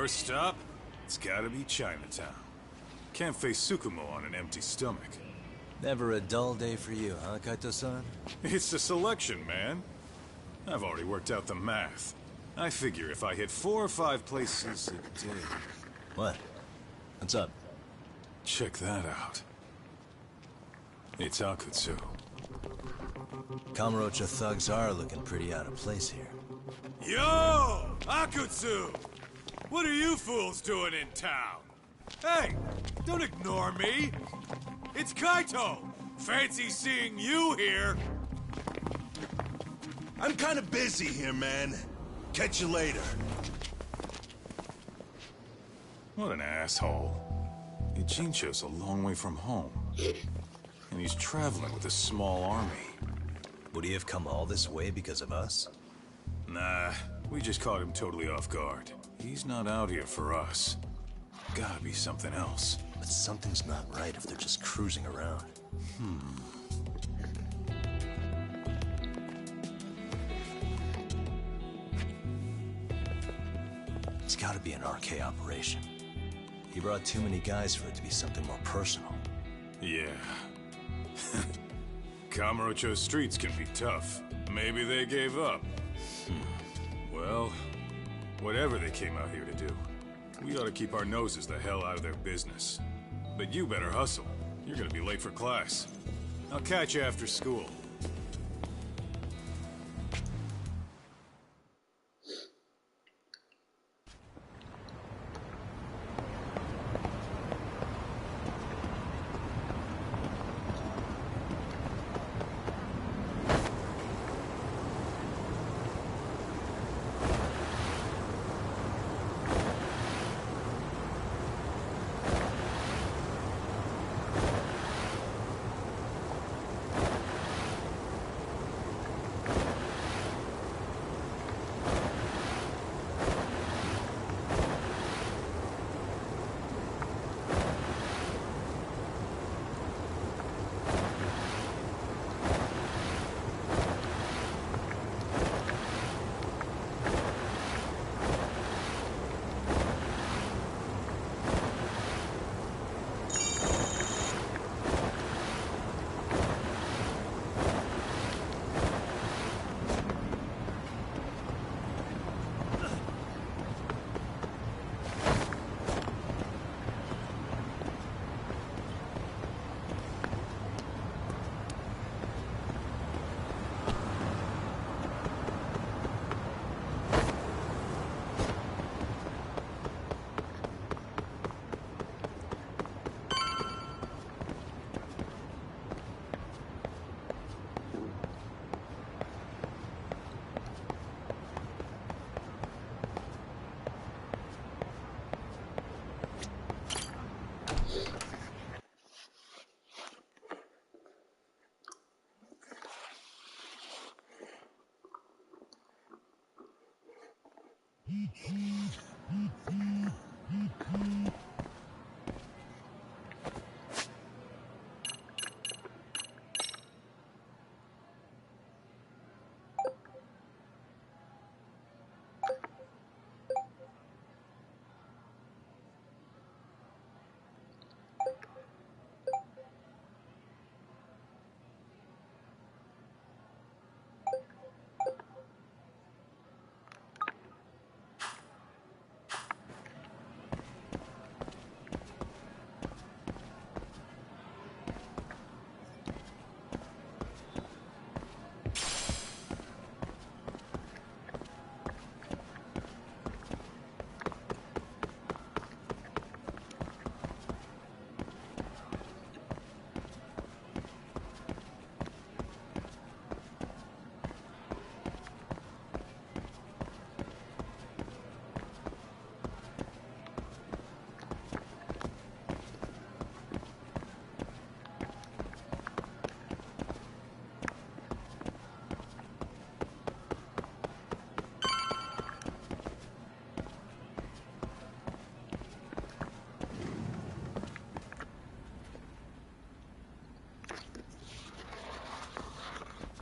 First stop, it's gotta be Chinatown. Can't face Tsukumo on an empty stomach. Never a dull day for you, huh, Kaito-san? It's the selection, man. I've already worked out the math. I figure if I hit 4 or 5 places a day... What? What's up? Check that out. It's Akutsu. Kamurocho thugs are looking pretty out of place here. Yo! Akutsu! What are you fools doing in town? Hey! Don't ignore me! It's Kaito! Fancy seeing you here! I'm kinda busy here, man. Catch you later. What an asshole. Ichincho's a long way from home. And he's traveling with a small army. Would he have come all this way because of us? Nah, we just caught him totally off guard. He's not out here for us. Gotta be something else. But something's not right if they're just cruising around. It's gotta be an RK operation. He brought too many guys for it to be something more personal. Yeah. Kamurocho streets can be tough. Maybe they gave up. Well, whatever they came out here to do, we ought to keep our noses the hell out of their business. But you better hustle. You're gonna be late for class. I'll catch you after school.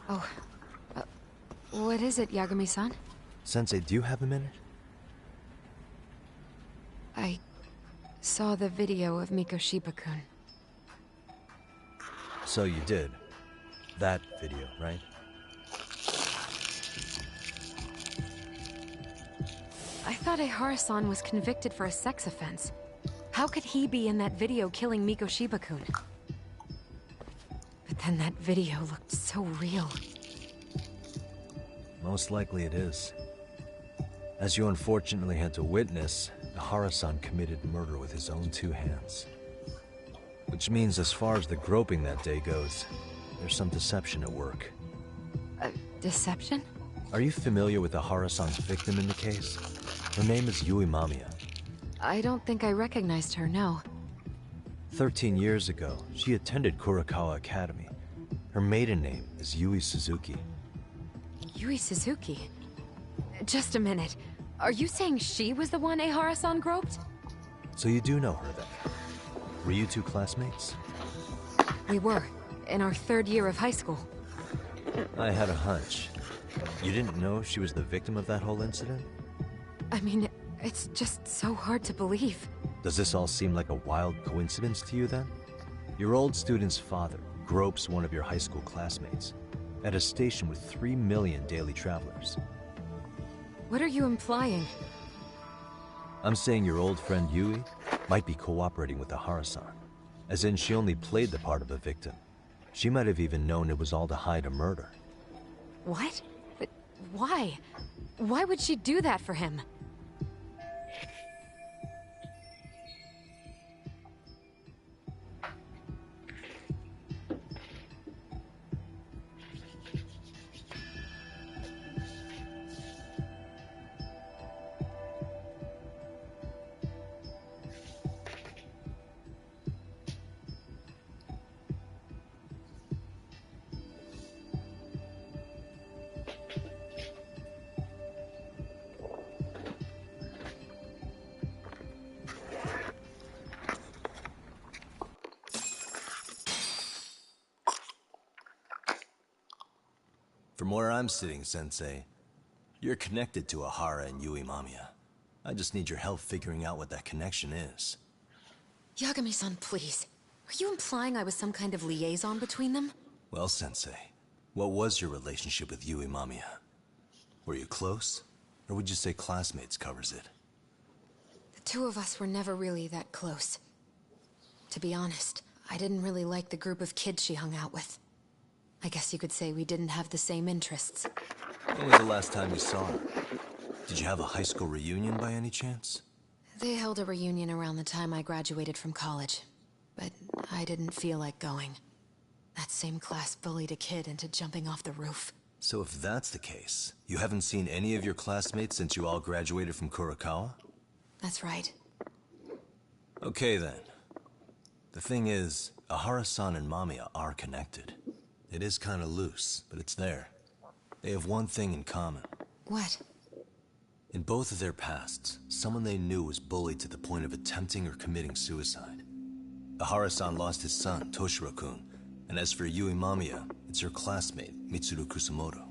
Oh, what is it, Yagami-san? Sensei, do you have a minute? saw the video of Mikoshiba-kun. So you did. That video, right? I thought Ehara-san was convicted for a sex offense. How could he be in that video killing Mikoshiba-kun? But then that video looked so real. Most likely it is. As you unfortunately had to witness, Ehara-san committed murder with his own two hands. Which means as far as the groping that day goes, there's some deception at work. Deception? Are you familiar with Ehara-san's victim in the case? Her name is Yui Mamiya. I don't think I recognized her, no. 13 years ago, she attended Kurakawa Academy. Her maiden name is Yui Suzuki. Yui Suzuki? Just a minute. Are you saying she was the one Ehara-san groped? So you do know her then? Were you two classmates? We were, in our third year of high school. I had a hunch. You didn't know she was the victim of that whole incident? I mean, it's just so hard to believe. Does this all seem like a wild coincidence to you then? Your old student's father gropes one of your high school classmates at a station with 3 million daily travelers. What are you implying? I'm saying your old friend Yui might be cooperating with Ehara-san. As in, she only played the part of a victim. She might have even known it was all to hide a murder. What? But why? Why would she do that for him? From where I'm sitting, Sensei, you're connected to Ehara and Yui Mamiya. I just need your help figuring out what that connection is. Yagami-san, please. Are you implying I was some kind of liaison between them? Well, Sensei, what was your relationship with Yui Mamiya? Were you close? Or would you say classmates covers it? The two of us were never really that close. To be honest, I didn't really like the group of kids she hung out with. I guess you could say we didn't have the same interests. When was the last time you saw her? Did you have a high school reunion by any chance? They held a reunion around the time I graduated from college, but I didn't feel like going. That same class bullied a kid into jumping off the roof. So if that's the case, you haven't seen any of your classmates since you all graduated from Kurakawa? That's right. Okay then. The thing is, Ehara-san and Mamiya are connected. It is kind of loose, but it's there. They have one thing in common. What? In both of their pasts, someone they knew was bullied to the point of attempting or committing suicide. Ehara-san lost his son, Toshiro-kun, and as for Yui Mamiya, it's her classmate, Mitsuru Kusamoto.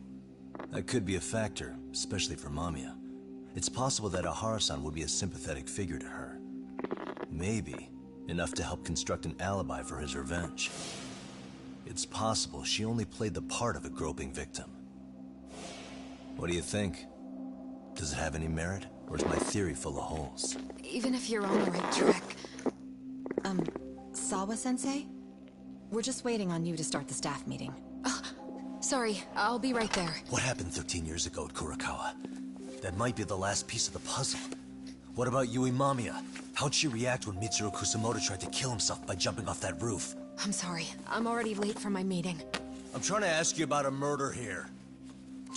That could be a factor, especially for Mamiya. It's possible that Ehara-san would be a sympathetic figure to her. Maybe enough to help construct an alibi for his revenge. It's possible she only played the part of a groping victim. What do you think? Does it have any merit, or is my theory full of holes? Even if you're on the right track... Sawa-sensei? We're just waiting on you to start the staff meeting. Sorry, I'll be right there. What happened 13 years ago at Kurakawa? That might be the last piece of the puzzle. What about Yui Mamiya? How'd she react when Mitsuru Kusamoto tried to kill himself by jumping off that roof? I'm sorry. I'm already late for my meeting. I'm trying to ask you about a murder here.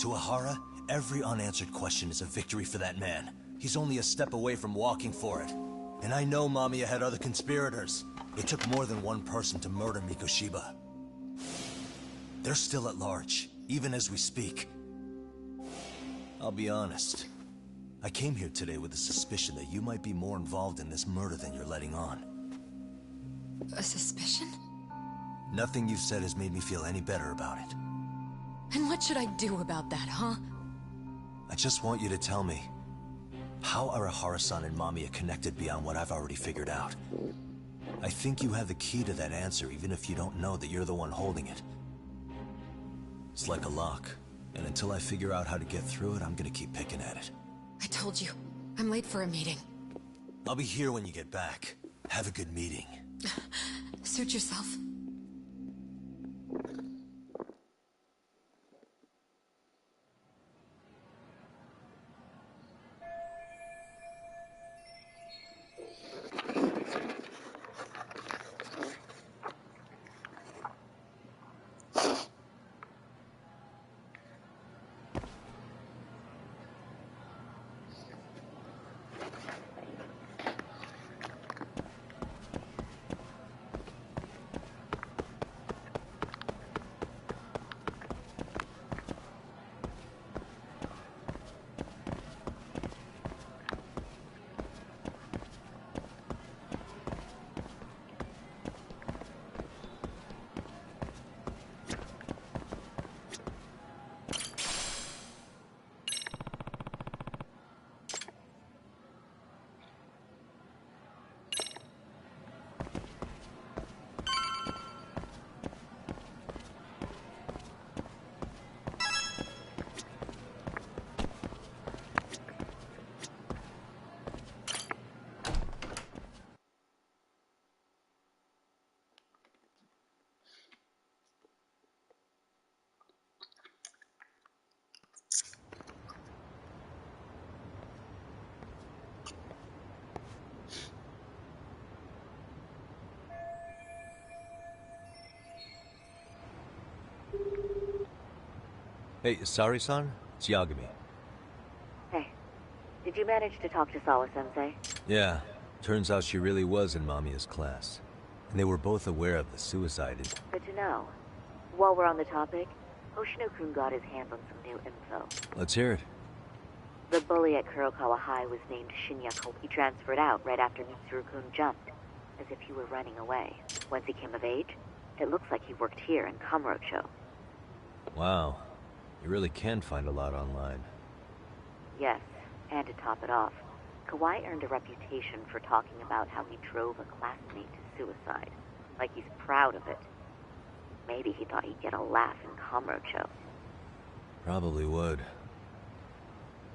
To Ehara, every unanswered question is a victory for that man. He's only a step away from walking for it. And I know Mamiya had other conspirators. It took more than one person to murder Mikoshiba. They're still at large, even as we speak. I'll be honest. I came here today with the suspicion that you might be more involved in this murder than you're letting on. A suspicion? Nothing you've said has made me feel any better about it. And what should I do about that, huh? I just want you to tell me, How are Ahara-san and Mamiya connected beyond what I've already figured out? I think you have the key to that answer, even if you don't know that you're the one holding it. It's like a lock, and until I figure out how to get through it, I'm gonna keep picking at it. I told you, I'm late for a meeting. I'll be here when you get back. Have a good meeting. Suit yourself. Hey, Sari-san? It's Yagami. Hey, did you manage to talk to Sawa-sensei? Yeah, turns out she really was in Mamiya's class. And they were both aware of the suicide. Good to know. While we're on the topic, Hoshino-kun got his hands on some new info. Let's hear it. The bully at Kurokawa High was named Shinya. He transferred out right after Mitsuru-kun jumped, as if he were running away. Once he came of age, it looks like he worked here in Kamurocho. Wow. You really can find a lot online. Yes, and to top it off, Kawai earned a reputation for talking about how he drove a classmate to suicide. Like he's proud of it. Maybe he thought he'd get a laugh in Kamurocho. Probably would.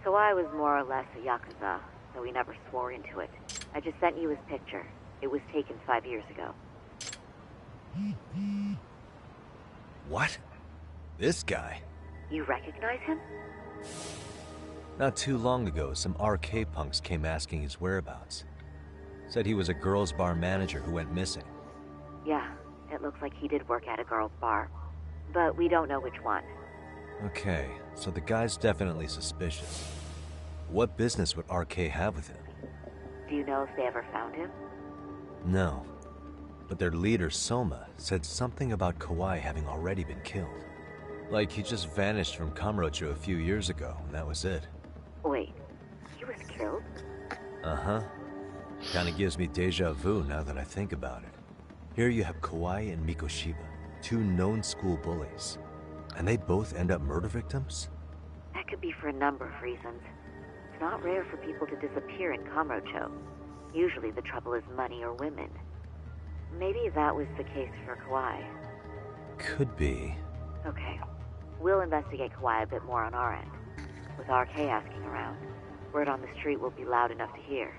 Kawai was more or less a Yakuza, though he never swore into it. I just sent you his picture. It was taken 5 years ago. What? This guy? You recognize him? Not too long ago, some RK punks came asking his whereabouts. Said he was a girls' bar manager who went missing. Yeah, it looks like he did work at a girls' bar. But we don't know which one. Okay, so the guy's definitely suspicious. What business would RK have with him? Do you know if they ever found him? No. But their leader, Soma, said something about Kawai having already been killed. Like he just vanished from Kamurocho a few years ago, and that was it. Wait, he was killed? Uh-huh. Kinda gives me deja vu now that I think about it. Here you have Kawai and Mikoshiba, two known school bullies. And they both end up murder victims? That could be for a number of reasons. It's not rare for people to disappear in Kamurocho. Usually the trouble is money or women. Maybe that was the case for Kawai. Could be. Okay. We'll investigate Kawai a bit more on our end. With RK asking around, word on the street will be loud enough to hear.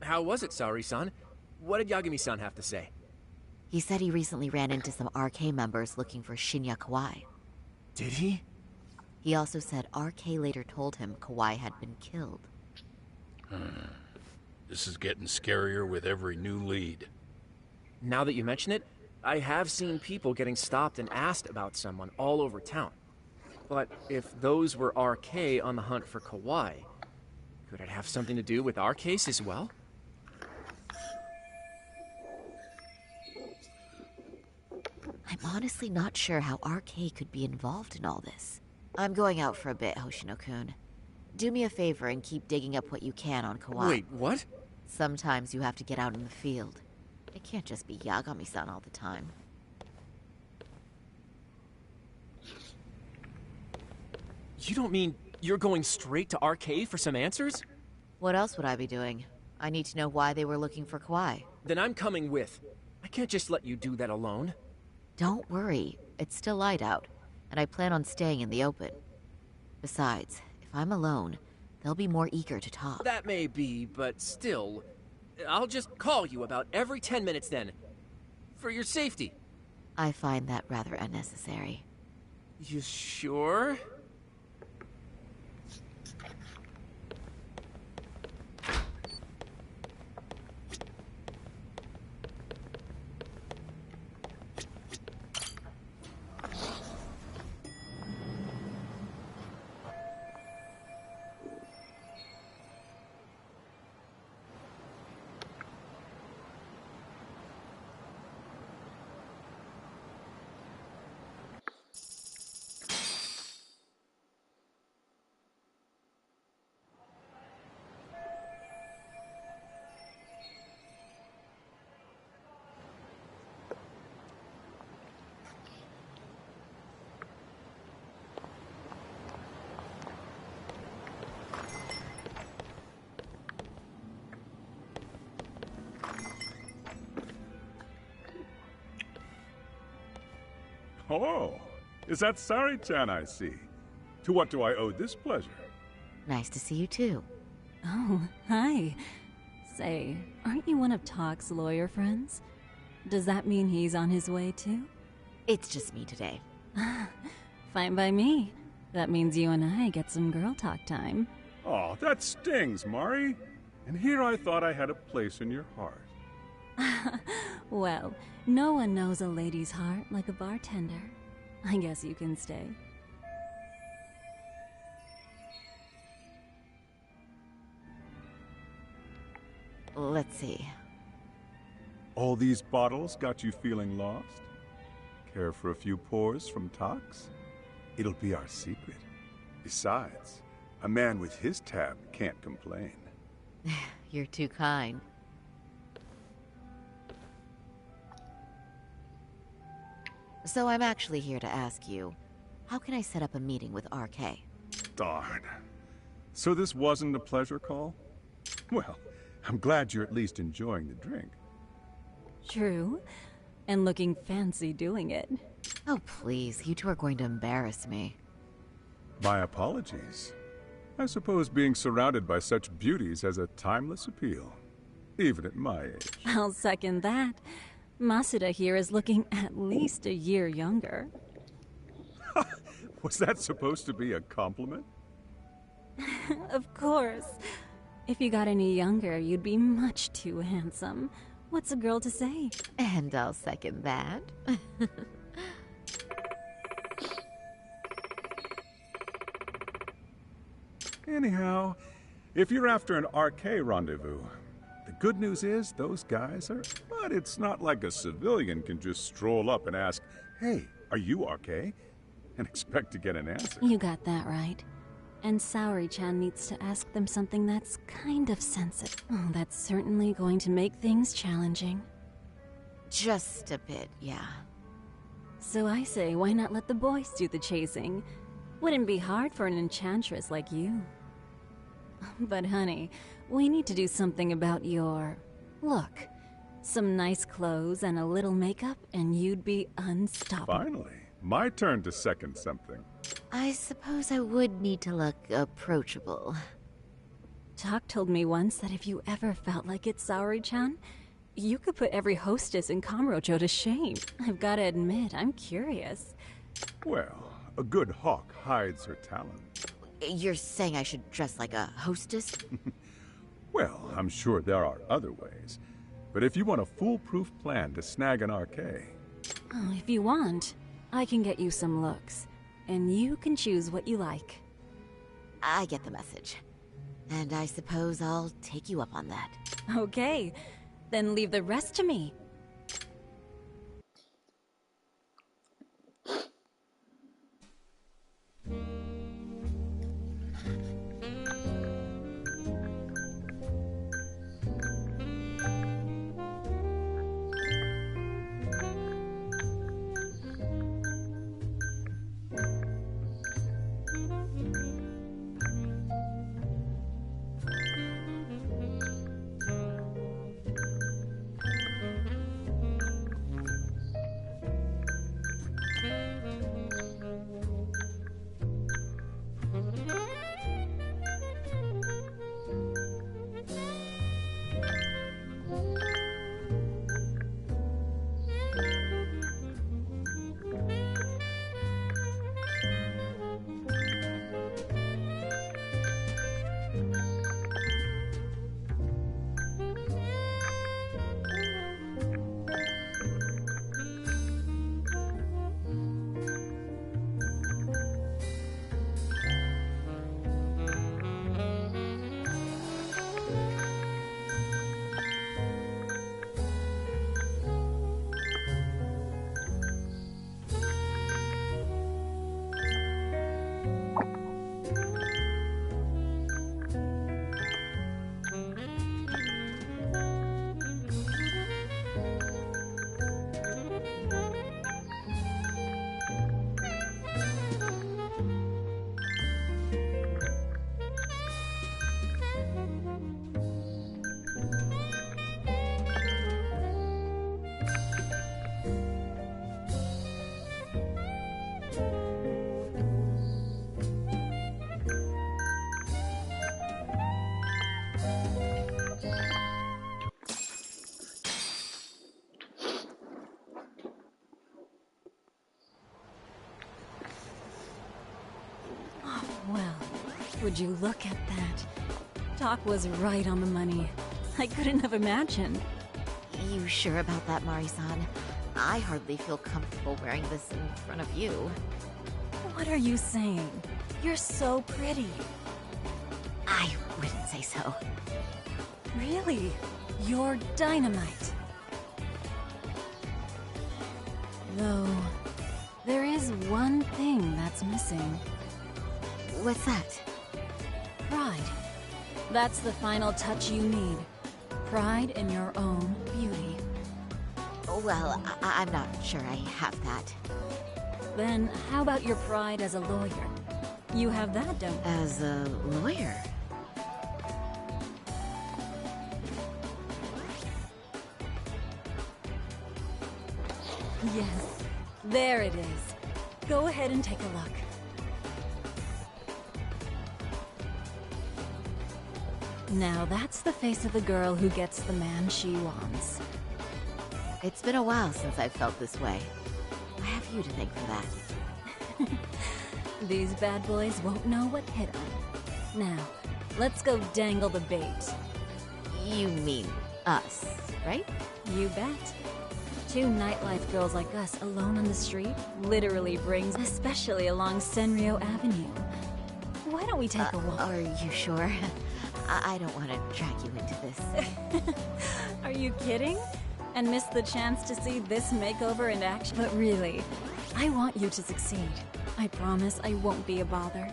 How was it, Saori-san? What did Yagami-san have to say? He said he recently ran into some RK members looking for Shinya Kawai. Did he? He also said RK later told him Kawai had been killed. This is getting scarier with every new lead. Now that you mention it, I have seen people getting stopped and asked about someone all over town. But if those were RK on the hunt for Kawai, could it have something to do with our case as well? I'm honestly not sure how RK could be involved in all this. I'm going out for a bit, Hoshino-kun. Do me a favor and keep digging up what you can on Kauai. Wait, what? Sometimes you have to get out in the field. It can't just be Yagami-san all the time. You don't mean you're going straight to RK for some answers? What else would I be doing? I need to know why they were looking for Kauai. Then I'm coming with. I can't just let you do that alone. Don't worry. It's still light out, and I plan on staying in the open. Besides, if I'm alone, they'll be more eager to talk. That may be, but still, I'll just call you about every 10 minutes then. For your safety. I find that rather unnecessary. You sure? Oh, is that Sari-chan I see? To what do I owe this pleasure? Nice to see you too. Oh, hi. Say, aren't you one of Talk's lawyer friends? Does that mean he's on his way too? It's just me today. Fine by me. That means you and I get some girl talk time. Oh, that stings, Mari. And here I thought I had a place in your heart. Well, no one knows a lady's heart like a bartender. I guess you can stay. Let's see. All these bottles got you feeling lost? Care for a few pours from Tox? It'll be our secret. Besides, a man with his tab can't complain. You're too kind. So I'm actually here to ask you, how can I set up a meeting with RK? Darn. So this wasn't a pleasure call? Well, I'm glad you're at least enjoying the drink. True. And looking fancy doing it. Oh, please. You two are going to embarrass me. My apologies. I suppose being surrounded by such beauties has a timeless appeal, even at my age. I'll second that. Masuda here is looking at least a year younger. Was that supposed to be a compliment? Of course. If you got any younger, you'd be much too handsome. What's a girl to say? And I'll second that. Anyhow, if you're after an RK rendezvous, the good news is those guys are... But it's not like a civilian can just stroll up and ask, "Hey, are you RK?" and expect to get an answer. You got that right. And Saori-chan needs to ask them something that's kind of sensitive. Oh, that's certainly going to make things challenging. Just a bit, yeah. So I say, why not let the boys do the chasing? Wouldn't be hard for an enchantress like you. But honey, we need to do something about your look. Some nice clothes and a little makeup, and you'd be unstoppable. Finally, my turn to second something. I suppose I would need to look approachable. Talk told me once that if you ever felt like it, Saori-chan, you could put every hostess in Kamurocho to shame. I've got to admit, I'm curious. Well, a good hawk hides her talent. You're saying I should dress like a hostess? Well, I'm sure there are other ways. But if you want a foolproof plan to snag an RK... Oh, if you want, I can get you some looks. And you can choose what you like. I get the message. And I suppose I'll take you up on that. Okay, then leave the rest to me. Would you look at that? Doc was right on the money. I couldn't have imagined. You sure about that, Mari-san? I hardly feel comfortable wearing this in front of you. What are you saying? You're so pretty. I wouldn't say so. Really? You're dynamite. Though, there is one thing that's missing. What's that? Pride. That's the final touch you need. Pride in your own beauty. Well, I'm not sure I have that. Then, how about your pride as a lawyer? You have that, don't you? As a lawyer? Yes, there it is. Go ahead and take a look. Now that's the face of the girl who gets the man she wants. It's been a while since I've felt this way. I have you to thank for that. These bad boys won't know what hit them. Now, let's go dangle the bait. You mean us, right? You bet. Two nightlife girls like us alone on the street literally brings, especially along Senryo Avenue. Why don't we take a walk? Are you sure? I don't want to drag you into this. Are you kidding? And miss the chance to see this makeover in action? But really, I want you to succeed. I promise I won't be a bother.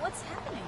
What's happening?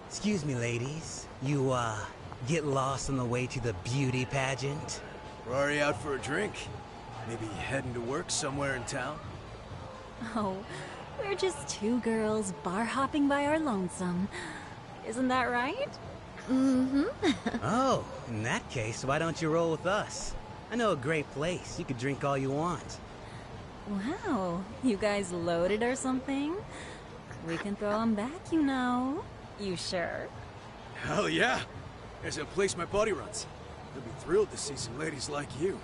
Excuse me, ladies. You, get lost on the way to the beauty pageant? We're already out for a drink. Maybe heading to work somewhere in town? Oh, we're just two girls bar hopping by our lonesome. Isn't that right? Mm-hmm. Oh, in that case, why don't you roll with us? I know a great place. You could drink all you want. Wow, you guys loaded or something? We can throw them back, you know. You sure? Hell yeah! There's a place my buddy runs. He'll be thrilled to see some ladies like you.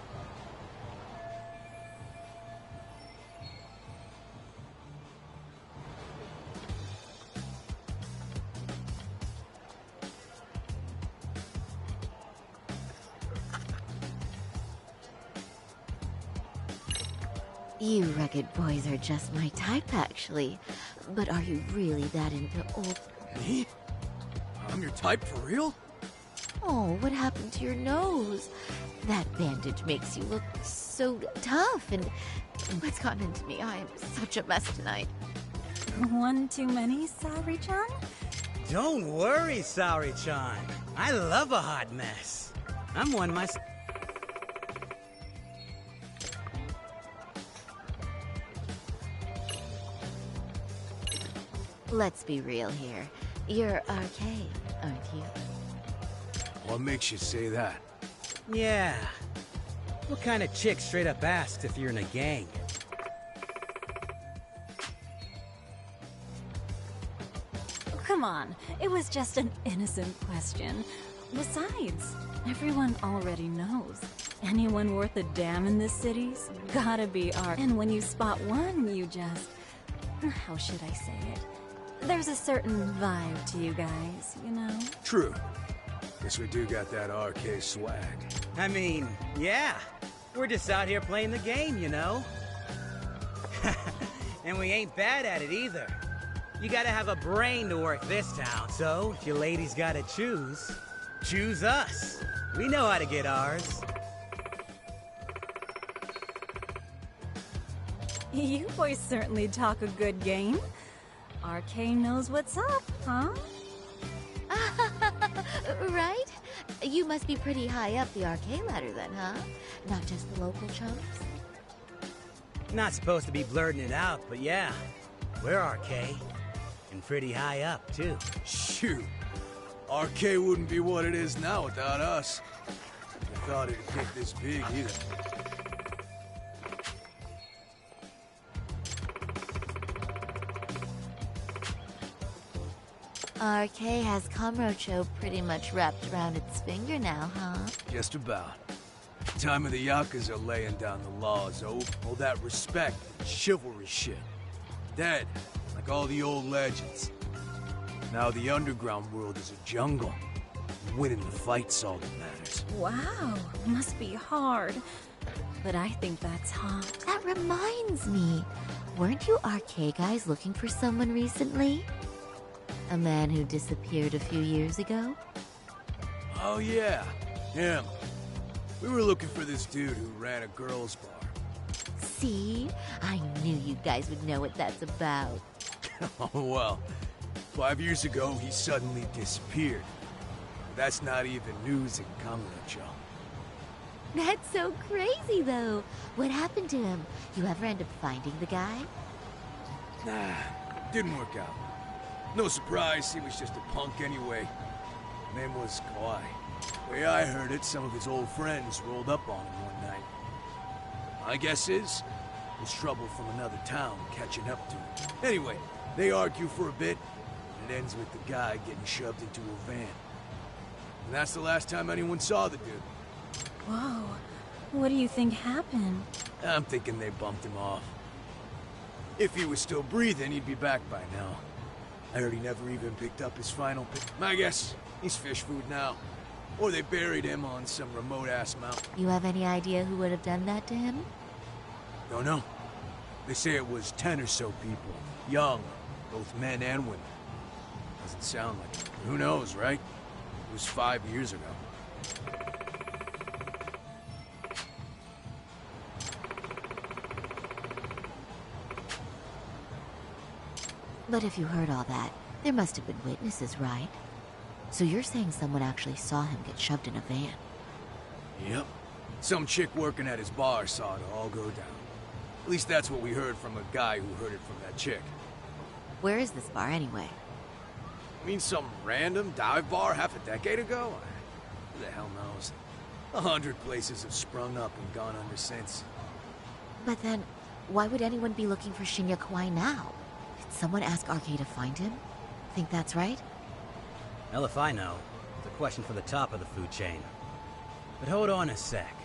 You rugged boys are just my type, actually. But are you really that into old... Me? I'm your type for real? Oh, what happened to your nose? That bandage makes you look so tough, and what's gotten into me? I am such a mess tonight. One too many, Saori-chan? Don't worry, Saori-chan. I love a hot mess. I'm one myself. Let's be real here. You're RK, aren't you? What makes you say that? Yeah. What kind of chick straight up asks if you're in a gang? Come on, it was just an innocent question. Besides, everyone already knows. Anyone worth a damn in this city's gotta be our... And when you spot one, you just... How should I say it? There's a certain vibe to you guys, you know? True. Guess we do got that RK swag. I mean, yeah. We're just out here playing the game, you know? And we ain't bad at it either. You gotta have a brain to work this town. So, if your ladies gotta choose us. We know how to get ours. You boys certainly talk a good game. RK knows what's up, huh? Right? You must be pretty high up the arcade ladder then, huh? Not just the local chumps? Not supposed to be blurting it out, but yeah. We're RK. And pretty high up, too. Shoot. RK wouldn't be what it is now without us. I thought it'd get this big either. RK has Kamurocho pretty much wrapped around its finger now, huh? Just about. Time of the Yakuza laying down the law is over. All that respect and chivalry shit. Dead, like all the old legends. Now the underground world is a jungle. Winning the fight's all that matters. Wow, must be hard. But I think that's hot. That reminds me. Weren't you RK guys looking for someone recently? A man who disappeared a few years ago? Oh yeah, him. We were looking for this dude who ran a girls' bar. See? I knew you guys would know what that's about. Oh well, 5 years ago he suddenly disappeared. That's not even news in Kamurocho. That's so crazy though. What happened to him? You ever end up finding the guy? Nah, didn't work out. No surprise, he was just a punk anyway. Name was Kawhi. Way I heard it, some of his old friends rolled up on him one night. My guess is, it was trouble from another town catching up to him. Anyway, they argue for a bit, and it ends with the guy getting shoved into a van. And that's the last time anyone saw the dude. Whoa, what do you think happened? I'm thinking they bumped him off. If he was still breathing, he'd be back by now. I heard he never even picked up his final pick. My guess, he's fish food now. Or they buried him on some remote-ass mountain. You have any idea who would have done that to him? Don't know. They say it was 10 or so people. Young, both men and women. Doesn't sound like it. Who knows, right? It was 5 years ago. But if you heard all that, there must have been witnesses, right? So you're saying someone actually saw him get shoved in a van? Yep. Some chick working at his bar saw it all go down. At least that's what we heard from a guy who heard it from that chick. Where is this bar anyway? I mean some random dive bar half a decade ago? Who the hell knows? 100 places have sprung up and gone under since. But then, why would anyone be looking for Shinya Kawai now? Did someone ask RK to find him? Think that's right? Hell if I know. It's a question for the top of the food chain. But hold on a sec.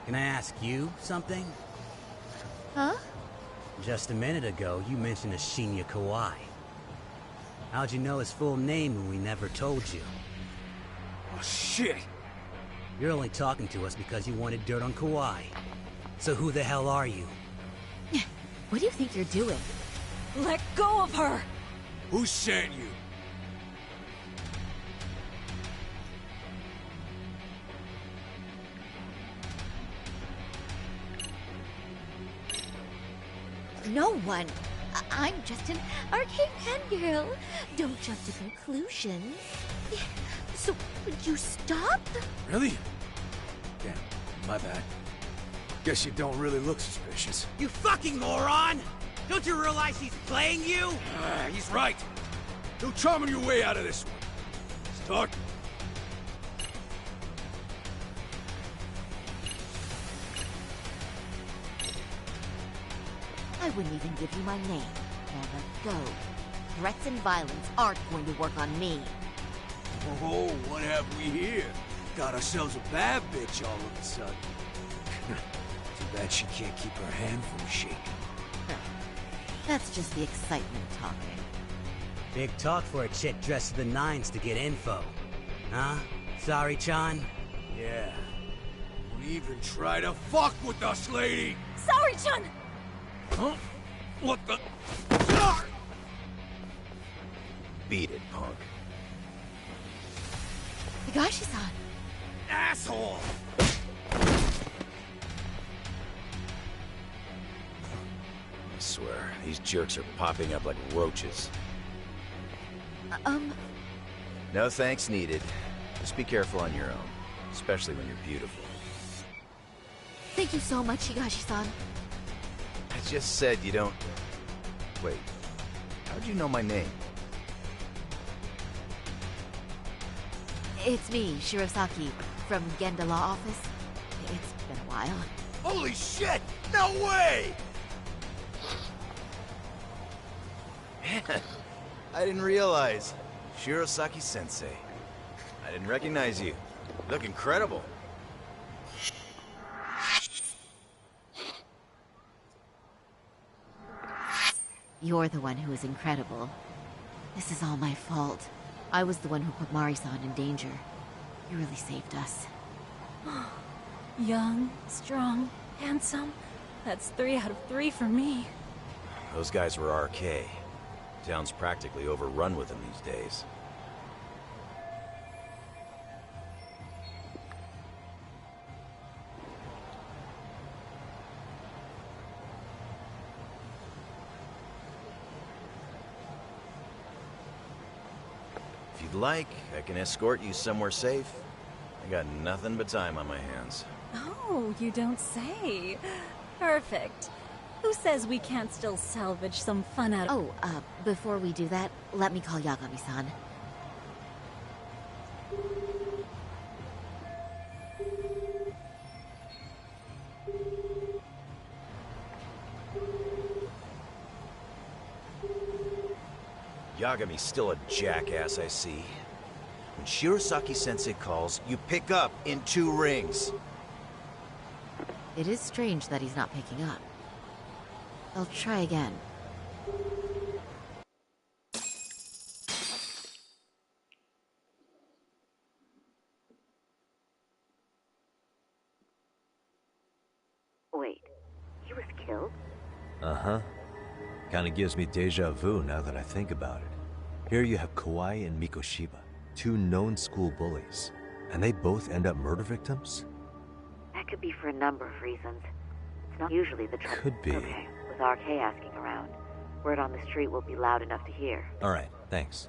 Can I ask you something? Huh? Just a minute ago, you mentioned a Shinya Kawai. How'd you know his full name when we never told you? Oh, shit! You're only talking to us because you wanted dirt on Kawhi. So who the hell are you? What do you think you're doing? Let go of her! Who sent you? No one. I'm just an arcade fangirl. Don't jump to conclusions. So, would you stop? Really? Damn, my bad. Guess you don't really look suspicious. You fucking moron! Don't you realize he's playing you? He's right. No charming your way out of this one. Start. I wouldn't even give you my name. Now let go. Threats and violence aren't going to work on me. Oh, what have we here? Got ourselves a bad bitch all of a sudden. Too bad she can't keep her hand from shaking. That's just the excitement talking. Big talk for a chick dressed to the nines to get info. Huh? Sorry, Chan? Yeah. Don't even try to fuck with us, lady! Sorry, Chun! Huh? What the? Beat it, punk. Higashi-san! Asshole! I swear, these jerks are popping up like roaches. No thanks needed. Just be careful on your own, especially when you're beautiful. Thank you so much, Higashi-san. I just said you don't... Wait, how'd you know my name? It's me, Shirosaki, from Genda Law Office. It's been a while. Holy shit! No way! Man, I didn't realize. Shirosaki-sensei. I didn't recognize you. You look incredible. You're the one who is incredible. This is all my fault. I was the one who put Mari-san in danger. You really saved us. Young, strong, handsome. That's 3 out of 3 for me. Those guys were RK. Town's practically overrun with them these days. If you'd like, I can escort you somewhere safe. I got nothing but time on my hands. Oh, you don't say. Perfect. Who says we can't still salvage some fun out of— Before we do that, let me call Yagami-san. Yagami's still a jackass, I see. When Shirosaki-sensei calls, you pick up in 2 rings. It is strange that he's not picking up. I'll try again. Wait, he was killed? Uh-huh. Kinda gives me deja vu now that I think about it. Here you have Kawai and Mikoshiba, 2 known school bullies, and they both end up murder victims? That could be for a number of reasons. It's not usually the trend. Could be. Okay, with RK asking around, word on the street will be loud enough to hear. Alright, thanks.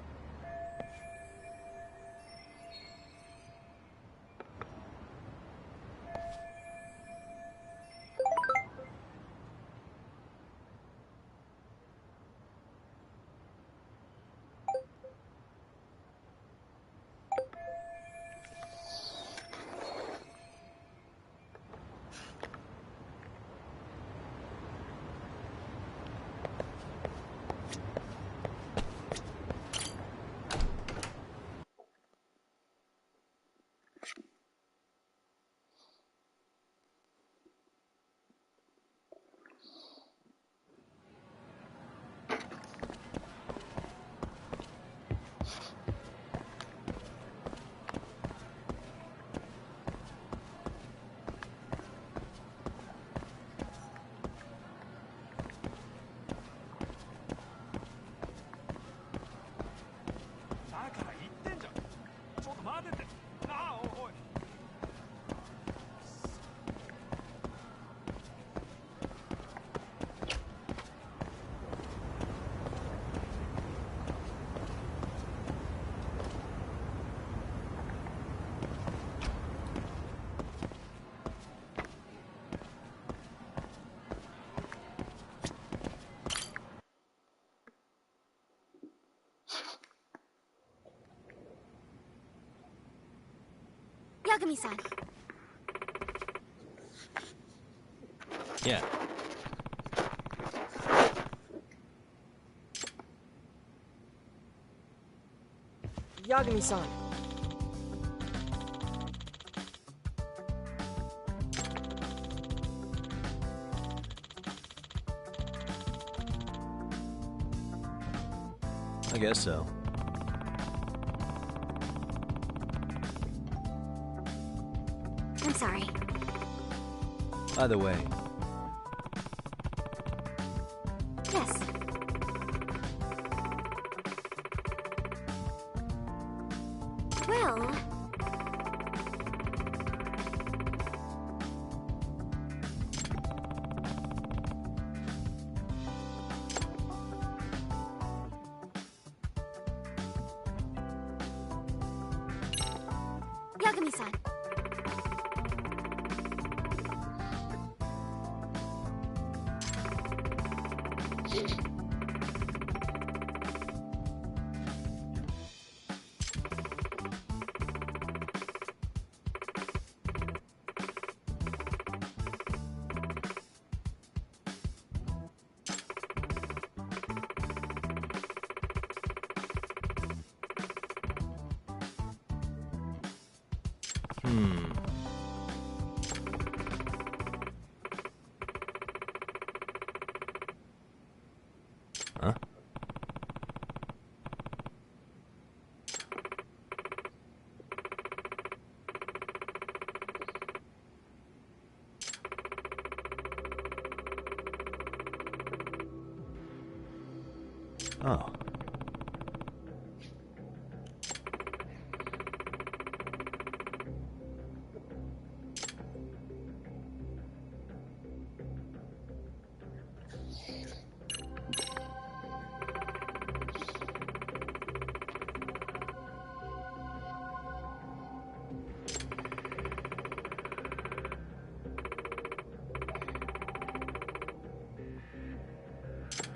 Yagami-san. Yeah. Yagami-san. I guess so. I'm sorry. Either way. Yes. Huh? Oh.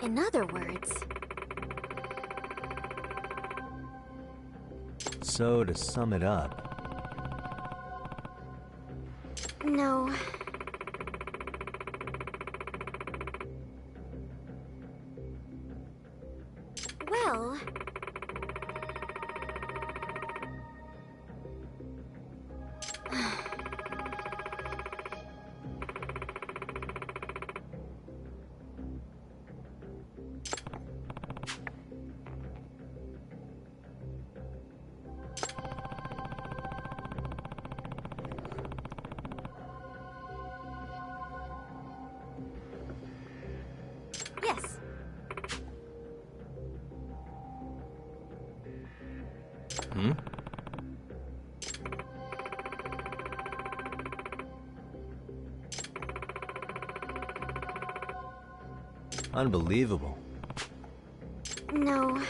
In other words, So, to sum it up, no. Well, yes. hmm? Unbelievable. No.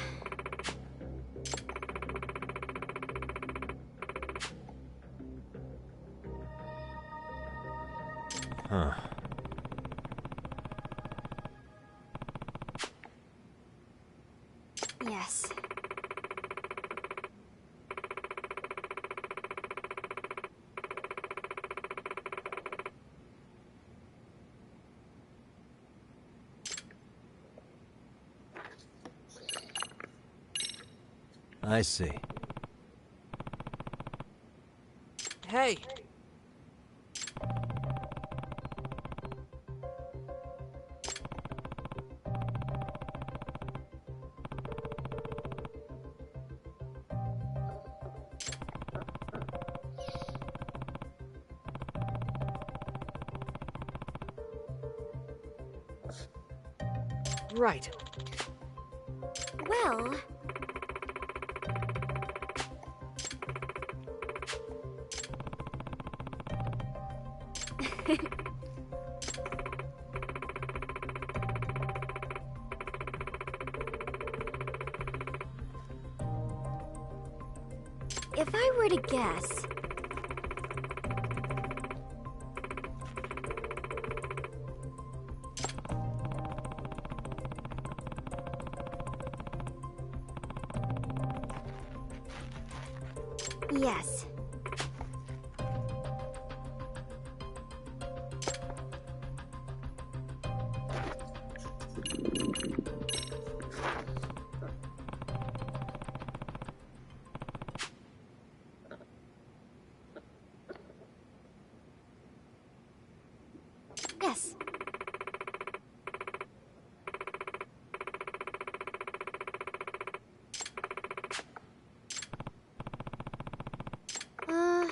Huh. Yes. I see. Hey. Right. Well, if I were to guess, yes. Yes. Huh.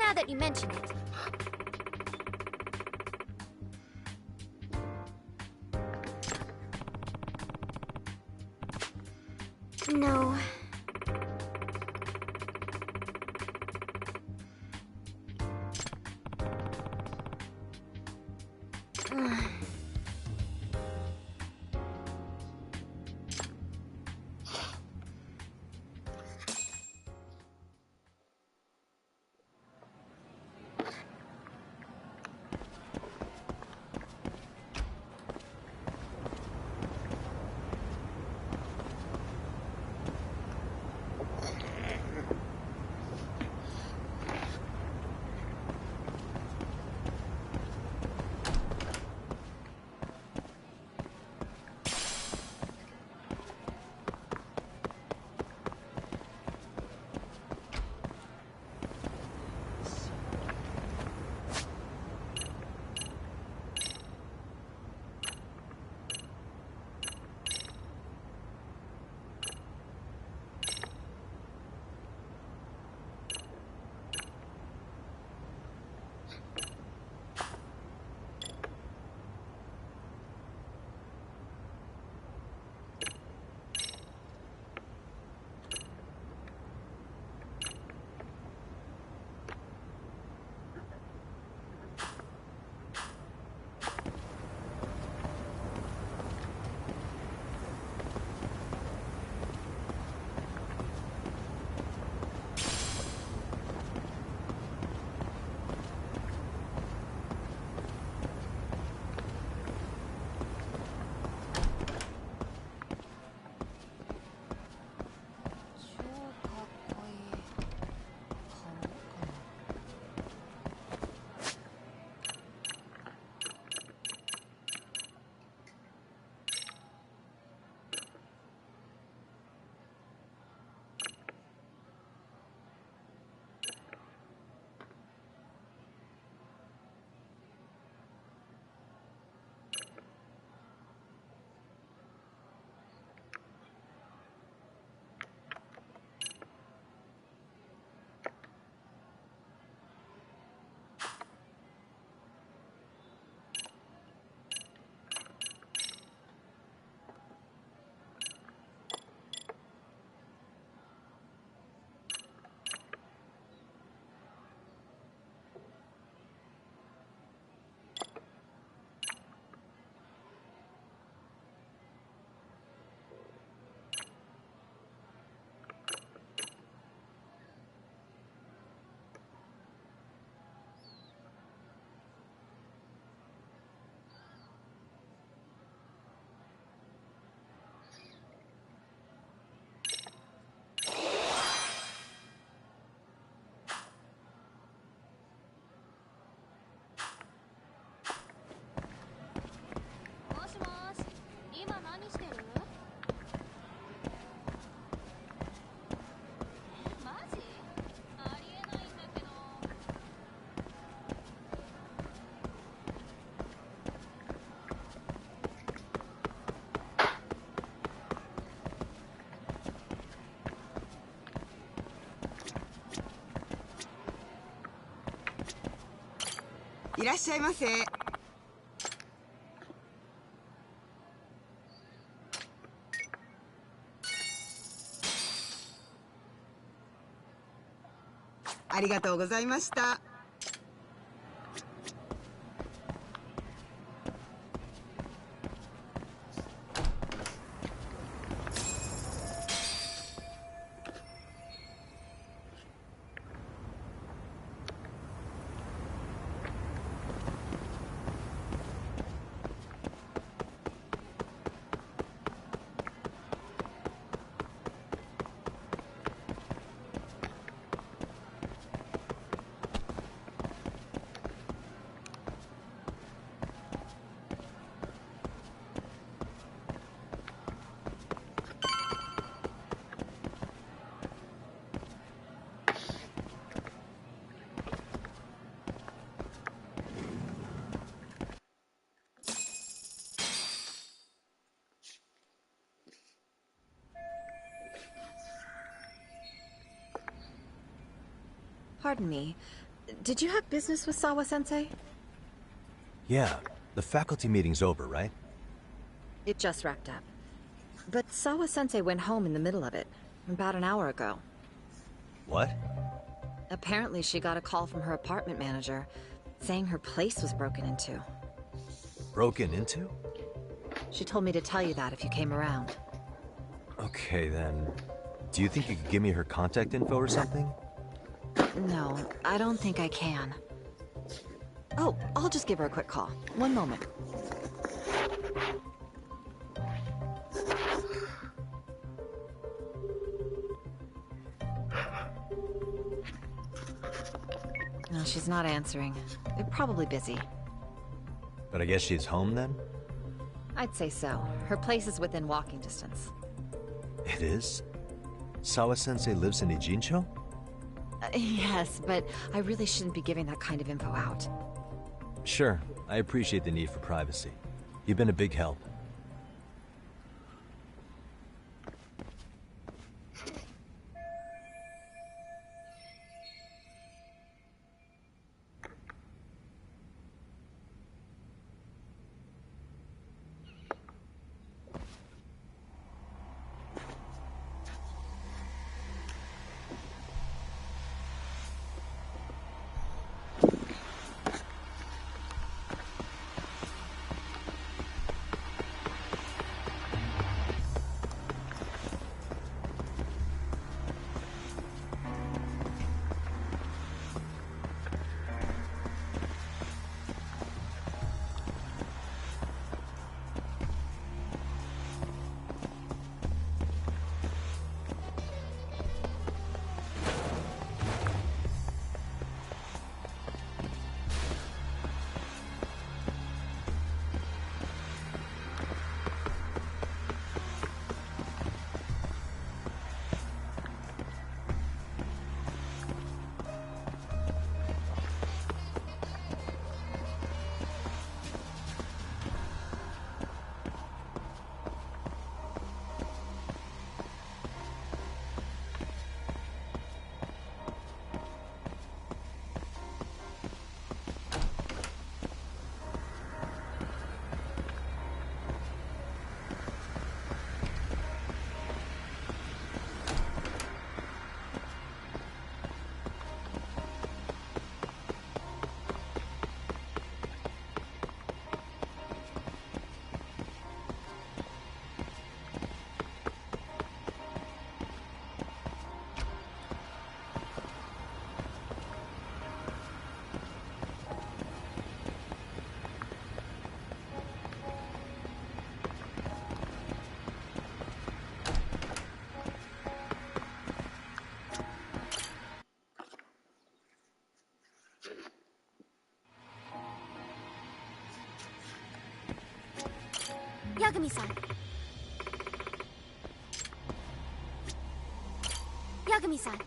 now that you mention it. No.いらっしゃいませ。ありがとうございました。Pardon me. Did you have business with Sawa-sensei? Yeah, the faculty meeting's over, right? It just wrapped up. But Sawa-sensei went home in the middle of it, about an hour ago. What? Apparently she got a call from her apartment manager, saying her place was broken into. Broken into? She told me to tell you that if you came around. Okay, then. Do you think you could give me her contact info or something? No, I don't think I can. Oh, I'll just give her a quick call. One moment. No, she's not answering. They're probably busy. But I guess she's home then? I'd say so. Her place is within walking distance. It is? Sawa-sensei lives in Ijincho? Yes, but I really shouldn't be giving that kind of info out. Sure, I appreciate the need for privacy. You've been a big help. Yagami-san. Yagami-san.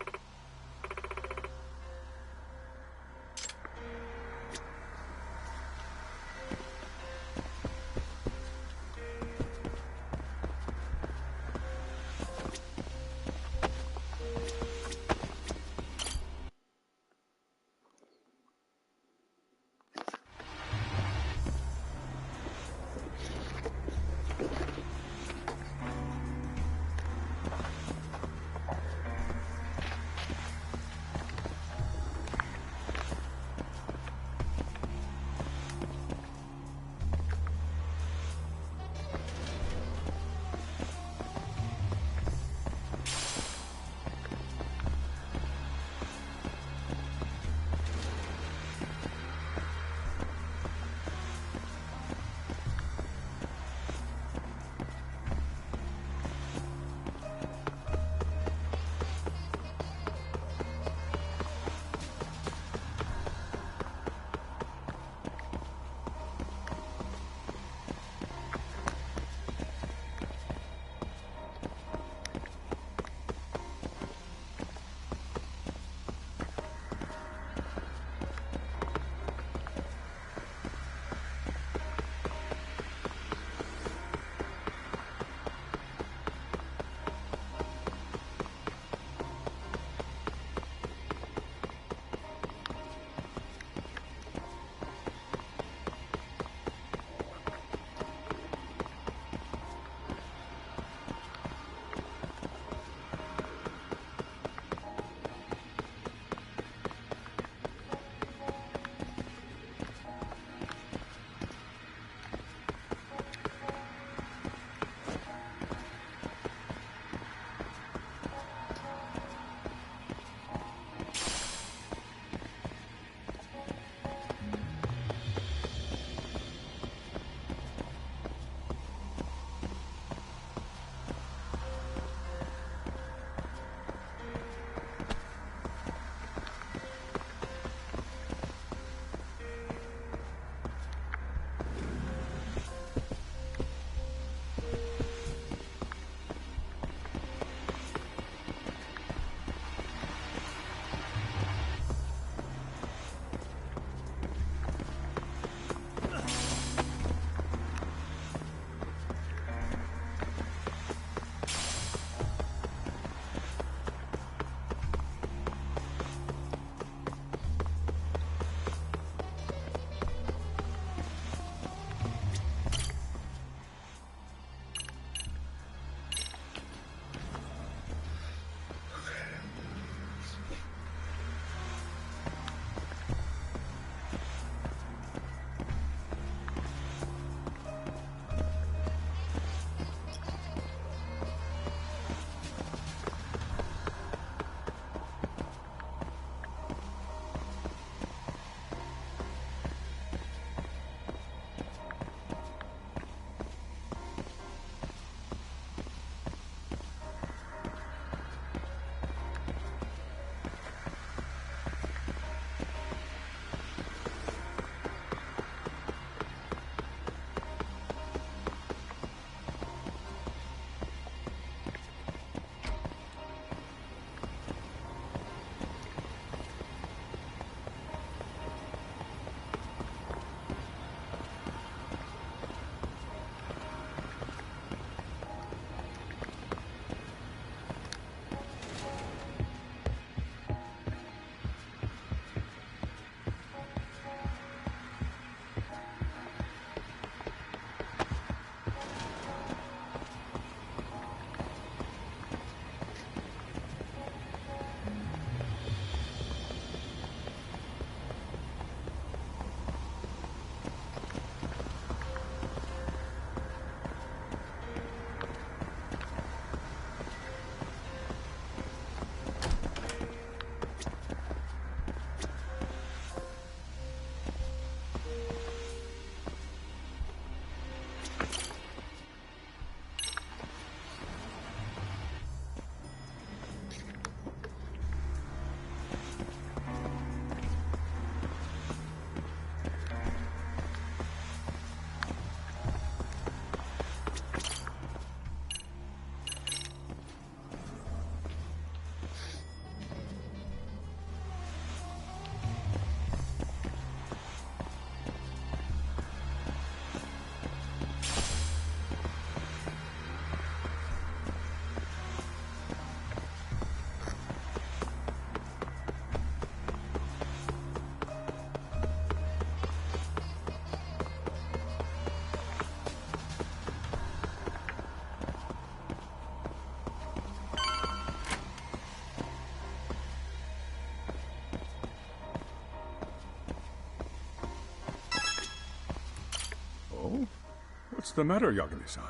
the matter, Yagami-san?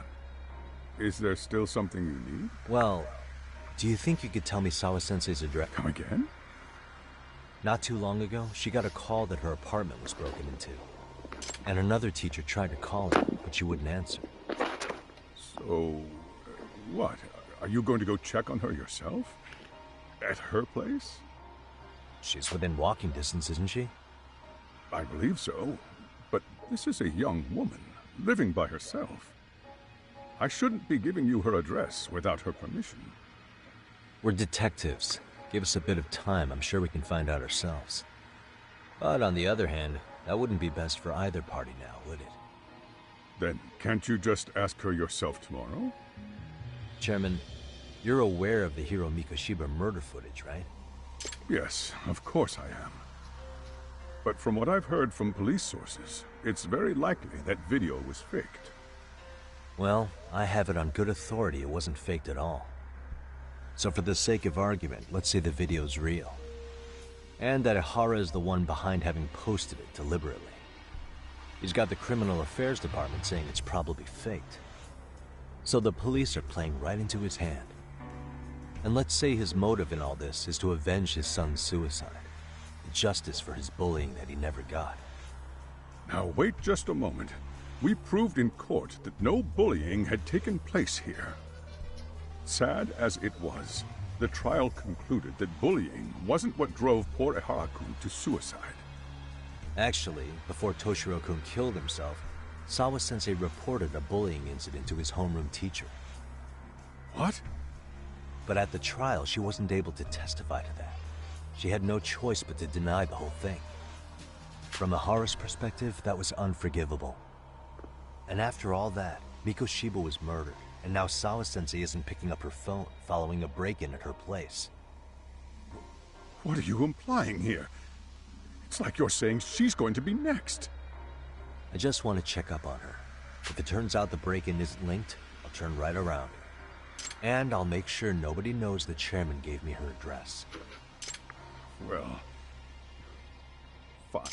Is there still something you need? Well, do you think you could tell me Sawa-sensei's address? Come again? Not too long ago, she got a call that her apartment was broken into. And another teacher tried to call her, but she wouldn't answer. So, what? Are you going to go check on her yourself? At her place? She's within walking distance, isn't she? I believe so. But this is a young woman, living by herself. I shouldn't be giving you her address without her permission. We're detectives. Give us a bit of time, I'm sure we can find out ourselves. But on the other hand, that wouldn't be best for either party now, would it? Then can't you just ask her yourself tomorrow? Chairman, you're aware of the Hiro Mikoshiba murder footage, right? Yes, of course I am. But from what I've heard from police sources, it's very likely that video was faked. Well, I have it on good authority it wasn't faked at all. So for the sake of argument, let's say the video's real. And that Ihara is the one behind having posted it deliberately. He's got the Criminal Affairs Department saying it's probably faked. So the police are playing right into his hand. And let's say his motive in all this is to avenge his son's suicide. Justice for his bullying that he never got. Now wait just a moment. We proved in court that no bullying had taken place here. Sad as it was, the trial concluded that bullying wasn't what drove poor Ihara-kun to suicide. Actually, before Toshiro-kun killed himself, Sawa-sensei reported a bullying incident to his homeroom teacher. What? But at the trial, she wasn't able to testify to that. She had no choice but to deny the whole thing. From Ihara's perspective, that was unforgivable. And after all that, Mikoshiba was murdered, and now Sawa-sensei isn't picking up her phone following a break-in at her place. What are you implying here? It's like you're saying she's going to be next. I just want to check up on her. If it turns out the break-in isn't linked, I'll turn right around. And I'll make sure nobody knows the chairman gave me her address. Well, fine.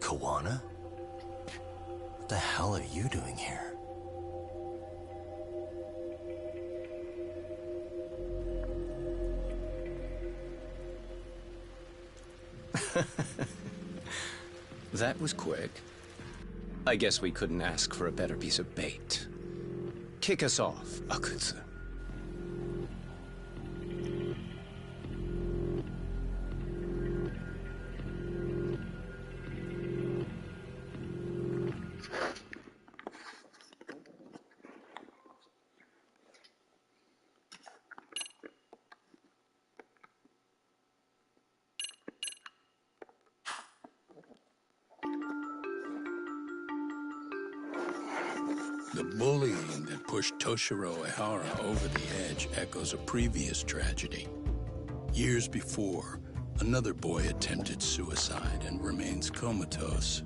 Kawana? What the hell are you doing here? That was quick. I guess we couldn't ask for a better piece of bait. Kick us off, Akutsu. The bullying that pushed Toshiro Ehara over the edge echoes a previous tragedy. Years before, another boy attempted suicide and remains comatose.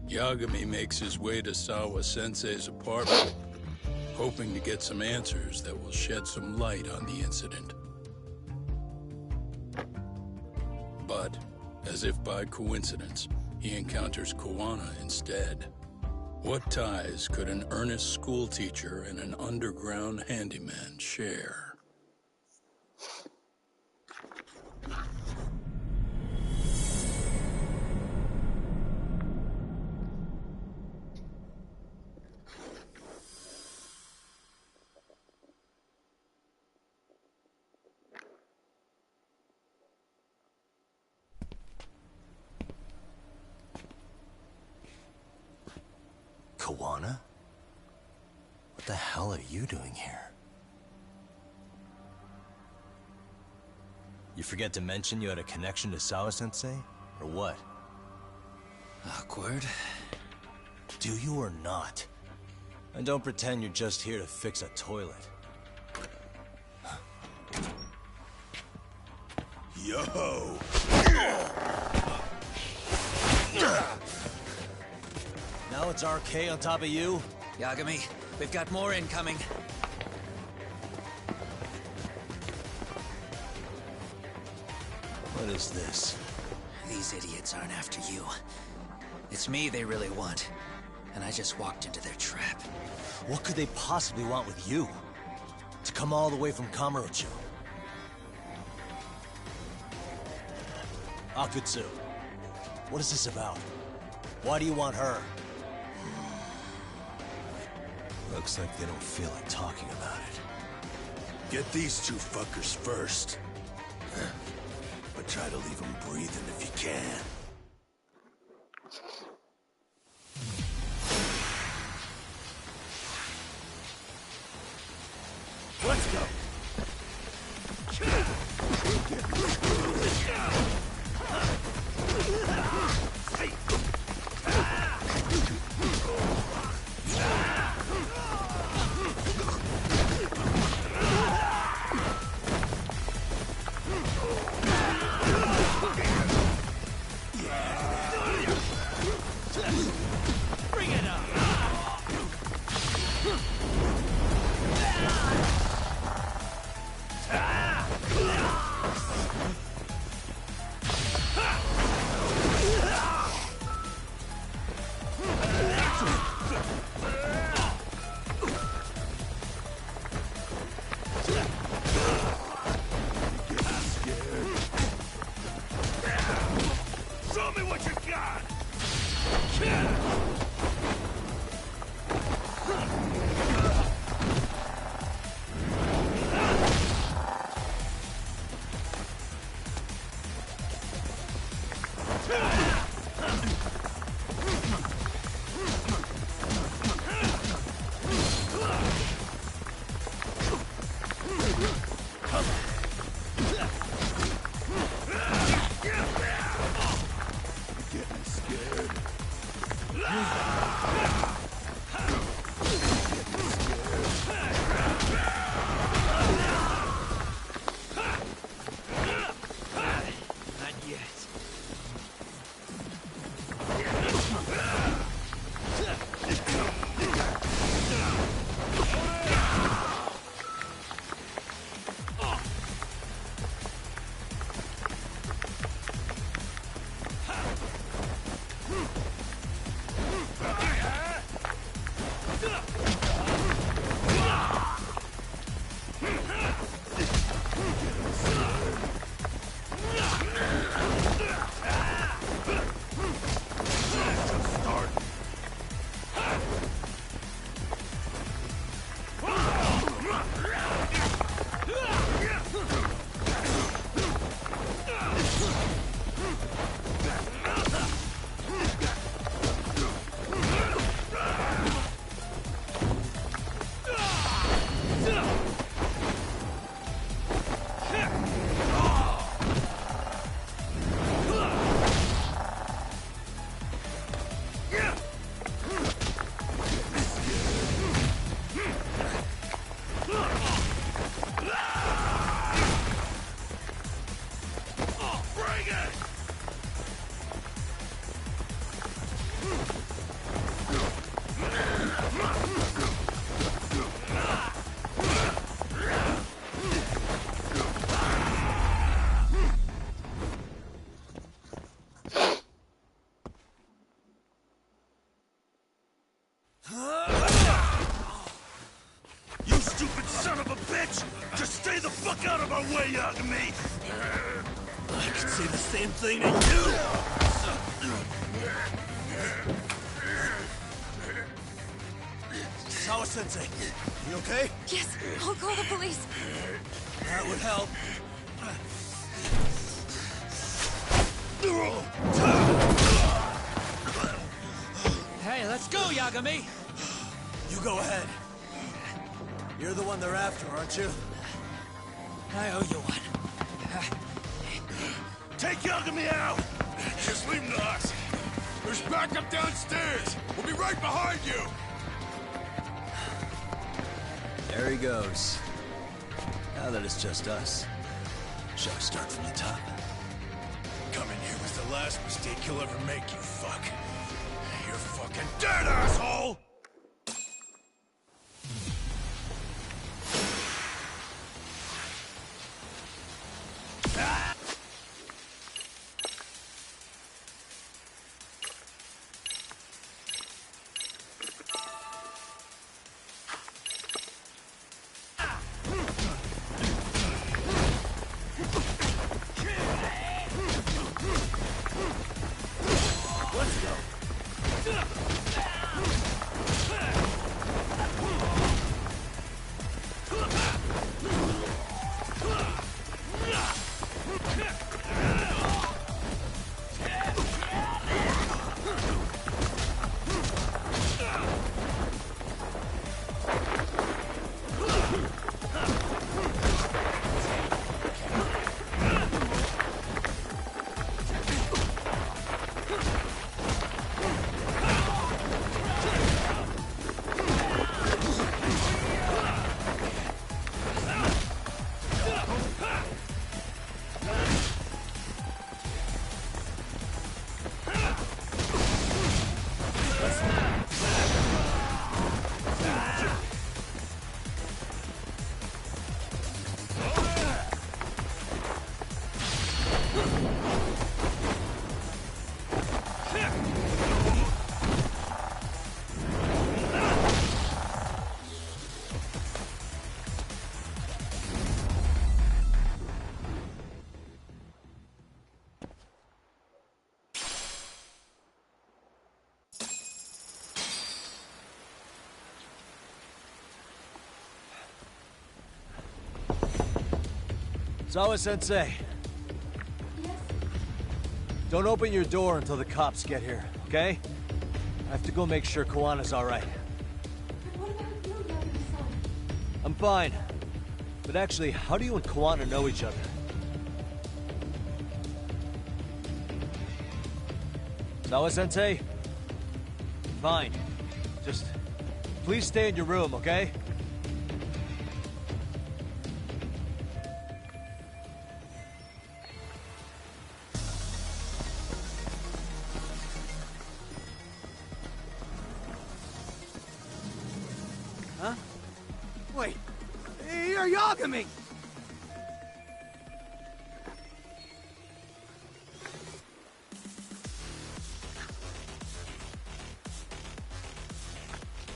Yagami makes his way to Sawa-sensei's apartment, hoping to get some answers that will shed some light on the incident. But, as if by coincidence, he encounters Kawana instead. What ties could an earnest schoolteacher and an underground handyman share? Kawana? What the hell are you doing here? You forget to mention you had a connection to Sawa-sensei? Or what? Awkward. Do you or not? And don't pretend you're just here to fix a toilet. Yo! Now it's RK on top of you? Yagami, we've got more incoming. What is this? These idiots aren't after you. It's me they really want. And I just walked into their trap. What could they possibly want with you? To come all the way from Kamurocho? Akutsu, what is this about? Why do you want her? Looks like they don't feel like talking about it. Get these two fuckers first. But try to leave them breathing if you can. Let's go! Bring it up! Show me what you got! same thing to you! Sawa-sensei, you okay? Yes, I'll call the police. That would help. Hey, let's go, Yagami! You go ahead. You're the one they're after, aren't you? I owe you one. Take Yagami out! Just leave him to us. There's backup downstairs. We'll be right behind you. There he goes. Now that it's just us, shall we start from the top? Coming here was the last mistake you'll ever make, you fuck. You're fucking dead, asshole! Sawa-sensei. Yes? Don't open your door until the cops get here, okay? I have to go make sure Kawana's alright. What about you, Yagami-san? I'm fine. But actually, how do you and Kawana know each other? Sawa-sensei? Fine. Just please stay in your room, okay? Huh? Wait, you're Yagami!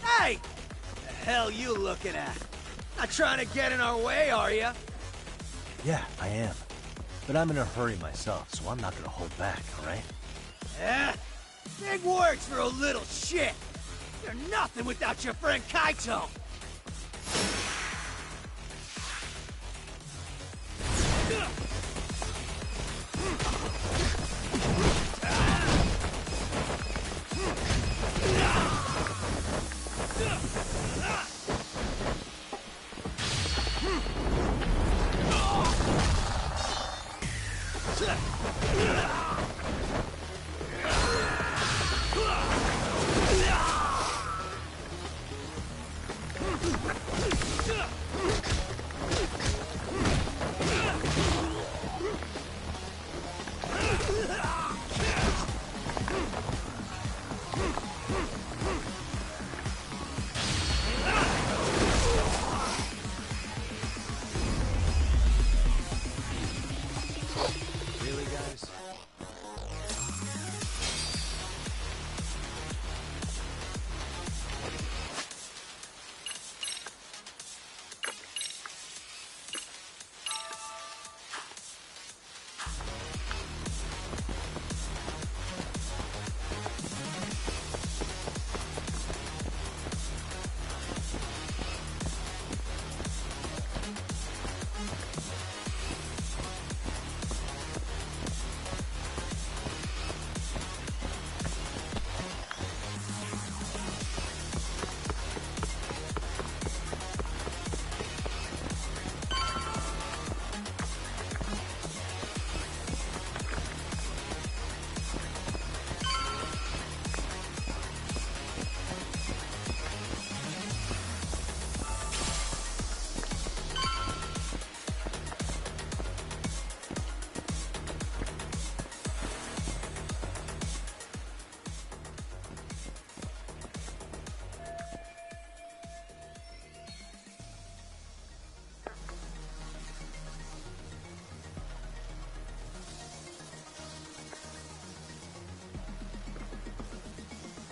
Hey! The hell you looking at? Not trying to get in our way, are ya? Yeah, I am. But I'm in a hurry myself, so I'm not gonna hold back, alright? Eh? Big words for a little shit! You're nothing without your friend Kaito!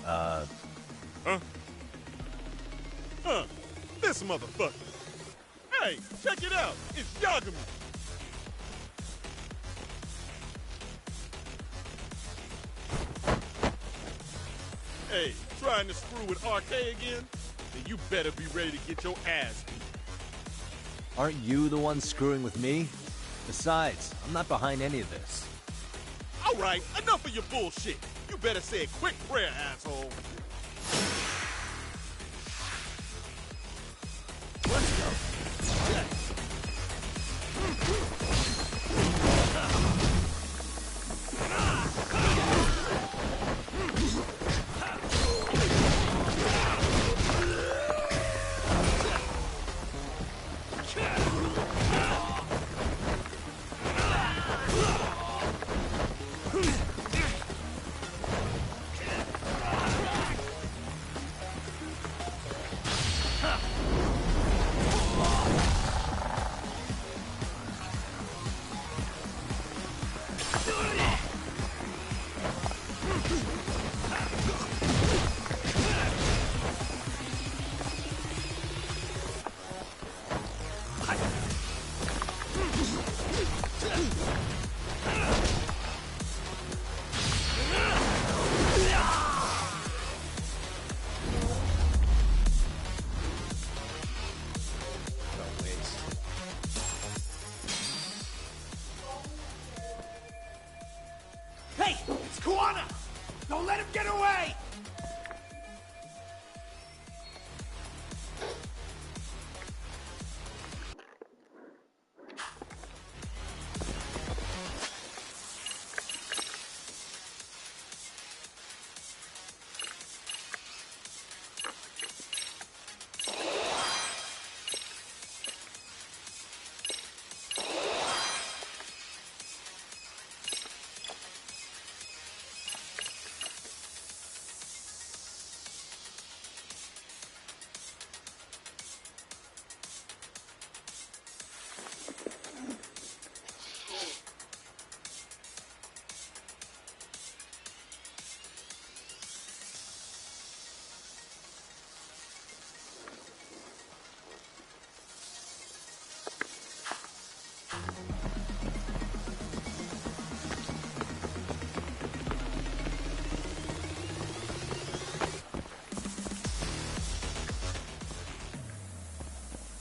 Huh? This motherfucker. Hey, check it out. It's Judgement. Hey, trying to screw with RK again? Then you better be ready to get your ass beat. Aren't you the one screwing with me? Besides, I'm not behind any of this. All right, enough of your bullshit. You better say a quick prayer, asshole. Let's go. Hey, it's Kuwana! Don't let him get away!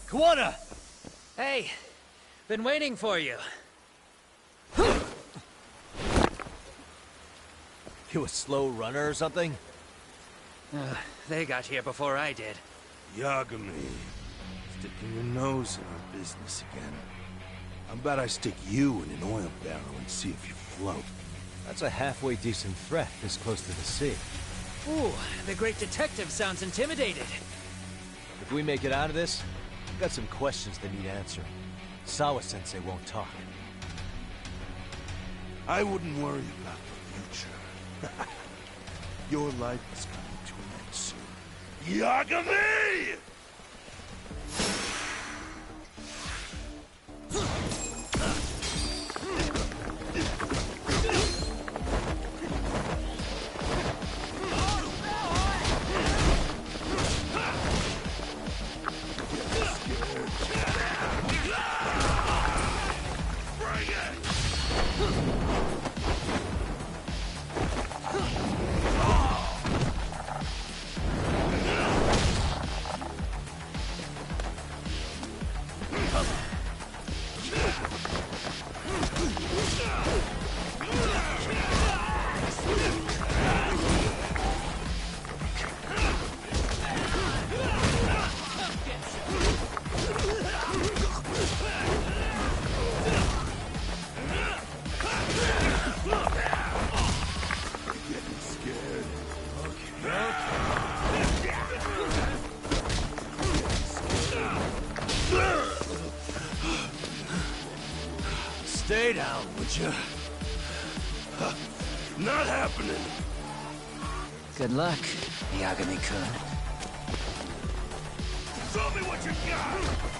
Kuwana! Hey, been waiting for you. You a slow runner or something? They got here before I did. Yagami, sticking your nose in our business again. How about I stick you in an oil barrel and see if you float? That's a halfway decent threat this close to the sea. Ooh, the great detective sounds intimidated. If we make it out of this, we've got some questions that need answering. Sawa-sensei won't talk. I wouldn't worry about the future. Your life is coming to an end soon. Yagami! Stay down, would you? Not happening! Good luck, Yagami-kun. Show me what you got!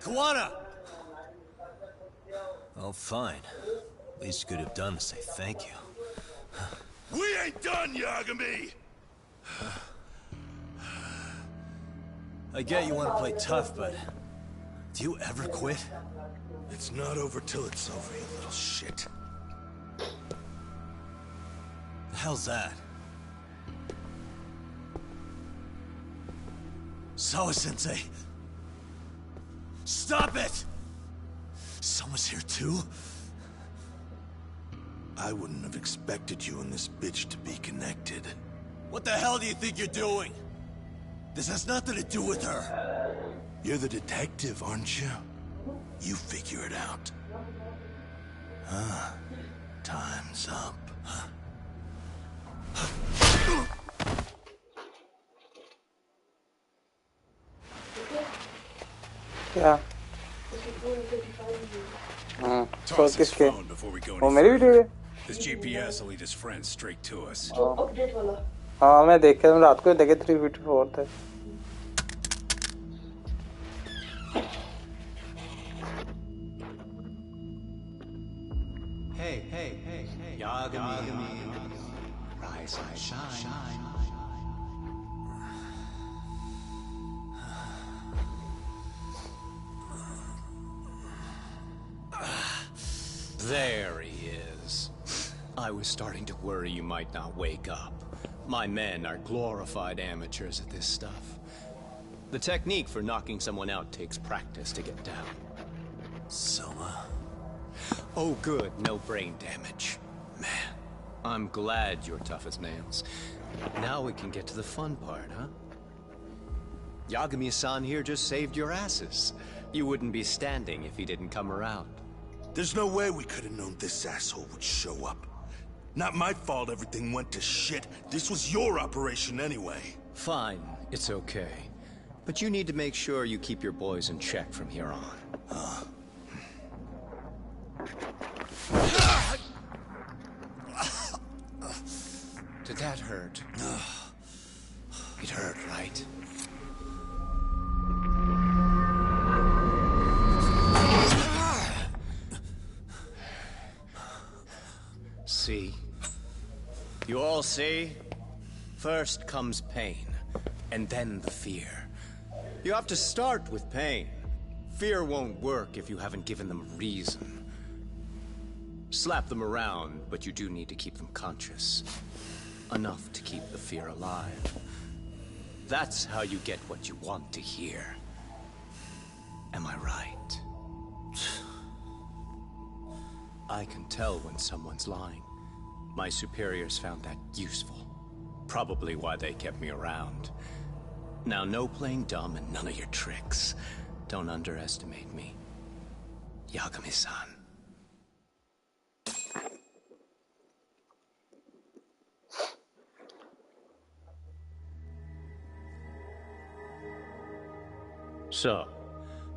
Kawana! Oh, fine. Least you could have done to say thank you. We ain't done, Yagami! I get you want to play tough, but do you ever quit? It's not over till it's over, you little shit. The hell's that? Sawa-sensei! Stop it! Someone's here too? I wouldn't have expected you and this bitch to be connected. What the hell do you think you're doing? This has nothing to do with her. You're the detective, aren't you? You figure it out. Time's up. क्या Toss his किसके phone before we go वो any मेरी video further. है This GPS will lead his friends straight to us. हाँ मैं देखे रात को देखे 354 थे Hey, Yagami, rise and shine. There he is. I was starting to worry you might not wake up. My men are glorified amateurs at this stuff. The technique for knocking someone out takes practice to get down. Soma? Oh good, no brain damage. Man, I'm glad you're tough as nails. Now we can get to the fun part, huh? Yagami-san here just saved your asses. You wouldn't be standing if he didn't come around. There's no way we could have known this asshole would show up. Not my fault everything went to shit. This was your operation anyway. Fine, it's okay. But you need to make sure you keep your boys in check from here on. Did that hurt? It hurt, right? See? You all see? First comes pain, and then the fear. You have to start with pain. Fear won't work if you haven't given them a reason. Slap them around, but you do need to keep them conscious. Enough to keep the fear alive. That's how you get what you want to hear. Am I right? I can tell when someone's lying. My superiors found that useful. Probably why they kept me around. Now, no playing dumb and none of your tricks. Don't underestimate me. Yagami-san. So,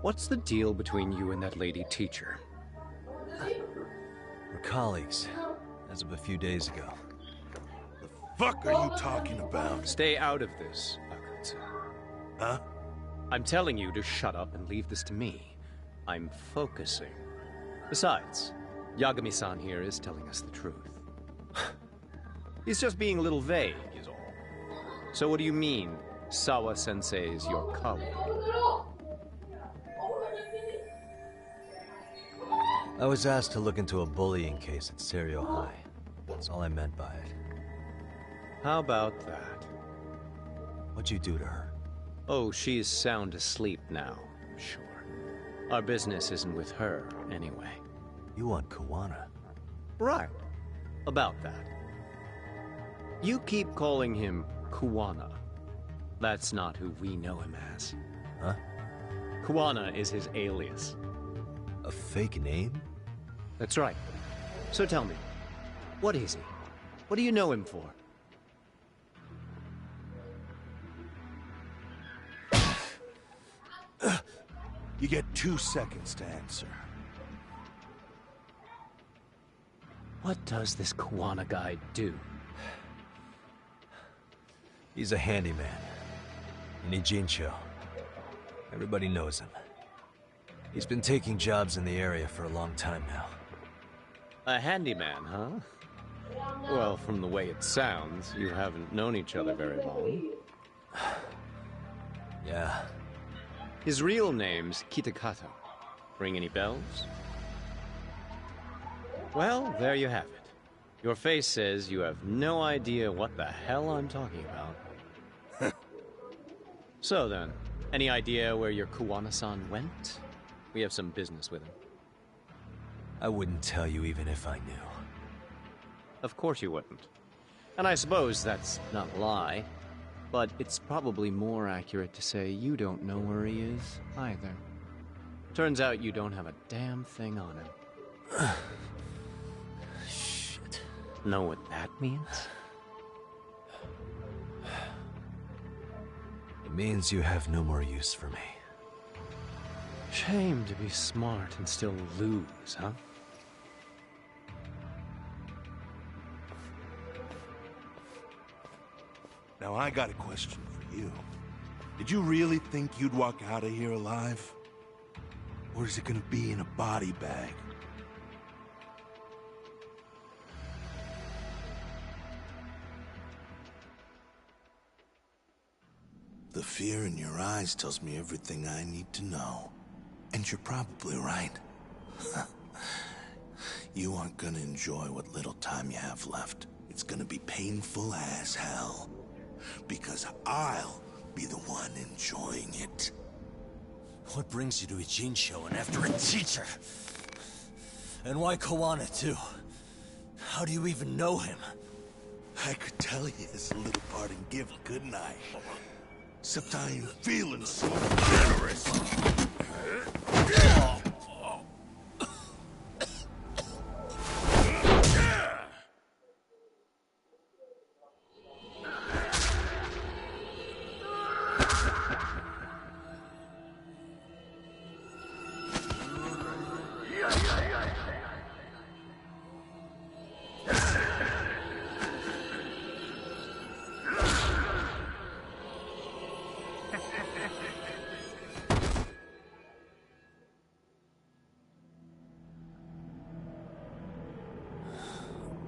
what's the deal between you and that lady teacher? We're colleagues, as of a few days ago. Fuck are you talking about? Stay out of this, Akutsu. Huh? I'm telling you to shut up and leave this to me. I'm focusing. Besides, Yagami-san here is telling us the truth. He's just being a little vague, is all. So what do you mean, Sawa-sensei is your colleague? I was asked to look into a bullying case at Serio High. That's all I meant by it. How about that? What'd you do to her? Oh, she's sound asleep now, I'm sure. Our business isn't with her, anyway. You want Kawana? Right. About that. You keep calling him Kawana. That's not who we know him as. Huh? Kawana is his alias. A fake name? That's right. So tell me, what is he? What do you know him for? You get 2 seconds to answer. What does this Kawana guy do? He's a handyman. In Ijincho. Everybody knows him. He's been taking jobs in the area for a long time now. A handyman, huh? Well, from the way it sounds, you haven't known each other very long. Yeah. His real name's Kitakato. Ring any bells? Well, there you have it. Your face says you have no idea what the hell I'm talking about. So then, any idea where your Kuwana-san went? We have some business with him. I wouldn't tell you even if I knew. Of course you wouldn't. And I suppose that's not a lie, but it's probably more accurate to say you don't know where he is, either. Turns out you don't have a damn thing on him. Shit. Know what that means? It means you have no more use for me. Shame to be smart and still lose, huh? Now I got a question for you. Did you really think you'd walk out of here alive? Or is it gonna be in a body bag? The fear in your eyes tells me everything I need to know. And you're probably right. You aren't gonna enjoy what little time you have left. It's gonna be painful as hell. Because I'll be the one enjoying it. What brings you to a Jin show and after a teacher? And why Kawana, too? How do you even know him? I could tell you as a little parting gift, couldn't I? Except I ain't feeling so generous.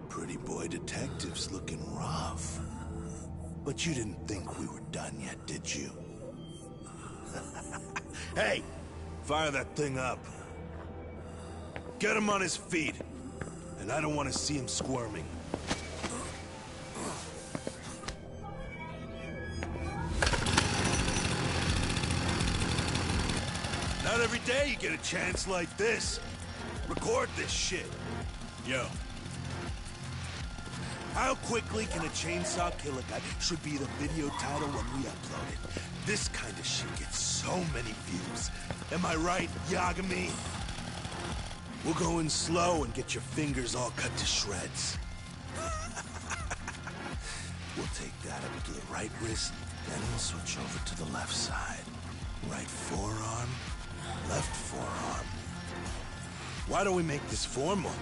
Pretty boy detectives looking rough. But you didn't think we were done yet, did you? Hey! Fire that thing up. Get him on his feet. And I don't want to see him squirming. Not every day you get a chance like this. Record this shit. Yo. How quickly can a chainsaw kill a guy should be the video title when we upload it. This kind of shit gets so many views. Am I right, Yagami? We'll go in slow and get your fingers all cut to shreds. We'll take that up to the right wrist, then we'll switch over to the left side. Right forearm, left forearm. Why don't we make this formal?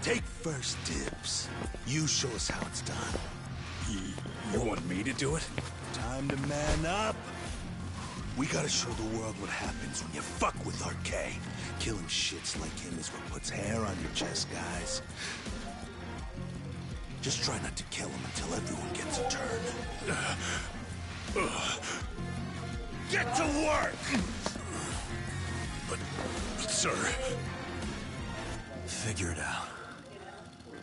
Take first dibs. You show us how it's done. You want me to do it? Time to man up. We gotta show the world what happens when you fuck with RK. Killing shits like him is what puts hair on your chest, guys. Just try not to kill him until everyone gets a turn. Get to work! But, sir... Figure it out.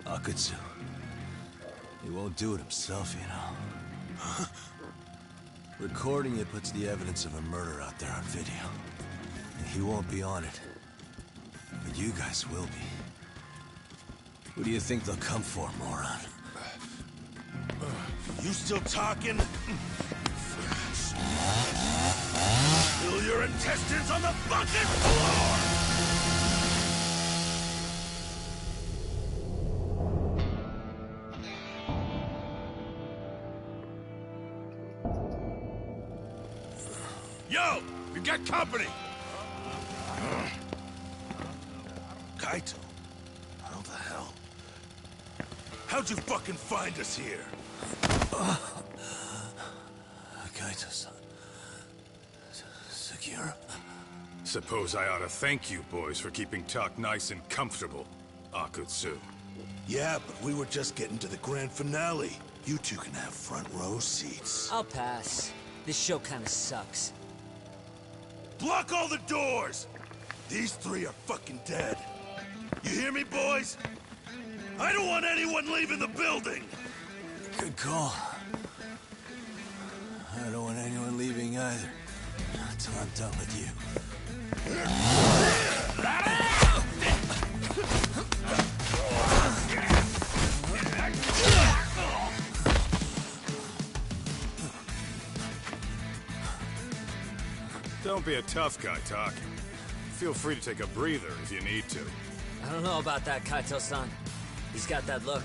Akutsu. He won't do it himself, you know. Huh? Recording it puts the evidence of a murder out there on video. And he won't be on it. But you guys will be. Who do you think they'll come for, moron? You still talking? Spill your intestines on the fucking floor! Yo! We got company! Kaito? How the hell? How'd you fucking find us here? Kaito-san. Sekiro. Suppose I ought to thank you boys for keeping talk nice and comfortable, Akutsu. Yeah, but we were just getting to the grand finale. You two can have front row seats. I'll pass. This show kinda sucks. Block all the doors! These three are fucking dead. You hear me, boys? I don't want anyone leaving the building! Good call. I don't want anyone leaving either. Until I'm done with you. Don't be a tough guy talking. Feel free to take a breather if you need to. I don't know about that, Kaito-san. He's got that look.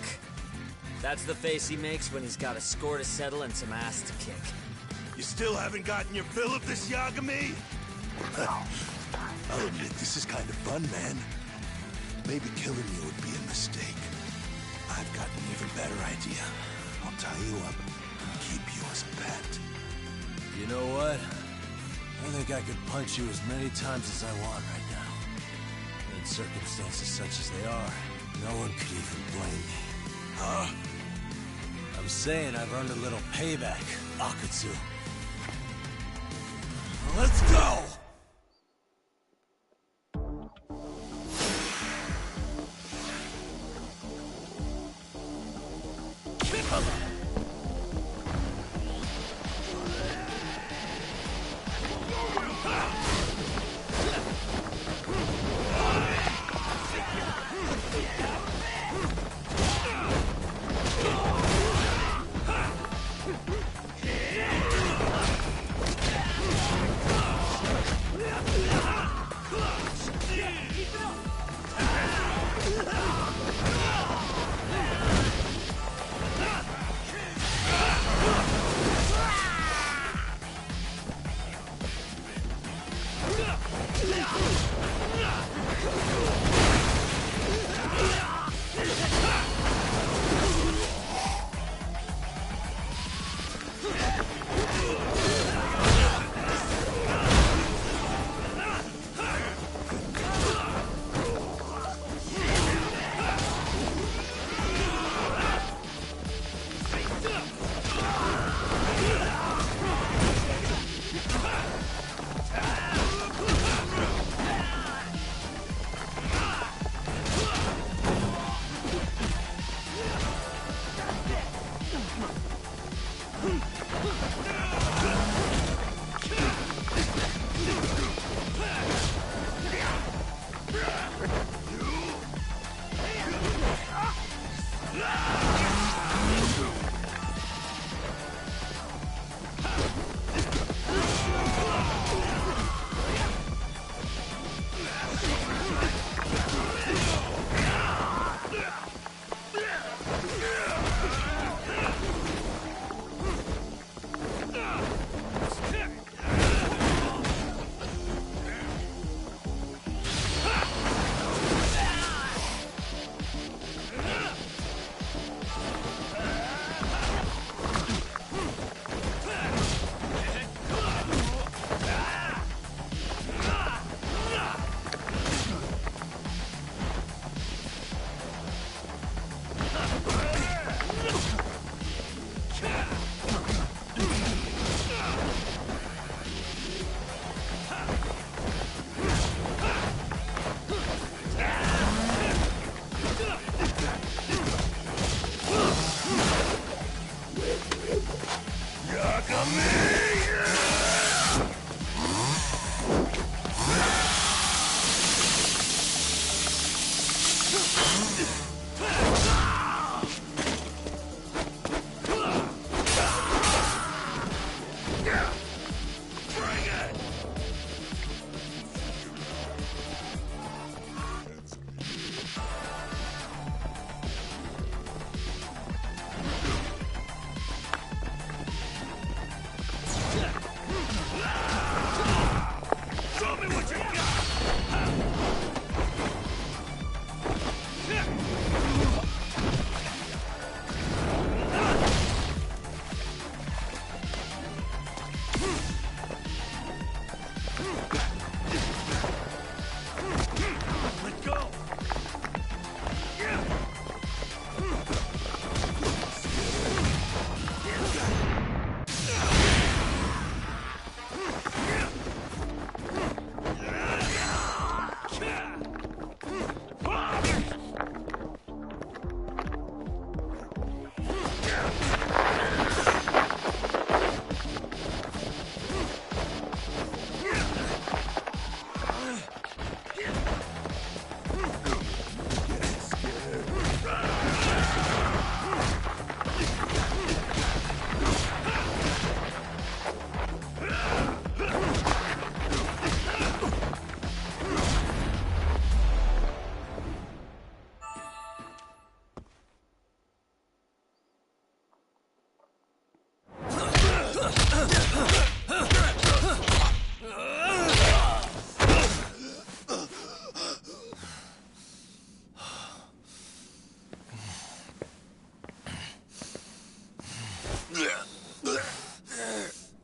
That's the face he makes when he's got a score to settle and some ass to kick. You still haven't gotten your fill of this, Yagami? I'll admit, this is kind of fun, man. Maybe killing you would be a mistake. I've got an even better idea. I'll tie you up and keep you as a pet. You know what? I think I could punch you as many times as I want right now. In circumstances such as they are, no one could even blame me. Huh? I'm saying I've earned a little payback, Akutsu. Let's go!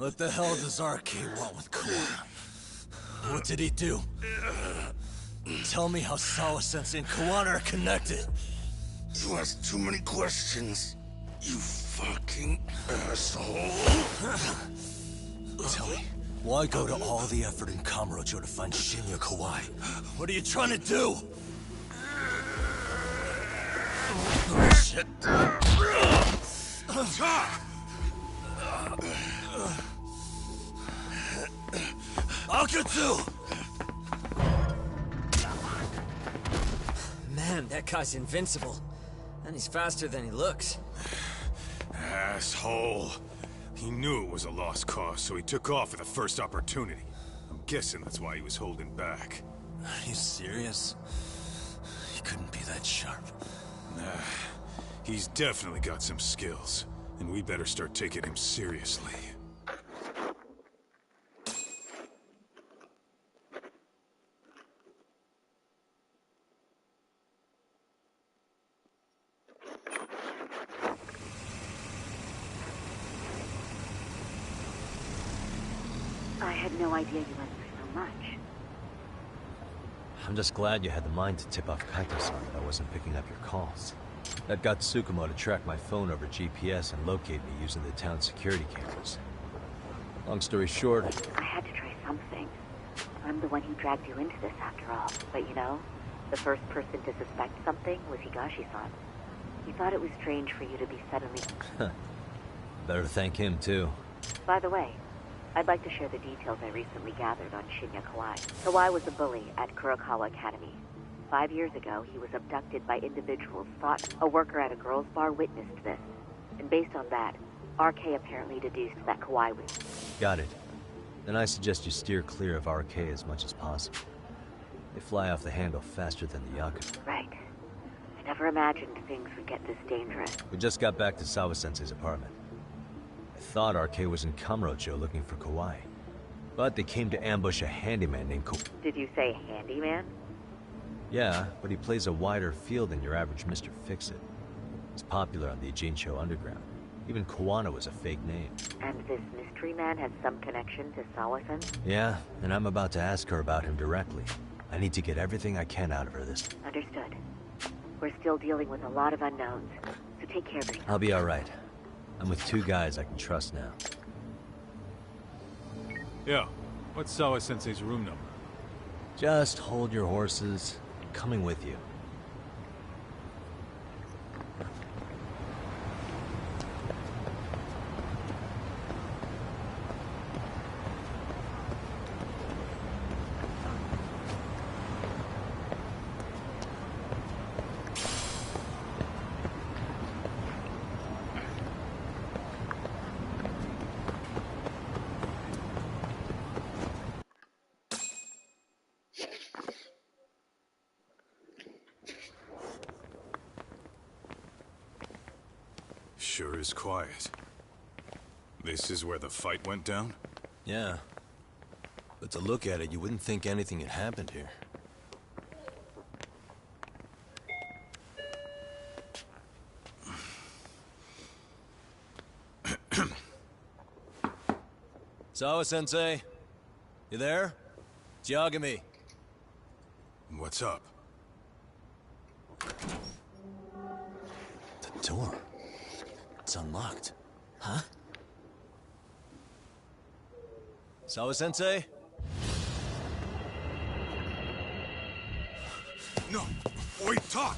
What the hell does RK want with Kawana? What did he do? Tell me how Sawa-sensei and Kawana are connected. You ask too many questions, you fucking asshole. Tell me, why go to all the effort in Kamurocho to find Shinya Kawai? What are you trying to do? Shit. Akatsu! Man, that guy's invincible. And he's faster than he looks. Asshole. He knew it was a lost cause, so he took off at the first opportunity. I'm guessing that's why he was holding back. Are you serious? He couldn't be that sharp. Nah, he's definitely got some skills, and we better start taking him seriously. I had no idea you went through so much. I'm just glad you had the mind to tip off Kaito-san that I wasn't picking up your calls. That got Tsukumo to track my phone over GPS and locate me using the town security cameras. Long story short... I had to try something. I'm the one who dragged you into this after all. But you know, the first person to suspect something was Higashi-san. He thought it was strange for you to be suddenly... Better thank him, too. By the way, I'd like to share the details I recently gathered on Shinya Kawai. Kawai was a bully at Kurokawa Academy. 5 years ago, he was abducted by individuals thought a worker at a girls' bar witnessed this. And based on that, RK apparently deduced that Kawai was... Got it. Then I suggest you steer clear of RK as much as possible. They fly off the handle faster than the Yakuza. Right. I never imagined things would get this dangerous. We just got back to Sawa-sensei's apartment. I thought RK was in Kamurocho looking for Kawai. But they came to ambush a handyman named Did you say handyman? Yeah, but he plays a wider field than your average Mr. Fix-It. He's popular on the Ijincho underground. Even Kawana was a fake name. And this mystery man has some connection to Sawa-sen? Yeah, and I'm about to ask her about him directly. I need to get everything I can out of her this... Understood. We're still dealing with a lot of unknowns, so take care of yourself. I'll be alright. I'm with 2 guys I can trust now. Yo, what's Sawa-sensei's room number? Just hold your horses. I'm coming with you. Sure is quiet. This is where the fight went down? Yeah. But to look at it, you wouldn't think anything had happened here. Sawa-sensei? You there? It's Yagami. What's up? The door. It's unlocked. Huh? Sawa-sensei? No! Wait, talk!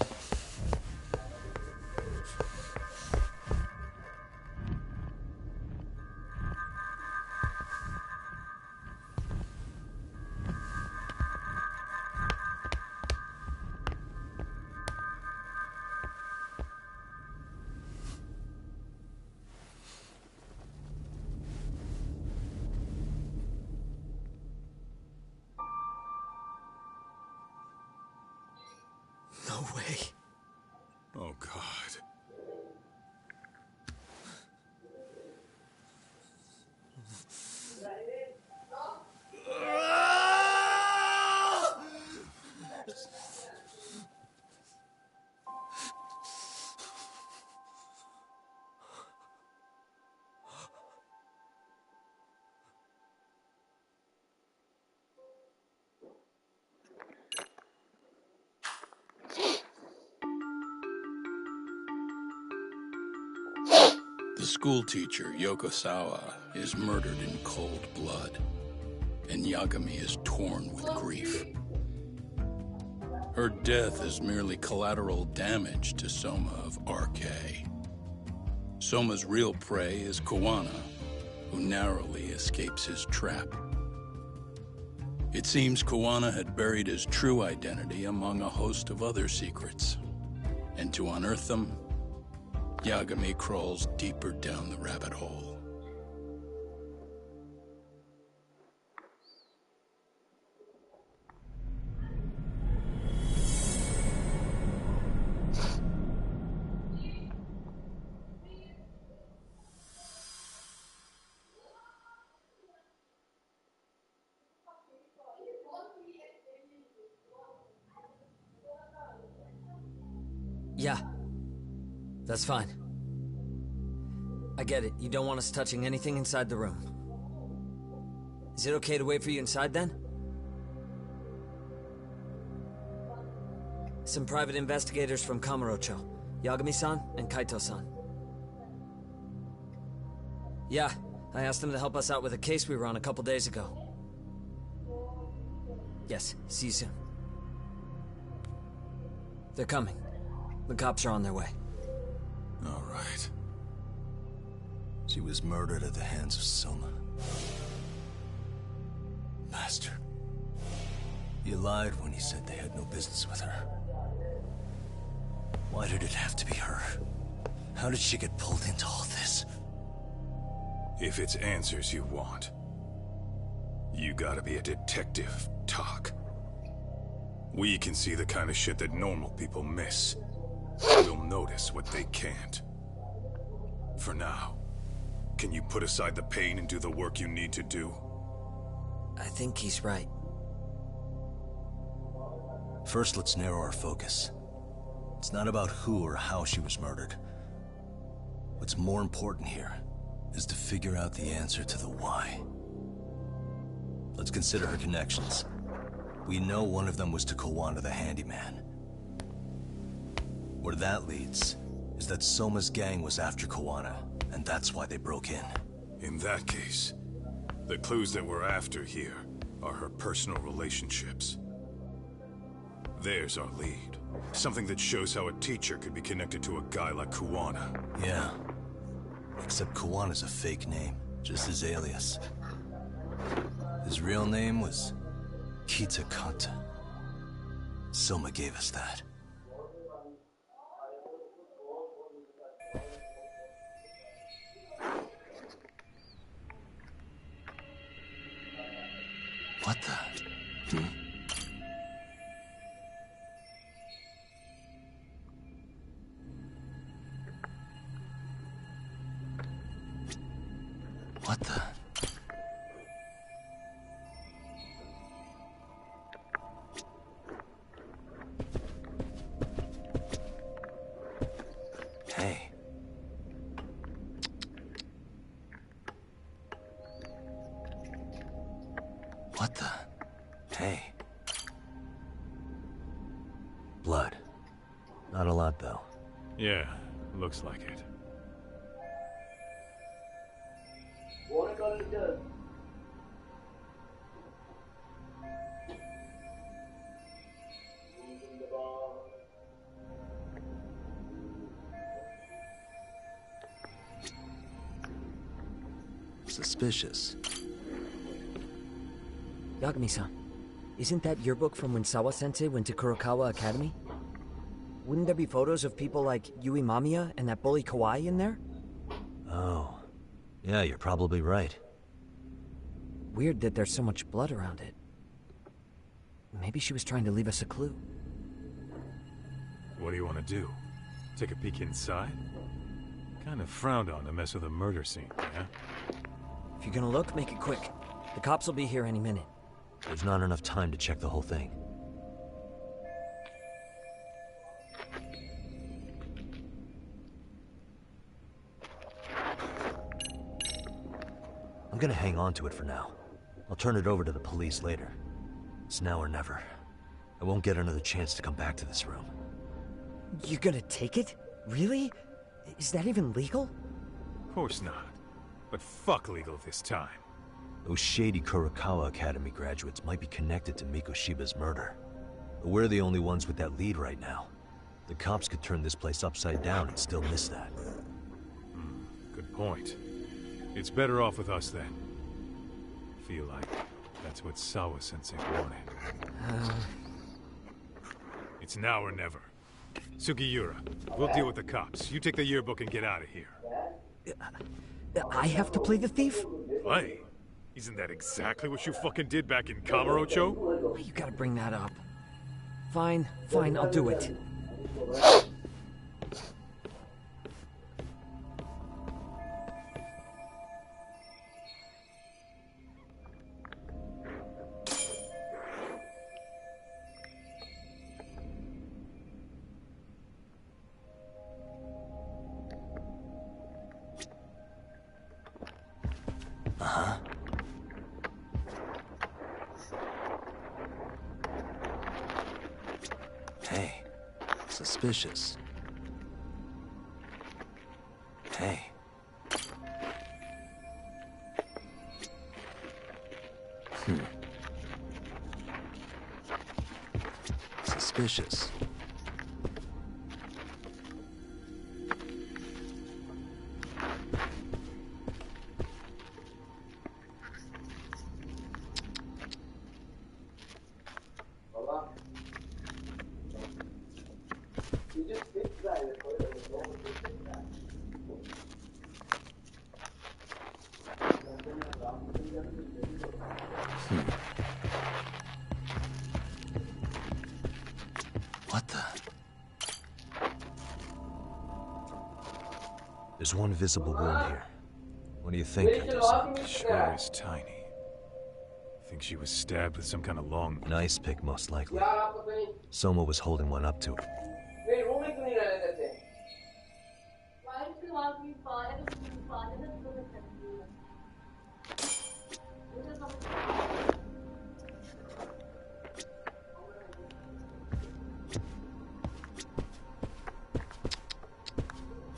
No way. schoolteacher, Yokosawa, is murdered in cold blood, and Yagami is torn with grief. Her death is merely collateral damage to Soma of RK. Soma's real prey is Kawana, who narrowly escapes his trap. It seems Kawana had buried his true identity among a host of other secrets, and to unearth them, Yagami crawls deeper down the rabbit hole. Yeah. That's fine. I get it. You don't want us touching anything inside the room. Is it okay to wait for you inside, then? Some private investigators from Kamurocho. Yagami-san and Kaito-san. Yeah, I asked them to help us out with a case we were on a couple days ago. Yes, see you soon. They're coming. The cops are on their way. All right. She was murdered at the hands of Soma. Bastard. You lied when you said they had no business with her. Why did it have to be her? How did she get pulled into all this? If it's answers you want, you gotta be a detective, Talk. We can see the kind of shit that normal people miss. We'll notice what they can't. For now, can you put aside the pain and do the work you need to do? I think he's right. First, let's narrow our focus. It's not about who or how she was murdered. What's more important here is to figure out the answer to the why. Let's consider her connections. We know one of them was to Kawana the handyman. Where that leads is that Soma's gang was after Kawana, and that's why they broke in. In that case, the clues that we're after here are her personal relationships. There's our lead. Something that shows how a teacher could be connected to a guy like Kawana. Yeah. Except Kawana's a fake name, just his alias. His real name was Kitakata. Soma gave us that. What the? What the? Hey. What the? Hey. Blood. Not a lot, though. Yeah, looks like it. Suspicious. Yagami-san, isn't that your book from when Sawa-sensei went to Kurokawa Academy? Wouldn't there be photos of people like Yui Mamiya and that bully Kawaii in there? Oh. Yeah, you're probably right. Weird that there's so much blood around it. Maybe she was trying to leave us a clue. What do you want to do? Take a peek inside? Kind of frowned on to mess with a murder scene, yeah? If you're gonna look, make it quick. The cops will be here any minute. There's not enough time to check the whole thing. I'm gonna hang on to it for now. I'll turn it over to the police later. It's now or never. I won't get another chance to come back to this room. You're gonna take it? Really? Is that even legal? course not. But fuck legal this time. Those shady Kurokawa Academy graduates might be connected to Mikoshiba's murder. But we're the only ones with that lead right now. The cops could turn this place upside down and still miss that. Good point. It's better off with us then. Feel like that's what Sawa-sensei wanted. It's now or never. Sugiura, we'll deal with the cops. You take the yearbook and get out of here. I have to play the thief? Play? Isn't that exactly what you fucking did back in Kamurocho? Why you gotta bring that up? Fine, I'll do it. Hey, suspicious. Hey. Suspicious. What the? There's one visible wound here. What do you think, Anderson? Sure is tiny. Think she was stabbed with some kind of long... An ice pick, most likely. Soma was holding one up to her.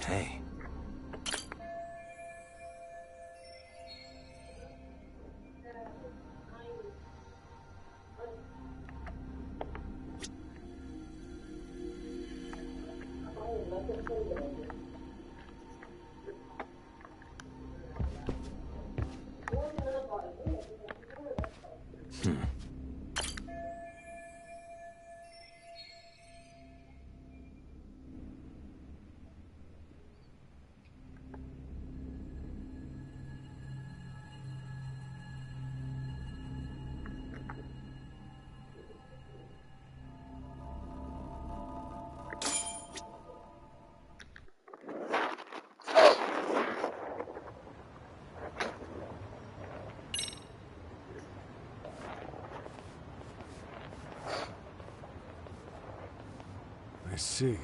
Hey. I see.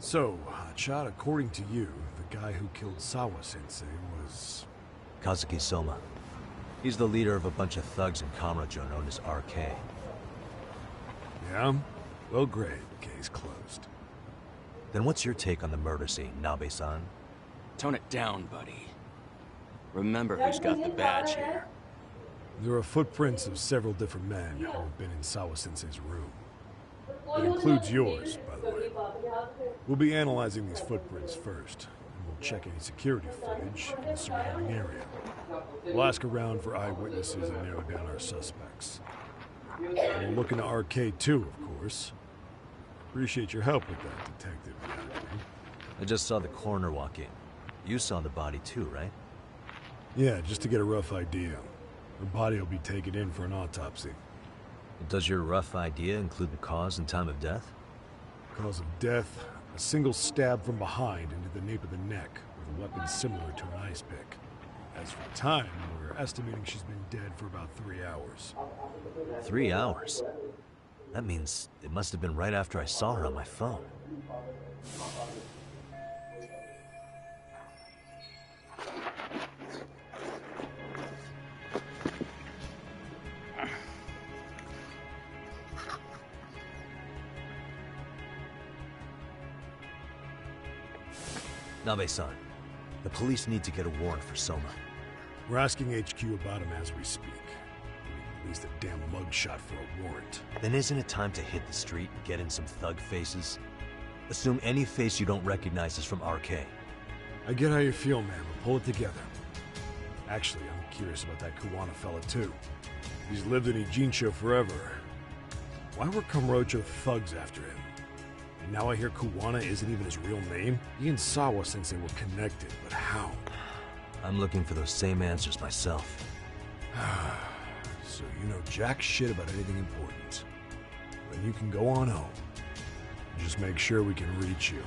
So, Hotshot, according to you, the guy who killed Sawa-sensei was... Kazuki Soma. He's the leader of a bunch of thugs in Kamurocho known as RK. Yeah? Well, great. Case closed. Then what's your take on the murder scene, Nabe-san? Tone it down, buddy. Remember who's got the badge here. There are footprints of several different men who have been in Sawa-sensei's room. It includes yours, by the way. We'll be analyzing these footprints first, and we'll check any security footage in the surrounding area. We'll ask around for eyewitnesses and narrow down our suspects. We'll look into RK too, of course. Appreciate your help with that, Detective. I just saw the coroner walk in. You saw the body too, right? Yeah, just to get a rough idea. The body will be taken in for an autopsy. Does your rough idea include the cause and time of death? Cause of death, a single stab from behind into the nape of the neck with a weapon similar to an ice pick. As for time, we're estimating she's been dead for about 3 hours. 3 hours? That means it must have been right after I saw her on my phone. Nabe-san, The police need to get a warrant for Soma. We're asking HQ about him as we speak. We need at least a damn mugshot for a warrant. Then isn't it time to hit the street and get in some thug faces? Assume any face you don't recognize is from RK. I get how you feel, man, but pull it together. Actually, I'm curious about that Kuwana fella, too. He's lived in Ijincho forever. Why were Kamurocho thugs after him? And now I hear Kuwana isn't even his real name? He and Sawa-sensei were connected, but how? I'm looking for those same answers myself. So you know jack shit about anything important. Then you can go on home. Just make sure we can reach you.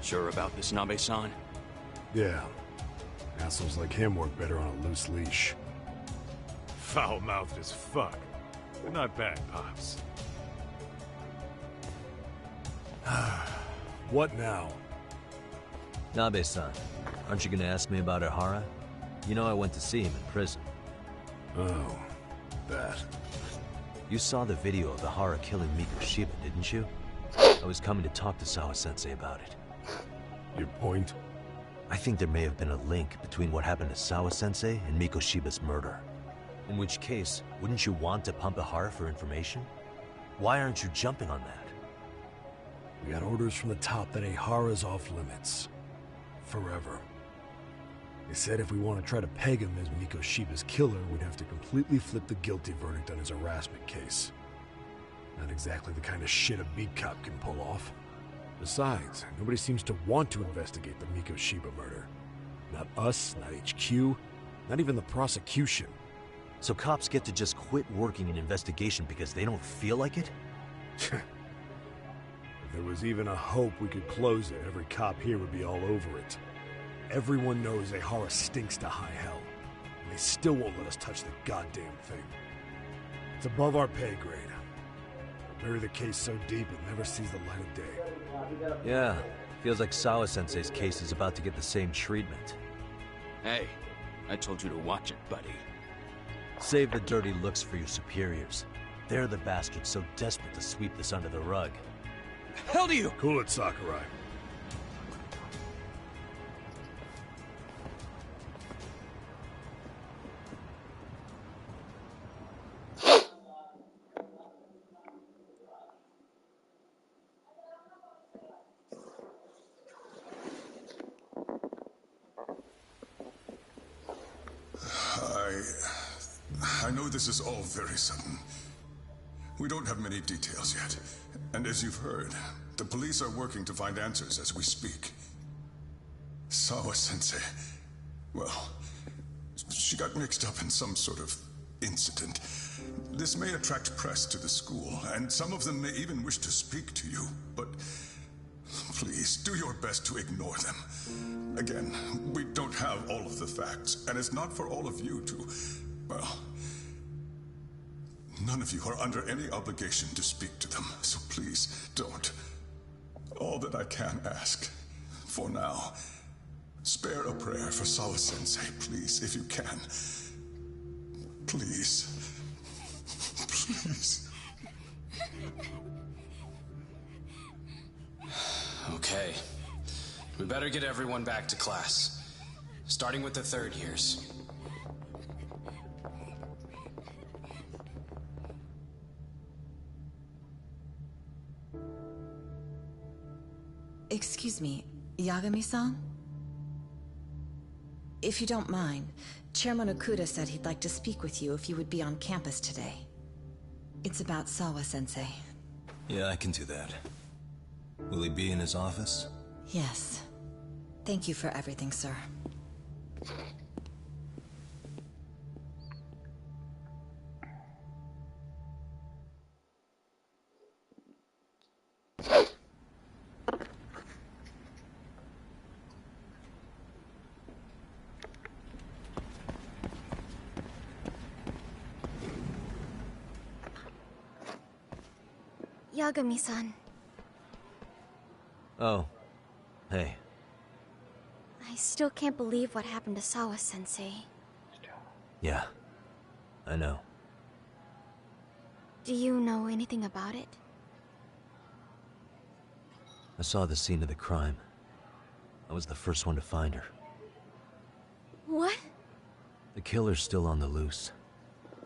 Sure about this, Nabe-san? Yeah. Assholes like him work better on a loose leash. Foul-mouthed as fuck. But not bad, Pops. What now? Nabe-san, aren't you gonna ask me about Ihara? You know I went to see him in prison. Oh, that. You saw the video of Ihara killing Mikoshiba, didn't you? I was coming to talk to Sawa-sensei about it. Your point? I think there may have been a link between what happened to Sawa-sensei and Mikoshiba's murder. In which case, wouldn't you want to pump Ihara for information? Why aren't you jumping on that? We got orders from the top that Ihara's off limits. Forever. They said if we want to try to peg him as Mikoshiba's killer, we'd have to completely flip the guilty verdict on his harassment case. Not exactly the kind of shit a beat cop can pull off. Besides, nobody seems to want to investigate the Mikoshiba murder. Not us, not HQ, not even the prosecution. So cops get to just quit working an investigation because they don't feel like it? If there was even a hope we could close it, every cop here would be all over it. Everyone knows Ihara stinks to high hell, and they still won't let us touch the goddamn thing. It's above our pay grade. We'll bury the case so deep it never sees the light of day. Yeah, feels like Sawa-sensei's case is about to get the same treatment. Hey, I told you to watch it, buddy. Save the dirty looks for your superiors. They're the bastards so desperate to sweep this under the rug. Hell do you? Cool it, Sakurai. I know this is all very sudden. We don't have many details yet. And as you've heard, the police are working to find answers as we speak. Sawa-sensei, well, she got mixed up in some sort of incident. This may attract press to the school, and some of them may even wish to speak to you, but please, do your best to ignore them. Again, we don't have all of the facts, and it's not for all of you to, well, none of you are under any obligation to speak to them, so please don't. All that I can ask, for now, spare a prayer for Sawa-sensei, please, if you can. Please. Please. Okay. We better get everyone back to class. Starting with the third years. Excuse me, Yagami-san? If you don't mind, Chairman Okuda said he'd like to speak with you if you would be on campus today. It's about Sawa-sensei. Yeah, I can do that. Will he be in his office? Yes. Thank you for everything, sir. Yagami-san. Oh. Hey. I still can't believe what happened to Sawa-sensei. Yeah. I know. Do you know anything about it? I saw the scene of the crime. I was the first one to find her. What? The killer's still on the loose,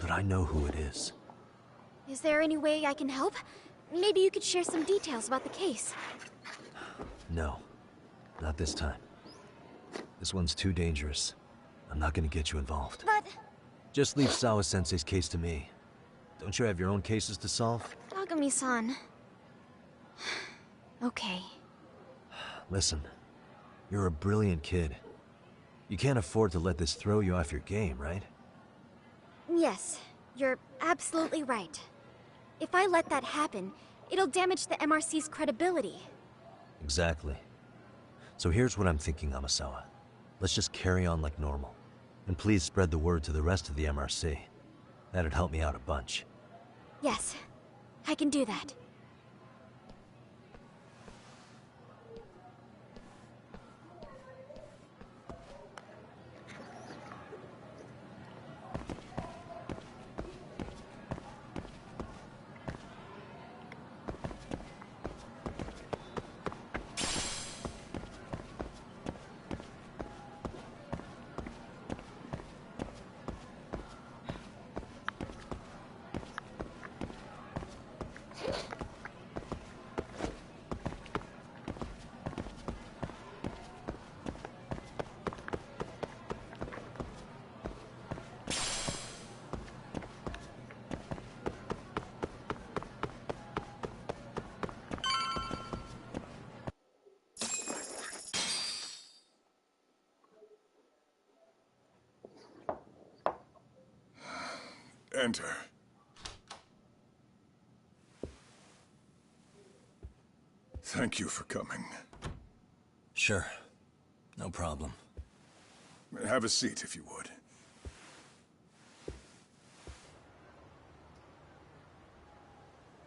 but I know who it is. Is there any way I can help? Maybe you could share some details about the case. No, not this time. This one's too dangerous. I'm not gonna get you involved. But... Just leave Sawa-sensei's case to me. Don't you have your own cases to solve? Yagami-san. Okay. Listen, you're a brilliant kid. You can't afford to let this throw you off your game, right? Yes, you're absolutely right. If I let that happen, it'll damage the MRC's credibility. Exactly. So here's what I'm thinking, Amasawa. Let's just carry on like normal. And please spread the word to the rest of the MRC. That'd help me out a bunch. Yes, I can do that. Enter. Thank you for coming. Sure. No problem. Have a seat, if you would.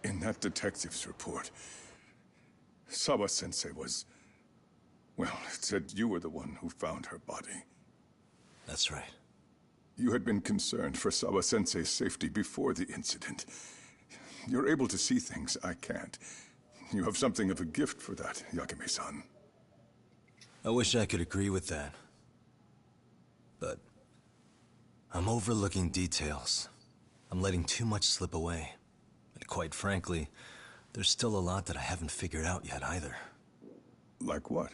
In that detective's report, Sawa-sensei was... well, it said you were the one who found her body. That's right. You had been concerned for Sawa-sensei's safety before the incident. You're able to see things I can't. You have something of a gift for that, Yagami-san. I wish I could agree with that. But I'm overlooking details. I'm letting too much slip away. And quite frankly, there's still a lot that I haven't figured out yet either. Like what?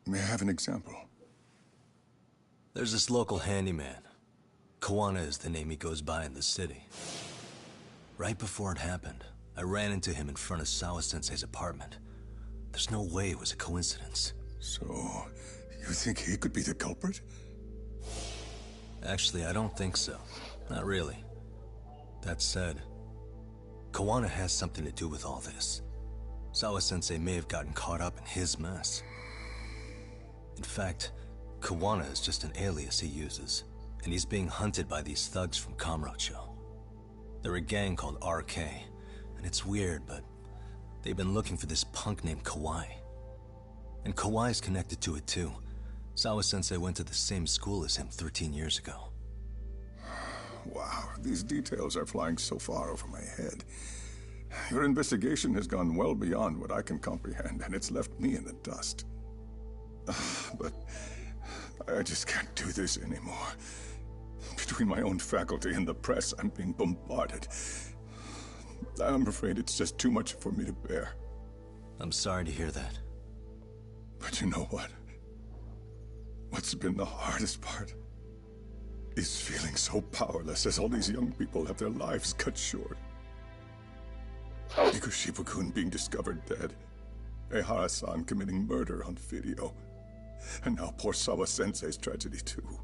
May I have an example? There's this local handyman. Kawana is the name he goes by in the city. Right before it happened, I ran into him in front of Sawa-sensei's apartment. There's no way it was a coincidence. So, you think he could be the culprit? Actually, I don't think so. Not really. That said, Kawana has something to do with all this. Sawa-sensei may have gotten caught up in his mess. In fact, Kawana is just an alias he uses, and he's being hunted by these thugs from Kamurocho. They're a gang called RK, and it's weird, but they've been looking for this punk named Kawai. And Kawai's connected to it too. Sawa-sensei went to the same school as him 13 years ago. Wow, these details are flying so far over my head. Your investigation has gone well beyond what I can comprehend, and it's left me in the dust. But I just can't do this anymore. Between my own faculty and the press, I'm being bombarded. I'm afraid it's just too much for me to bear. I'm sorry to hear that. But you know what? What's been the hardest part is feeling so powerless as all these young people have their lives cut short. Ikushibukun being discovered dead, Ehara-san committing murder on video, and now poor Sawa-sensei's tragedy too.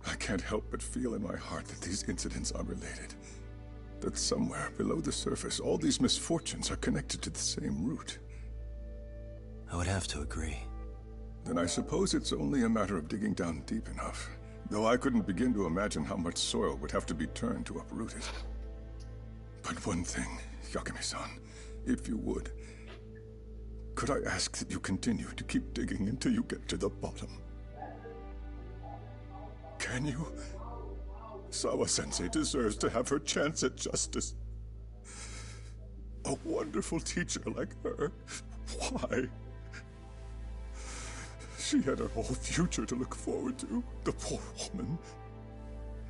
I can't help but feel in my heart that these incidents are related. That somewhere below the surface, all these misfortunes are connected to the same root. I would have to agree. Then I suppose it's only a matter of digging down deep enough. Though I couldn't begin to imagine how much soil would have to be turned to uproot it. But one thing, Yagami-san, if you would, could I ask that you continue to keep digging until you get to the bottom? Can you? Sawa-sensei deserves to have her chance at justice. A wonderful teacher like her. Why? She had her whole future to look forward to, the poor woman.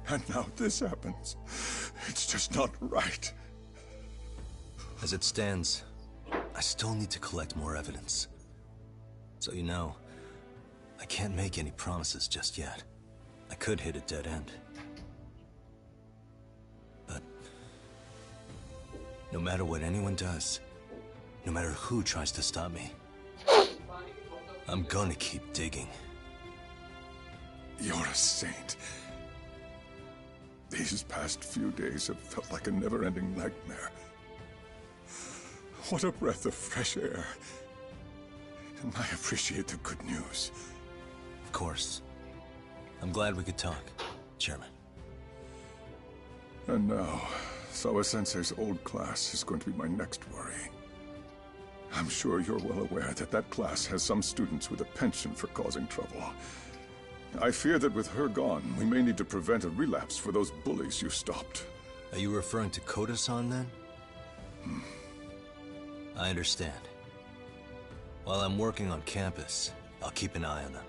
And now this happens. It's just not right. As it stands, I still need to collect more evidence. So you know, I can't make any promises just yet. I could hit a dead end. But no matter what anyone does, no matter who tries to stop me, I'm gonna keep digging. You're a saint. These past few days have felt like a never-ending nightmare. What a breath of fresh air. And I appreciate the good news. Of course. I'm glad we could talk, Chairman. And now, Sawa-sensei's old class is going to be my next worry. I'm sure you're well aware that that class has some students with a penchant for causing trouble. I fear that with her gone, we may need to prevent a relapse for those bullies you stopped. Are you referring to Koda-san then? I understand. While I'm working on campus, I'll keep an eye on them.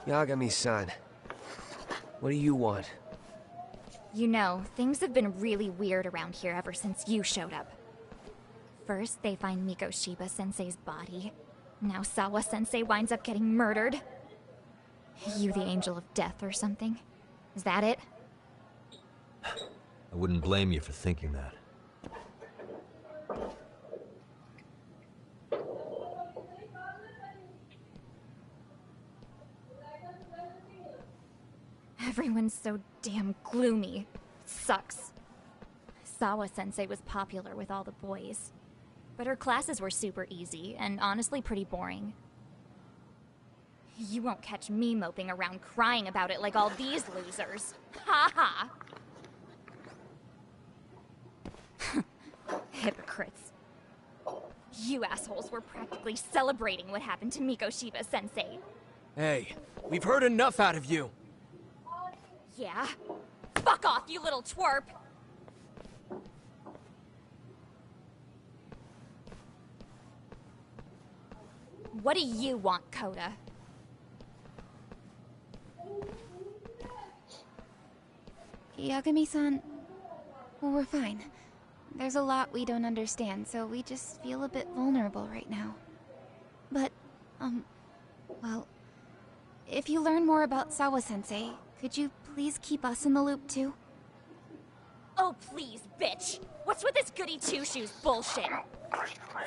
Yagami-san, what do you want? You know, things have been really weird around here ever since you showed up. First, they find Mikoshiba-sensei's body. Now Sawa-sensei winds up getting murdered. You the angel of death or something? Is that it? I wouldn't blame you for thinking that. Everyone's so damn gloomy. It sucks. Sawa-sensei was popular with all the boys. But her classes were super easy, and honestly pretty boring. You won't catch me moping around crying about it like all these losers. Ha ha! Hypocrites. You assholes were practically celebrating what happened to Mikoshiba-sensei. Hey, we've heard enough out of you. Yeah? Fuck off, you little twerp! What do you want, Coda? Yagami-san, well, we're fine. There's a lot we don't understand, so we just feel a bit vulnerable right now. But, well, if you learn more about Sawa-sensei, could you please keep us in the loop too? Oh, please, bitch! What's with this goody two-shoes bullshit?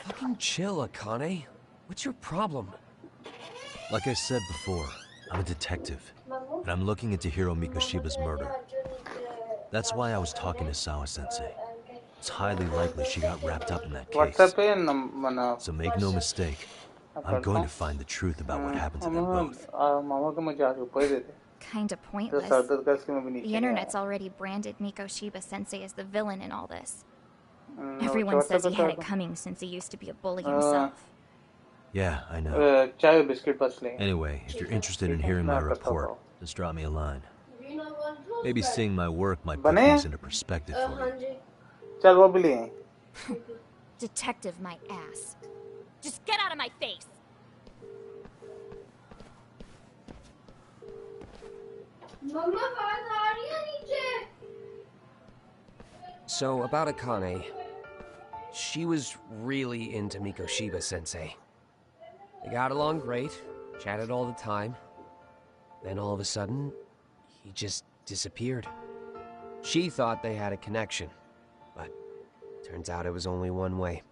Fucking chill, Akane. What's your problem? Like I said before, I'm a detective, and I'm looking into Hiro Mikoshiba's murder. That's why I was talking to Sawa-sensei. It's highly likely she got wrapped up in that case. So make no mistake, I'm going to find the truth about what happened to them both. Kinda pointless. The internet's already branded Mikoshiba-sensei as the villain in all this. Everyone says he had it coming since he used to be a bully himself. Yeah, I know. Anyway, if you're interested in hearing my report, just drop me a line. Maybe seeing my work might put things into perspective for you. Detective my ass. Just get out of my face! So, about Akane. She was really into Mikoshiba-sensei. They got along great, chatted all the time. Then all of a sudden, he just disappeared. She thought they had a connection, but turns out it was only one way.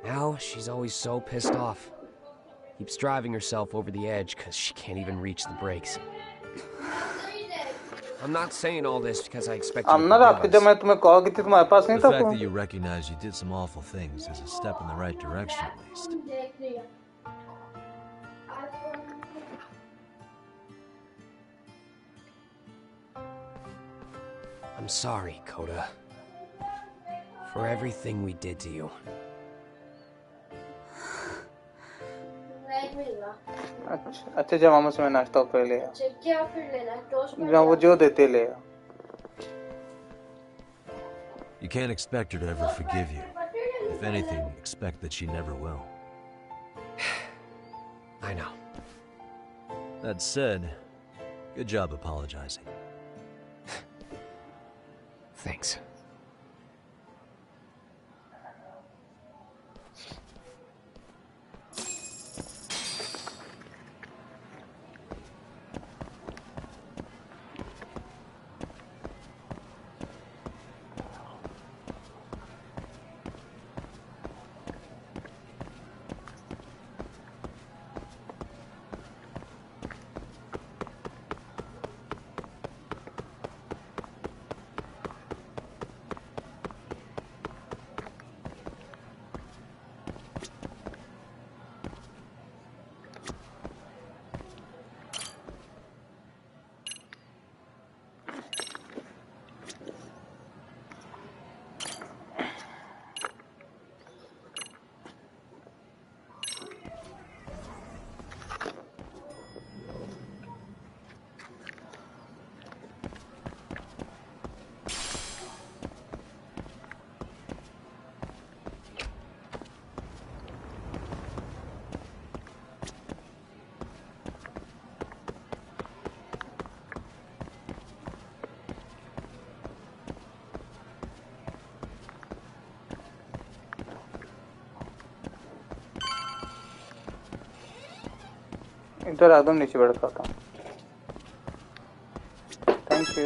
Now, she's always so pissed off. Keeps driving herself over the edge because she can't even reach the brakes. I'm not saying all this because I expect you to forgive us. The fact that you recognize you did some awful things is a step in the right direction, at least. I'm sorry, Coda. For everything we did to you. अच्छा जब हम उसमें नाश्ता कर लिया जब वो जो देते ले You can't expect her to ever forgive you. If anything, expect that she never will. I know. That said, good job apologizing. Thanks. इधर एकदम नीचे बैठता था thank you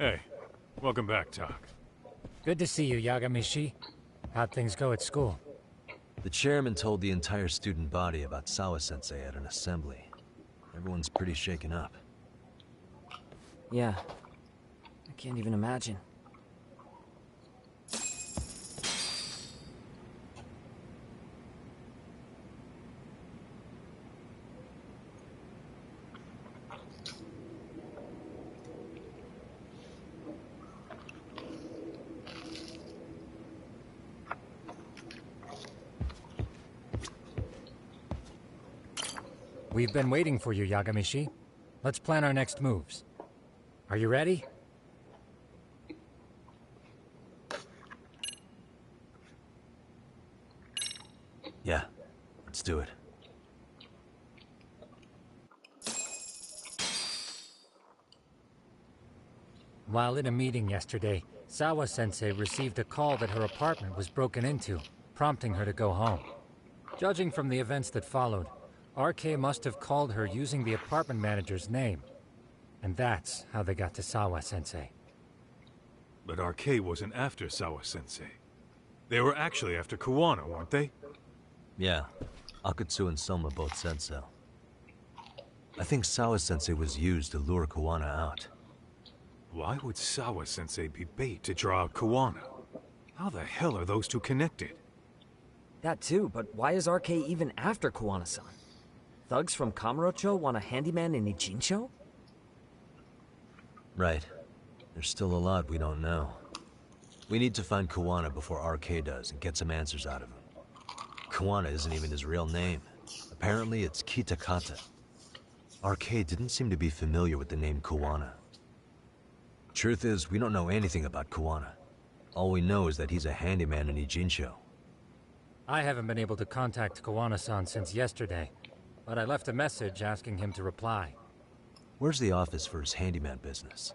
Hey, welcome back, Tak. Good to see you, Yagamishi. How'd things go at school? The chairman told the entire student body about Sawa-sensei at an assembly. Everyone's pretty shaken up. Yeah. I can't even imagine. We've been waiting for you, Yagamishi. Let's plan our next moves. Are you ready? Yeah, let's do it. While in a meeting yesterday, Sawa-sensei received a call that her apartment was broken into, prompting her to go home. Judging from the events that followed, RK must have called her using the apartment manager's name. And that's how they got to Sawa-sensei. But RK wasn't after Sawa-sensei. They were actually after Kuwana, weren't they? Yeah, Akutsu and Soma both said so. I think Sawa-sensei was used to lure Kuwana out. Why would Sawa-sensei be bait to draw out Kuwana? How the hell are those two connected? That too, but why is RK even after Kuwana-san? Thugs from Kamurocho want a handyman in Ijincho? Right. There's still a lot we don't know. We need to find Kuwana before RK does and get some answers out of him. Kuwana isn't even his real name. Apparently it's Kitakata. RK didn't seem to be familiar with the name Kuwana. Truth is, we don't know anything about Kuwana. All we know is that he's a handyman in Ijincho. I haven't been able to contact Kuwana-san since yesterday, but I left a message asking him to reply. Where's the office for his handyman business?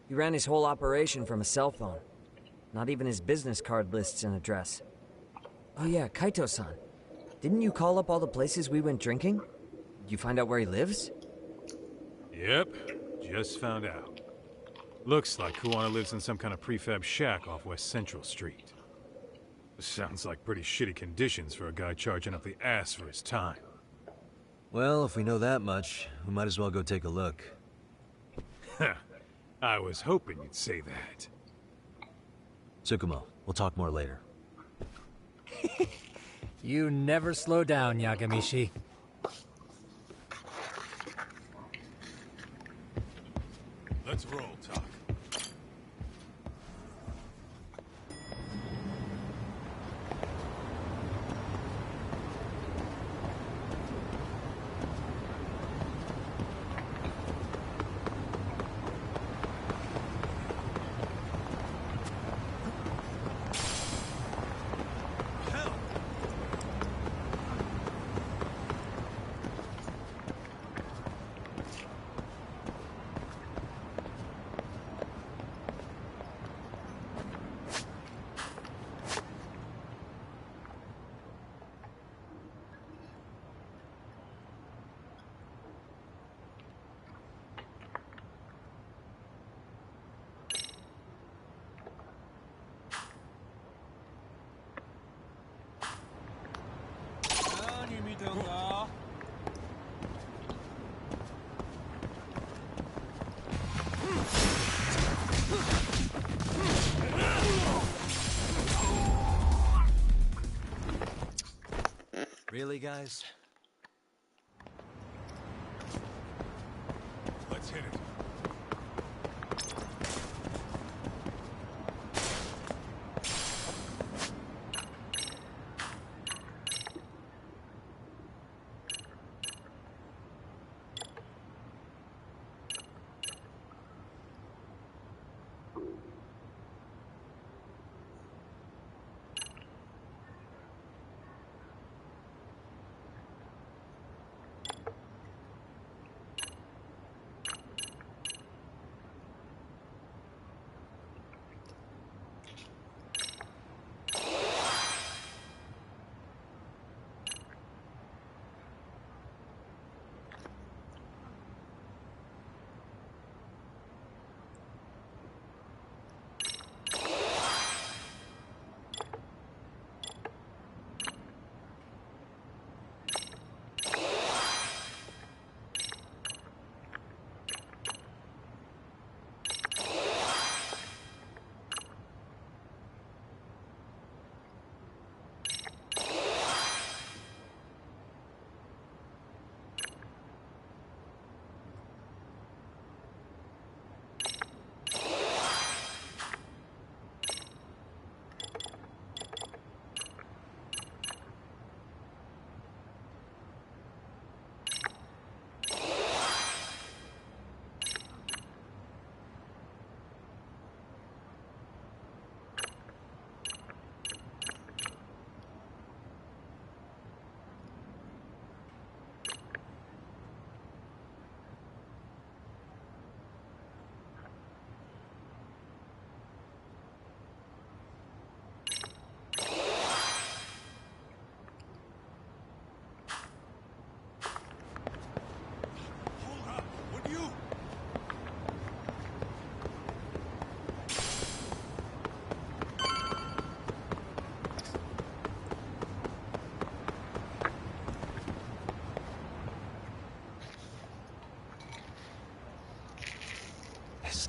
He ran his whole operation from a cell phone. Not even his business card lists an address. Oh yeah, Kaito-san. Didn't you call up all the places we went drinking? Did you find out where he lives? Yep, just found out. Looks like Kuwana lives in some kind of prefab shack off West Central Street. Sounds like pretty shitty conditions for a guy charging up the ass for his time. Well, if we know that much, we might as well go take a look. I was hoping you'd say that. Tsukumo, we'll talk more later. You never slow down, Yagamishi. Let's roll, Tak. Really, guys? Let's hit it.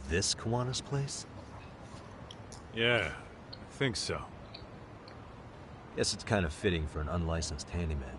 this Kawana's place? Yeah, I think so. Guess it's kind of fitting for an unlicensed handyman.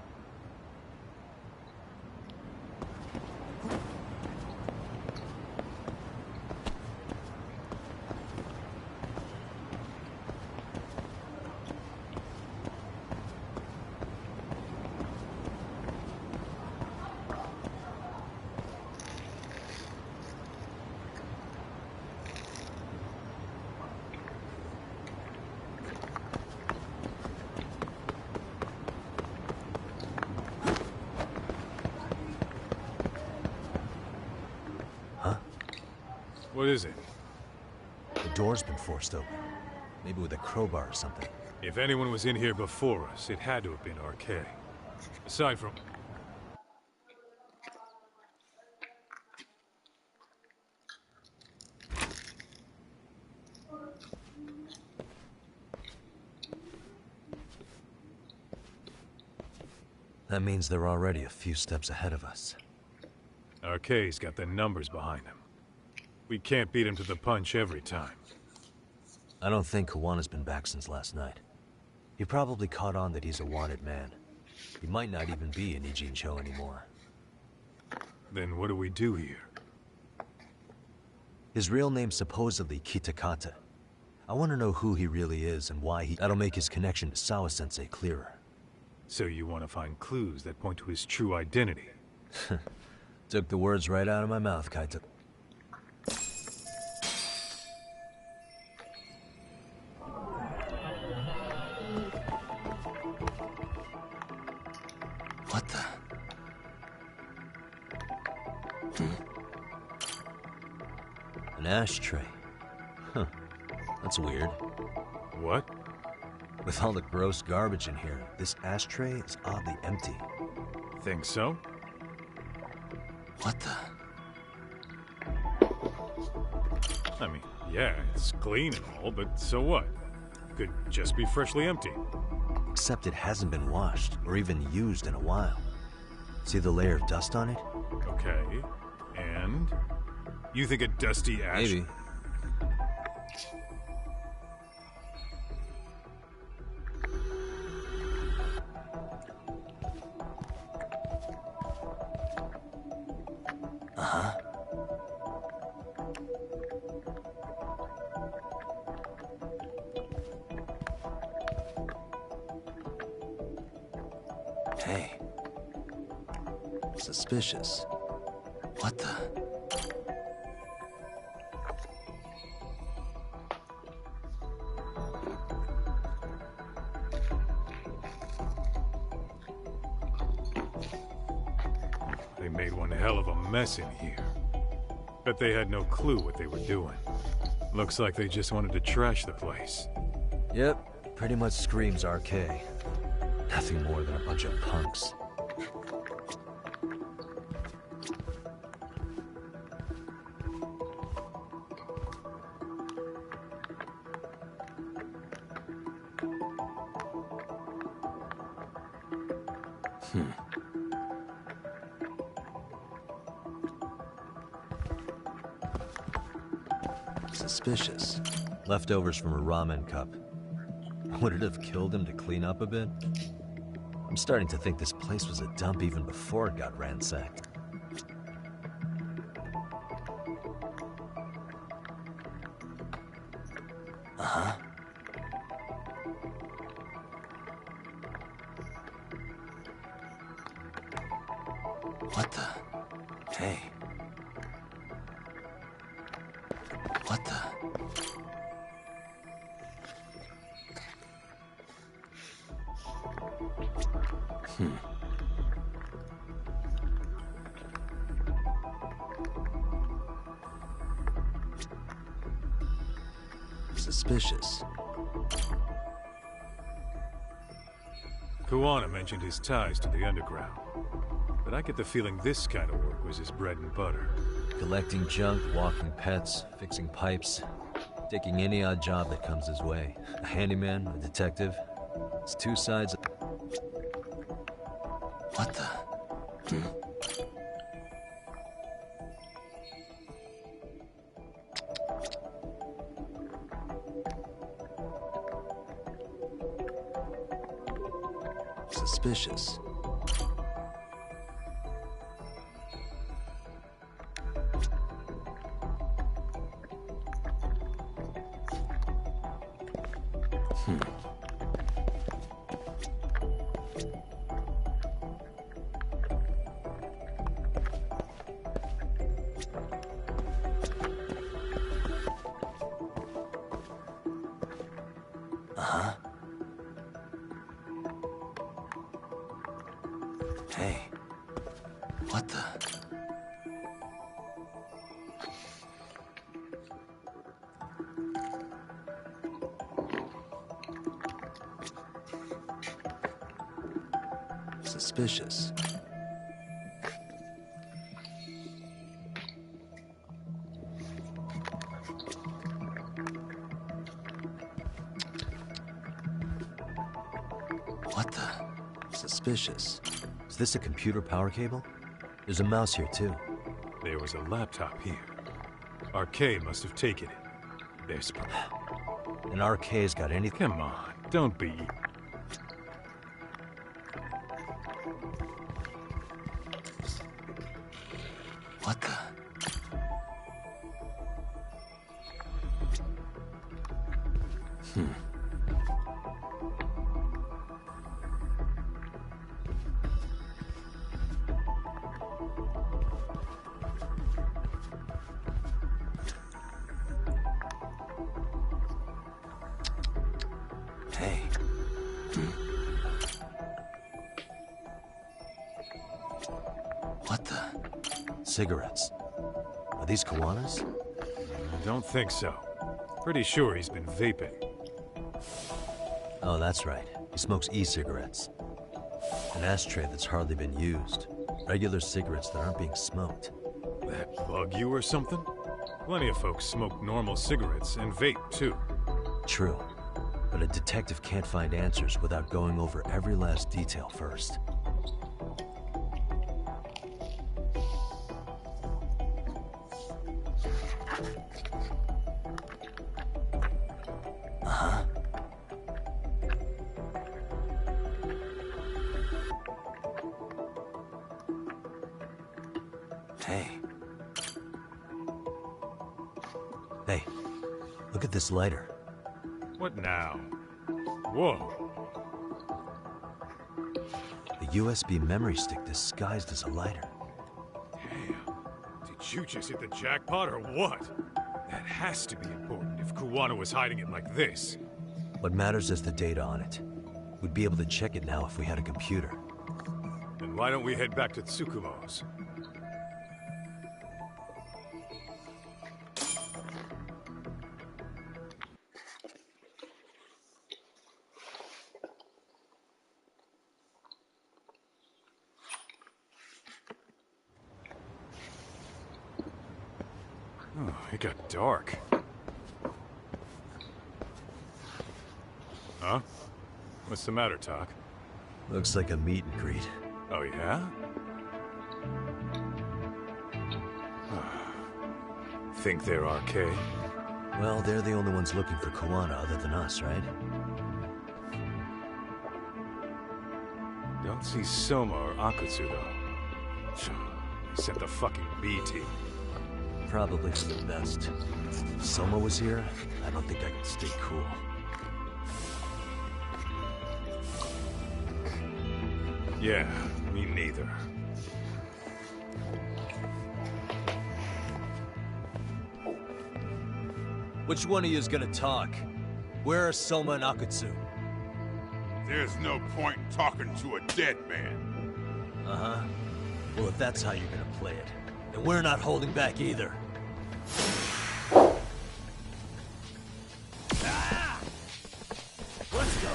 What is it? The door's been forced open. Maybe with a crowbar or something. If anyone was in here before us, it had to have been RK. Aside from... That means they're already a few steps ahead of us. RK's got the numbers behind him. We can't beat him to the punch every time. I don't think Kawana's been back since last night. He probably caught on that he's a wanted man. He might not even be in Ijincho anymore. Then what do we do here? His real name's supposedly Kitakata. I want to know who he really is and why he... That'll make his connection to Sawa-sensei clearer. So you want to find clues that point to his true identity? Took the words right out of my mouth, Kaito. What the? An ashtray. Huh. That's weird. What? With all the gross garbage in here, this ashtray is oddly empty. Think so? What the? I mean, yeah, it's clean and all, but so what? Could just be freshly empty. Except it hasn't been washed, or even used in a while. See the layer of dust on it? Okay, and? You think a dusty ash... Maybe. Uh-huh. Hey. Suspicious. What the? They made one hell of a mess in here. Bet they had no clue what they were doing. Looks like they just wanted to trash the place. Yep, pretty much screams RK. Nothing more than a bunch of punks. Suspicious. Leftovers from a ramen cup. Would it have killed him to clean up a bit? I'm starting to think this place was a dump even before it got ransacked. Uh-huh. What the? Hey. What the? Suspicious. Kawana mentioned his ties to the underground. But I get the feeling this kind of work was his bread and butter. Collecting junk, walking pets, fixing pipes, taking any odd job that comes his way. A handyman, a detective. It's two sides of... What the? Suspicious. Uh-huh. Hey. What the? Suspicious. What the? Suspicious. Is this a computer power cable? There's a mouse here, too. There was a laptop here. RK must have taken it. There's... And RK's got any... Come on, don't be... What the? Hey. What the? Cigarettes. Are these Kawanas? I don't think so. Pretty sure he's been vaping. Oh, that's right. He smokes e-cigarettes. An ashtray that's hardly been used. Regular cigarettes that aren't being smoked. That bug you or something? Plenty of folks smoke normal cigarettes and vape, too. True. But a detective can't find answers without going over every last detail first. Uh-huh. Hey. Hey, look at this lighter. What now? Whoa. The USB memory stick disguised as a lighter. Damn. Did you just hit the jackpot or what? That has to be important if Kuwana was hiding it like this. What matters is the data on it. We'd be able to check it now if we had a computer. Then why don't we head back to Tsukumo's? Oh, it got dark. Huh? What's the matter, Talk? Looks like a meet and greet. Oh, yeah? Think they're RK? Well, they're the only ones looking for Kuwana other than us, right? Don't see Soma or Akutsu, though. They sent the fucking B team. Probably for the best. If Soma was here, I don't think I could stay cool. Yeah, me neither. Which one of you is gonna talk? Where are Soma and Akutsu? There's no point in talking to a dead man. Uh-huh. Well, if that's how you're gonna play it, then we're not holding back either. Let's go.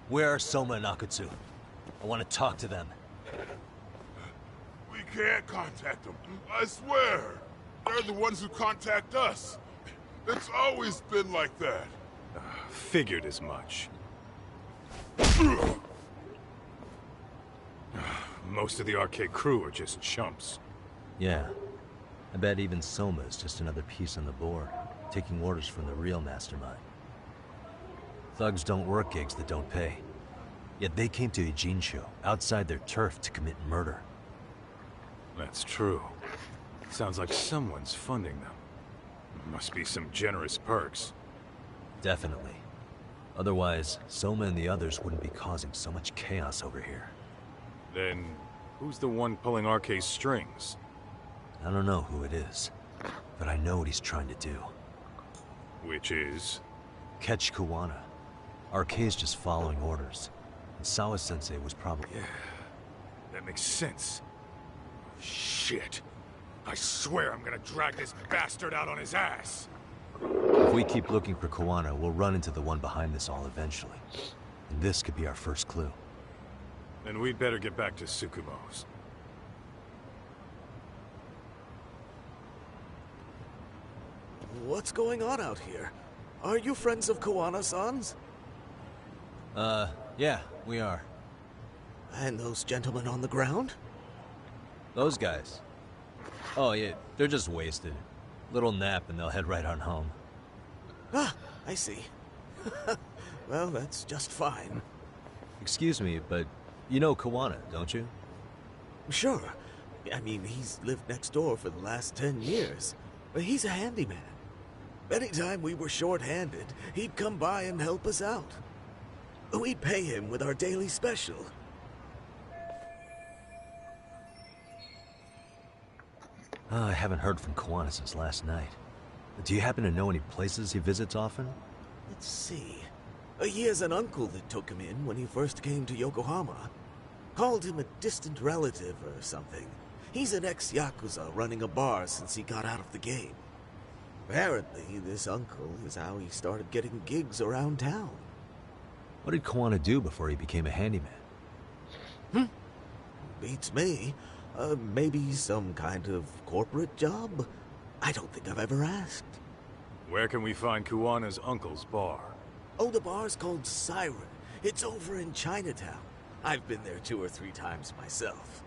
Where are Soma and Akutsu? I want to talk to them. We can't contact them. I swear. They're the ones who contact us. It's always been like that. Figured as much. Most of the arcade crew are just chumps. Yeah. I bet even Soma is just another piece on the board, taking orders from the real mastermind. Thugs don't work gigs that don't pay. Yet they came to a Jinsho, outside their turf, to commit murder. That's true. Sounds like someone's funding them. Must be some generous perks. Definitely. Otherwise, Soma and the others wouldn't be causing so much chaos over here. Then, who's the one pulling RK's strings? I don't know who it is, but I know what he's trying to do. Which is? Catch Kuwana. RK's just following orders. And Sawa-sensei was probably... Yeah, that makes sense. Shit. I swear I'm gonna drag this bastard out on his ass. If we keep looking for Kuwana, we'll run into the one behind this all eventually. And this could be our first clue. Then we'd better get back to Tsukumo's. What's going on out here? Are you friends of Kuwana-san's? Yeah, we are. And those gentlemen on the ground? Those guys? Oh, yeah, they're just wasted. Little nap and they'll head right on home. Ah, I see. Well, that's just fine. Excuse me, but you know Kuwana, don't you? Sure. I mean, he's lived next door for the last 10 years. But he's a handyman. Anytime we were short-handed, he'd come by and help us out. We'd pay him with our daily special. I haven't heard from Kuwana since last night. Do you happen to know any places he visits often? Let's see. He has an uncle that took him in when he first came to Yokohama. Called him a distant relative or something. He's an ex-Yakuza running a bar since he got out of the game. Apparently, this uncle is how he started getting gigs around town. What did Kuwana do before he became a handyman? Beats me. Maybe some kind of corporate job? I don't think I've ever asked. Where can we find Kuwana's uncle's bar? Oh, the bar's called Siren. It's over in Chinatown. I've been there 2 or 3 times myself.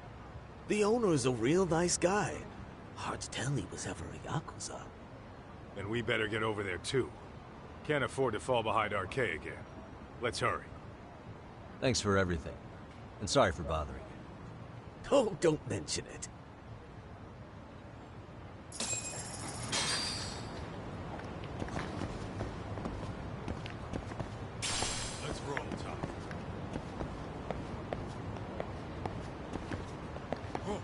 The owner's a real nice guy. Hard to tell he was ever a Yakuza. Then we better get over there too. Can't afford to fall behind RK again. Let's hurry. Thanks for everything. And sorry for bothering you. Oh, don't mention it. Let's roll, Tom. Oh.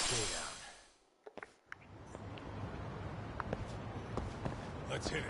Stay down. Let's hit it.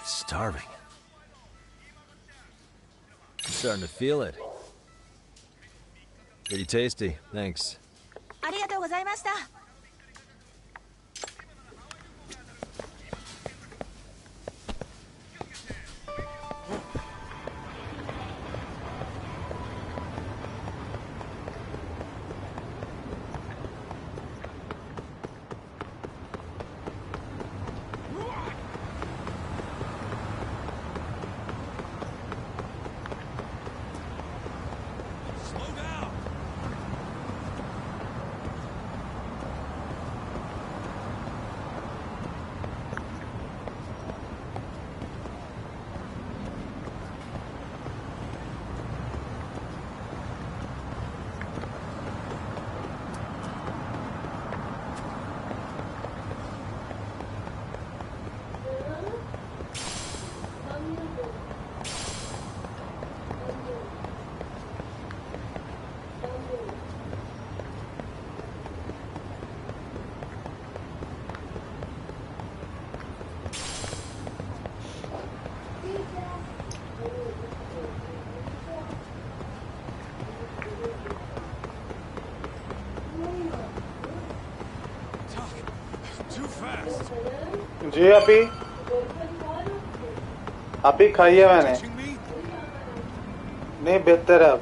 Starving. I'm starting to feel it. Pretty tasty, thanks. ありがとうございました。 जी अभी खाई है मैंने नहीं बेहतर है अब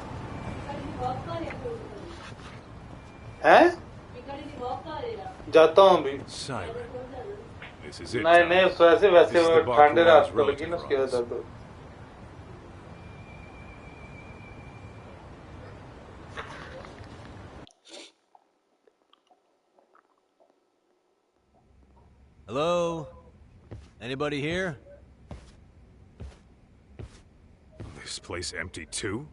हैं जाता हूँ अभी नहीं नहीं वैसे वैसे ठंडे रात को लगी ना उसकी वजह दर्द Hello? Anybody here? This place empty too?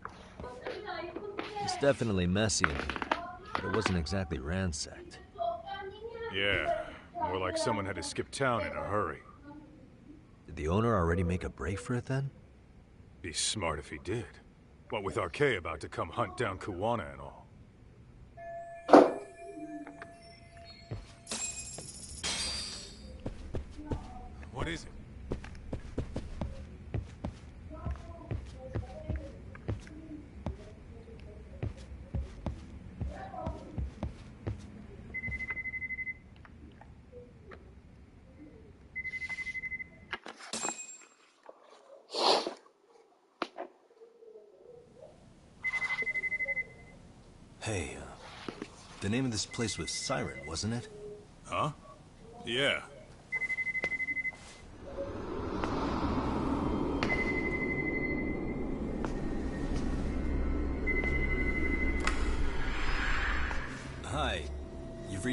It's definitely messy in here, but it wasn't exactly ransacked. Yeah, more like someone had to skip town in a hurry. Did the owner already make a break for it then? Be smart if he did. What with RK about to come hunt down Kuwana and all. What is it? Hey, the name of this place was Siren, wasn't it? Huh? Yeah.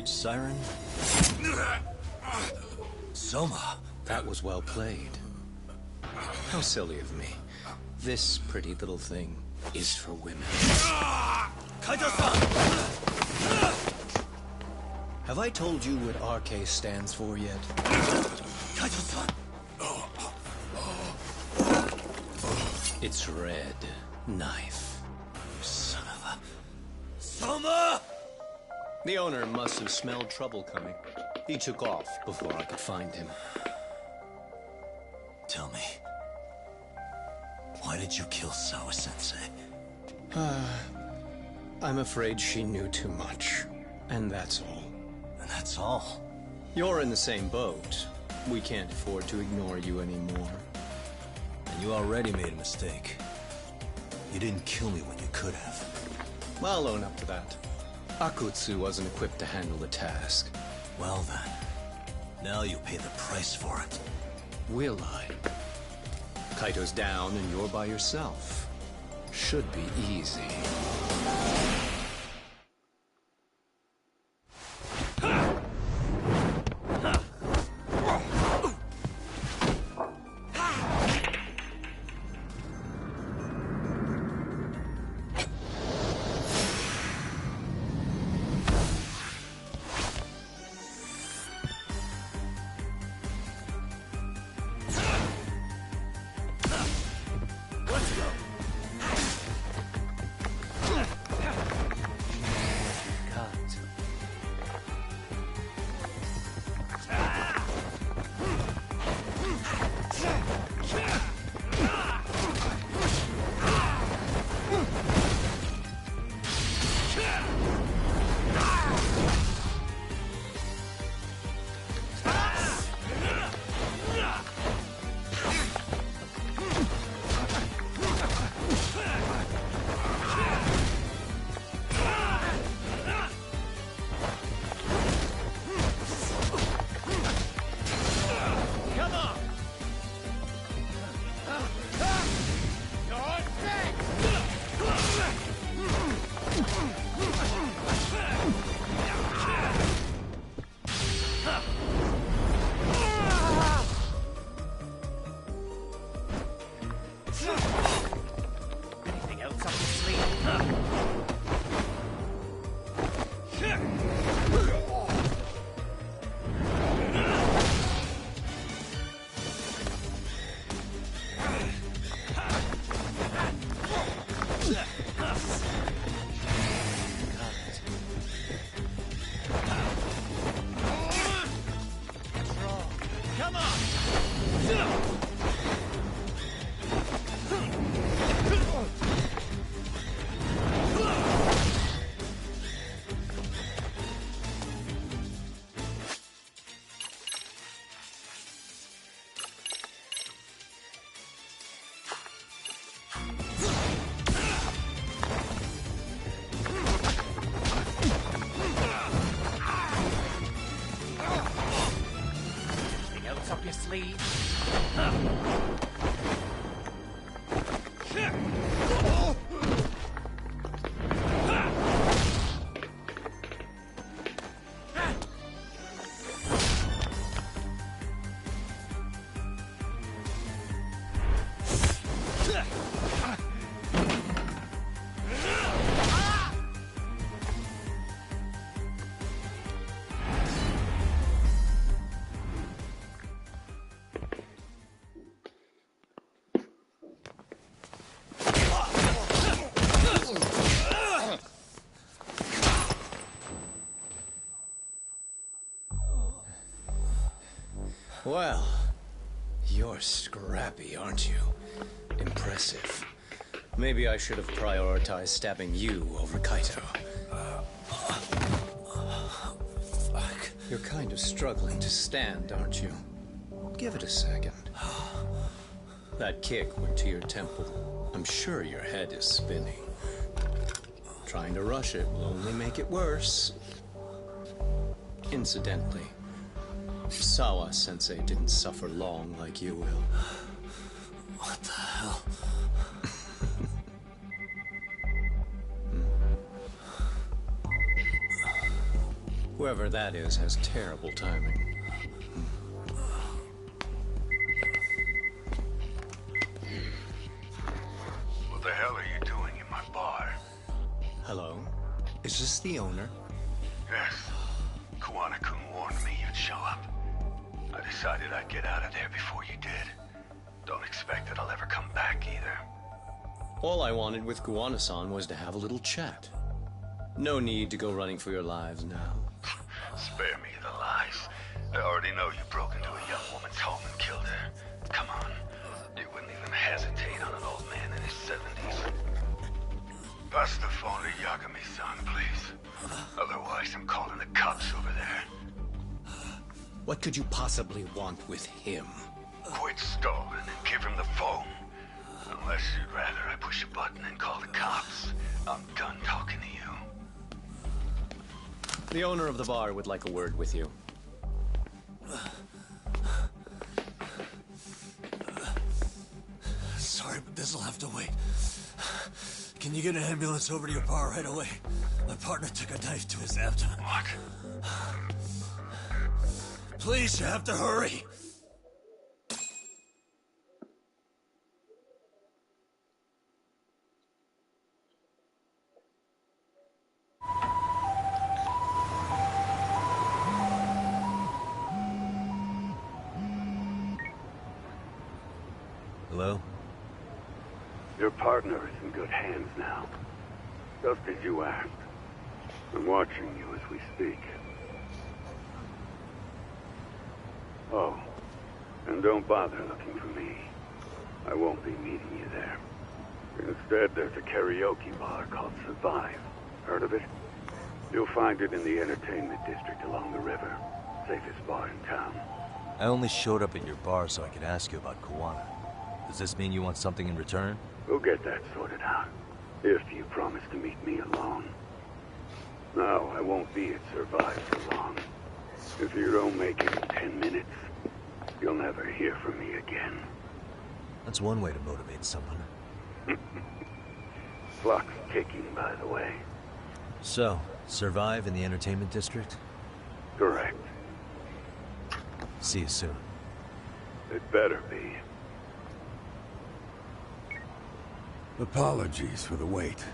Siren? Soma! That was well played. How silly of me. This pretty little thing is for women. Kaito-san! Have I told you what RK stands for yet? Kaito-san! It's Red Knife. You son of a... Soma! The owner must have smelled trouble coming. He took off before I could find him. Tell me, why did you kill Sawa-sensei? I'm afraid she knew too much. And that's all. And that's all? You're in the same boat. We can't afford to ignore you anymore. And you already made a mistake. You didn't kill me when you could have. I'll own up to that. Akutsu wasn't equipped to handle the task. Well then, now you pay the price for it. Will I? Kaito's down and you're by yourself. Should be easy. Well, you're scrappy, aren't you? Impressive. Maybe I should have prioritized stabbing you over Kaito. Fuck. You're kind of struggling to stand, aren't you? Give it a second. That kick went to your temple. I'm sure your head is spinning. Trying to rush it will only make it worse. Incidentally, Sawa-sensei didn't suffer long like you will. What the hell? Whoever that is has terrible timing. What the hell are you doing in my bar? Hello? Is this the owner? Yes. Kuwana-kun warned me you'd show up. I decided I'd get out of there before you did. Don't expect that I'll ever come back either. All I wanted with Kuwana-san was to have a little chat. No need to go running for your lives now. Spare me the lies. I already know you broke into a young woman's home and killed her. Come on. You wouldn't even hesitate on an old man in his 70s. Pass the phone to Yagami-san, please. Otherwise, I'm calling the cops over there. What could you possibly want with him? Quit stalling and give him the phone. Unless you'd rather I push a button and call the cops. I'm done talking to you. The owner of the bar would like a word with you. Sorry, but this'll have to wait. Can you get an ambulance over to your bar right away? My partner took a knife to his abdomen. What? Please, you have to hurry. Hello? Your partner is in good hands now. Just as you asked. I'm watching you as we speak. Oh, and don't bother looking for me. I won't be meeting you there. Instead, there's a karaoke bar called Survive. Heard of it? You'll find it in the entertainment district along the river. Safest bar in town. I only showed up at your bar so I could ask you about Kuwana. Does this mean you want something in return? We'll get that sorted out. If you promise to meet me alone. No, I won't be at Survive for long. If you don't make it in 10 minutes, you'll never hear from me again. That's one way to motivate someone. Clock's ticking, by the way. So, Survive in the entertainment district? Correct. See you soon. It better be. Apologies for the wait.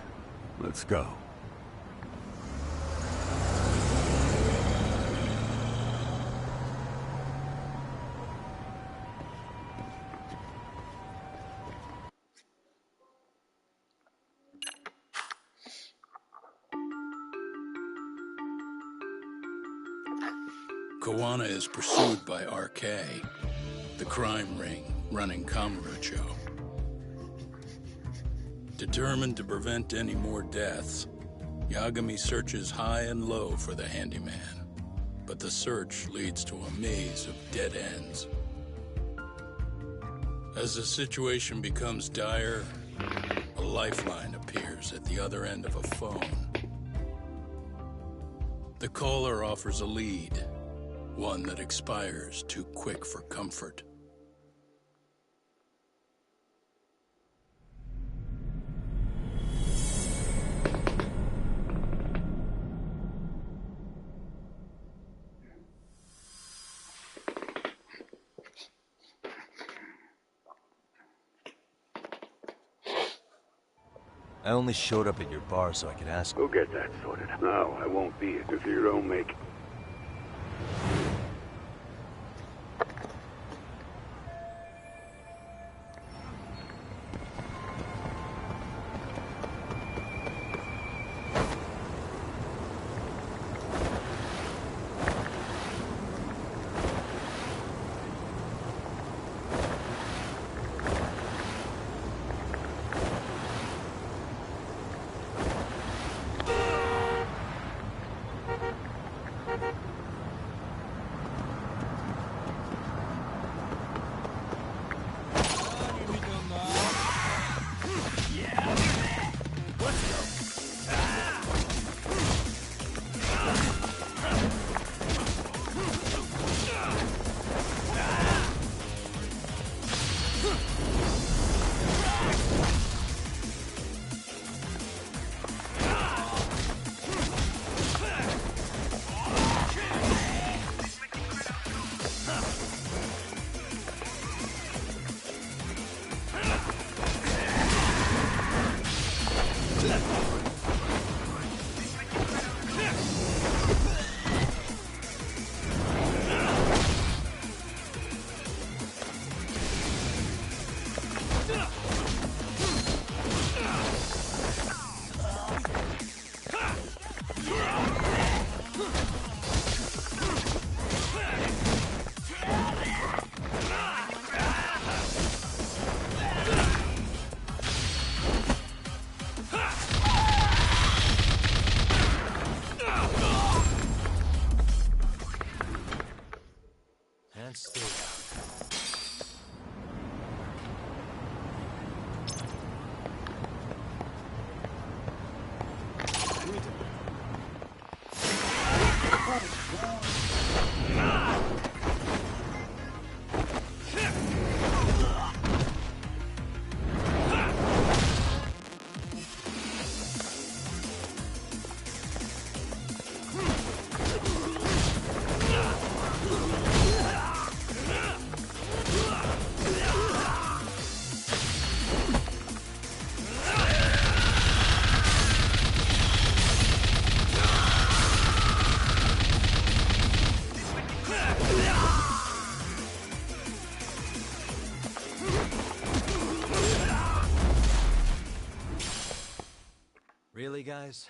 Let's go. Kuwana is pursued by RK, the crime ring running Kamurocho. Determined to prevent any more deaths, Yagami searches high and low for the handyman, but the search leads to a maze of dead ends. As the situation becomes dire, a lifeline appears at the other end of a phone. The caller offers a lead, one that expires too quick for comfort. I only showed up at your bar so I could ask. We'll get that sorted. No, I won't be it if you don't make it. And stay out. Really, guys?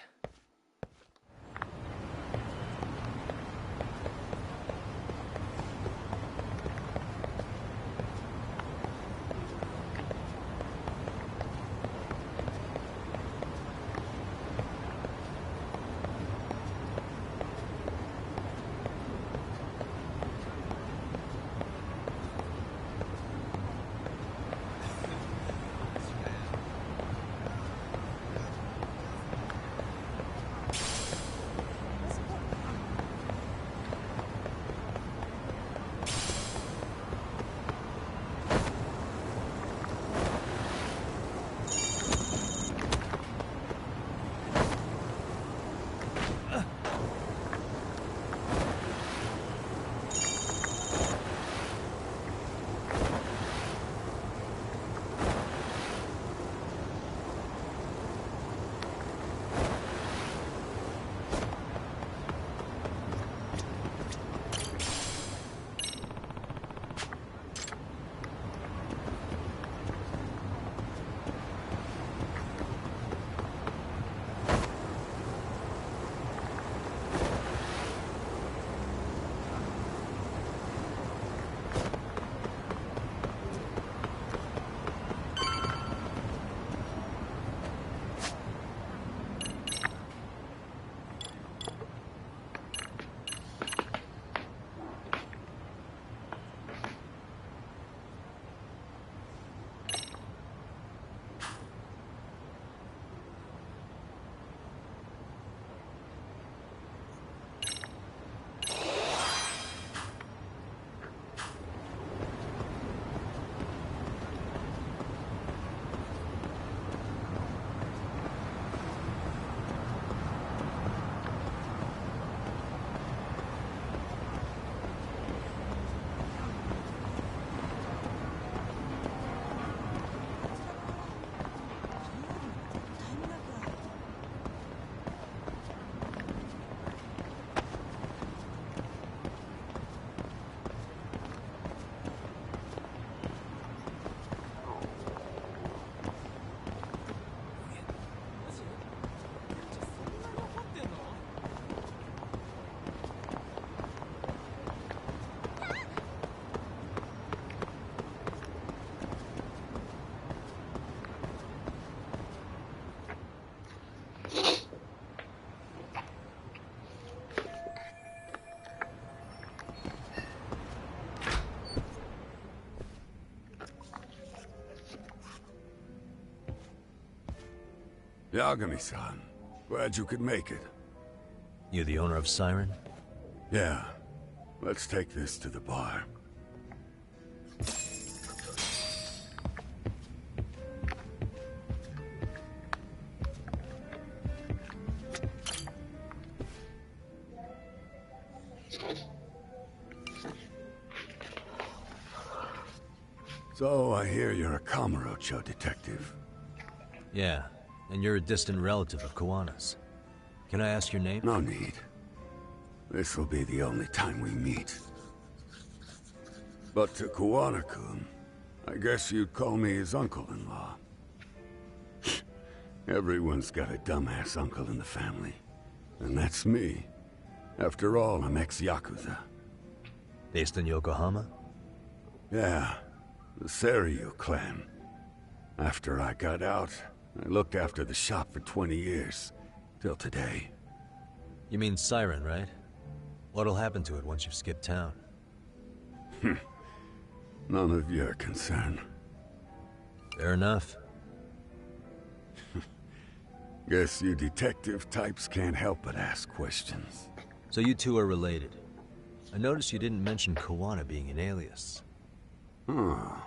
Yagami-san, glad you could make it. You the owner of Siren? Yeah. Let's take this to the bar. So, I hear you're a Kamurocho detective. Yeah, and you're a distant relative of Kawana's. Can I ask your name? No need. This will be the only time we meet. But to Kawana-kun, I guess you'd call me his uncle-in-law. Everyone's got a dumbass uncle in the family. And that's me. After all, I'm ex-Yakuza. Based in Yokohama? Yeah, the Seiryu clan. After I got out, I looked after the shop for 20 years. Till today. You mean Siren, right? What'll happen to it once you've skipped town? None of your concern. Fair enough. Guess you detective types can't help but ask questions. So you two are related. I noticed you didn't mention Kawana being an alias. Oh.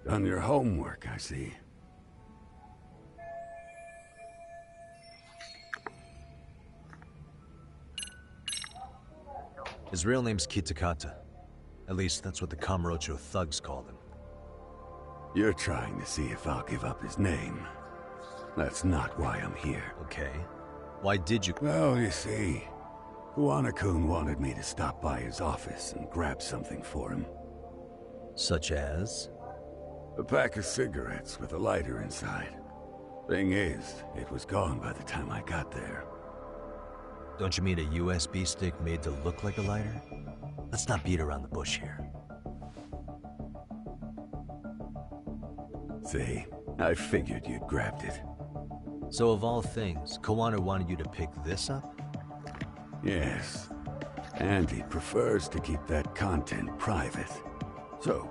Done your homework, I see. His real name's Kitakata. At least that's what the Kamurocho thugs called him. You're trying to see if I'll give up his name. That's not why I'm here. Okay. Why did you— Well, you see, Kawana-kun wanted me to stop by his office and grab something for him. Such as? A pack of cigarettes with a lighter inside. Thing is, it was gone by the time I got there. Don't you mean a USB stick made to look like a lighter? Let's not beat around the bush here. See, I figured you'd grabbed it. So of all things, Kawana wanted you to pick this up? Yes. And he prefers to keep that content private. So,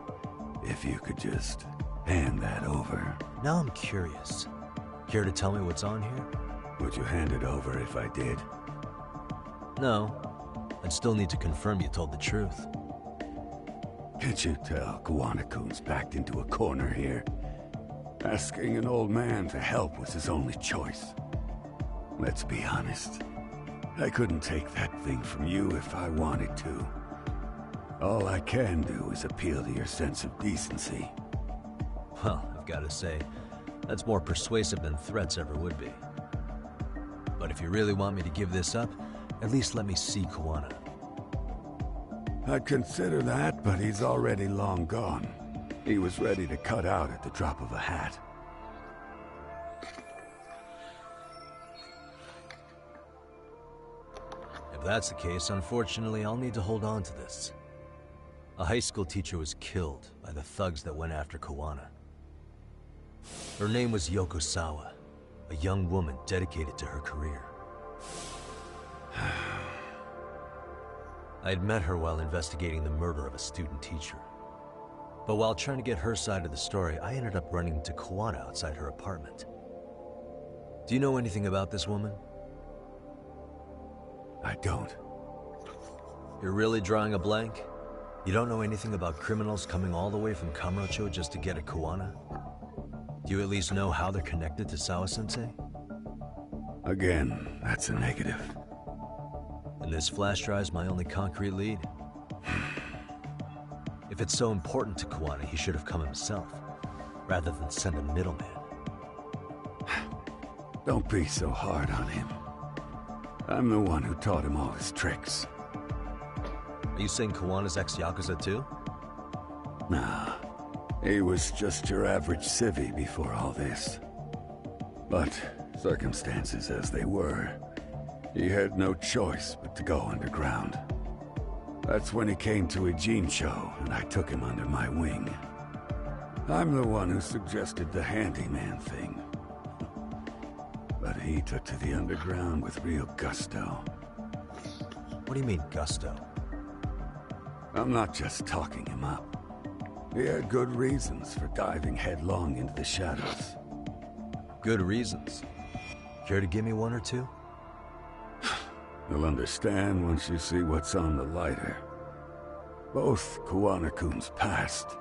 if you could just hand that over. Now I'm curious. Care to tell me what's on here? Would you hand it over if I did? No. I'd still need to confirm you told the truth. Can't you tell Kawana-kun's backed into a corner here? Asking an old man for help was his only choice. Let's be honest. I couldn't take that thing from you if I wanted to. All I can do is appeal to your sense of decency. Well, I've got to say, that's more persuasive than threats ever would be. But if you really want me to give this up, at least let me see Kawana. I'd consider that, but he's already long gone. He was ready to cut out at the drop of a hat. If that's the case, unfortunately, I'll need to hold on to this. A high school teacher was killed by the thugs that went after Kawana. Her name was Yoko Sawa, a young woman dedicated to her career. I'd met her while investigating the murder of a student teacher. But while trying to get her side of the story, I ended up running into Kawana outside her apartment. Do you know anything about this woman? I don't. You're really drawing a blank? You don't know anything about criminals coming all the way from Kamurocho just to get at Kawana? Do you at least know how they're connected to Sawa-sensei? Again, that's a negative. And this flash drive's my only concrete lead. If it's so important to Kawana, he should have come himself, rather than send a middleman. Don't be so hard on him. I'm the one who taught him all his tricks. Are you saying Kawana's ex-Yakuza too? Nah. He was just your average civvy before all this. But, circumstances as they were, he had no choice but to go underground. That's when he came to Ijincho, and I took him under my wing. I'm the one who suggested the handyman thing. But he took to the underground with real gusto. What do you mean, gusto? I'm not just talking him up. He had good reasons for diving headlong into the shadows. Good reasons? Care to give me one or two? You'll understand once you see what's on the lighter. Both Kawana-kun's past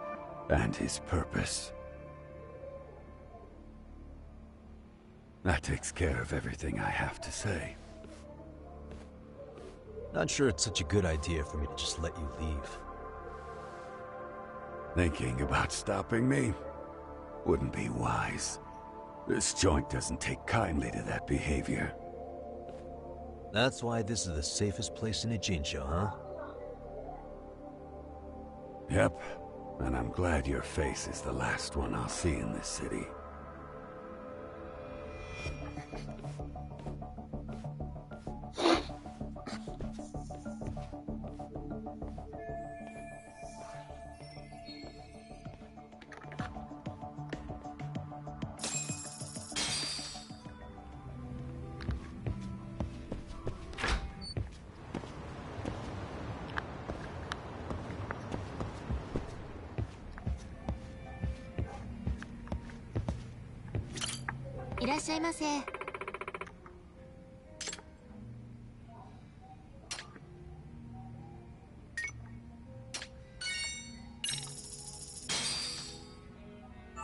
and his purpose. That takes care of everything I have to say. Not sure it's such a good idea for me to just let you leave. Thinking about stopping me wouldn't be wise. This joint doesn't take kindly to that behavior. That's why this is the safest place in Ijincho, huh? Yep. And I'm glad your face is the last one I'll see in this city.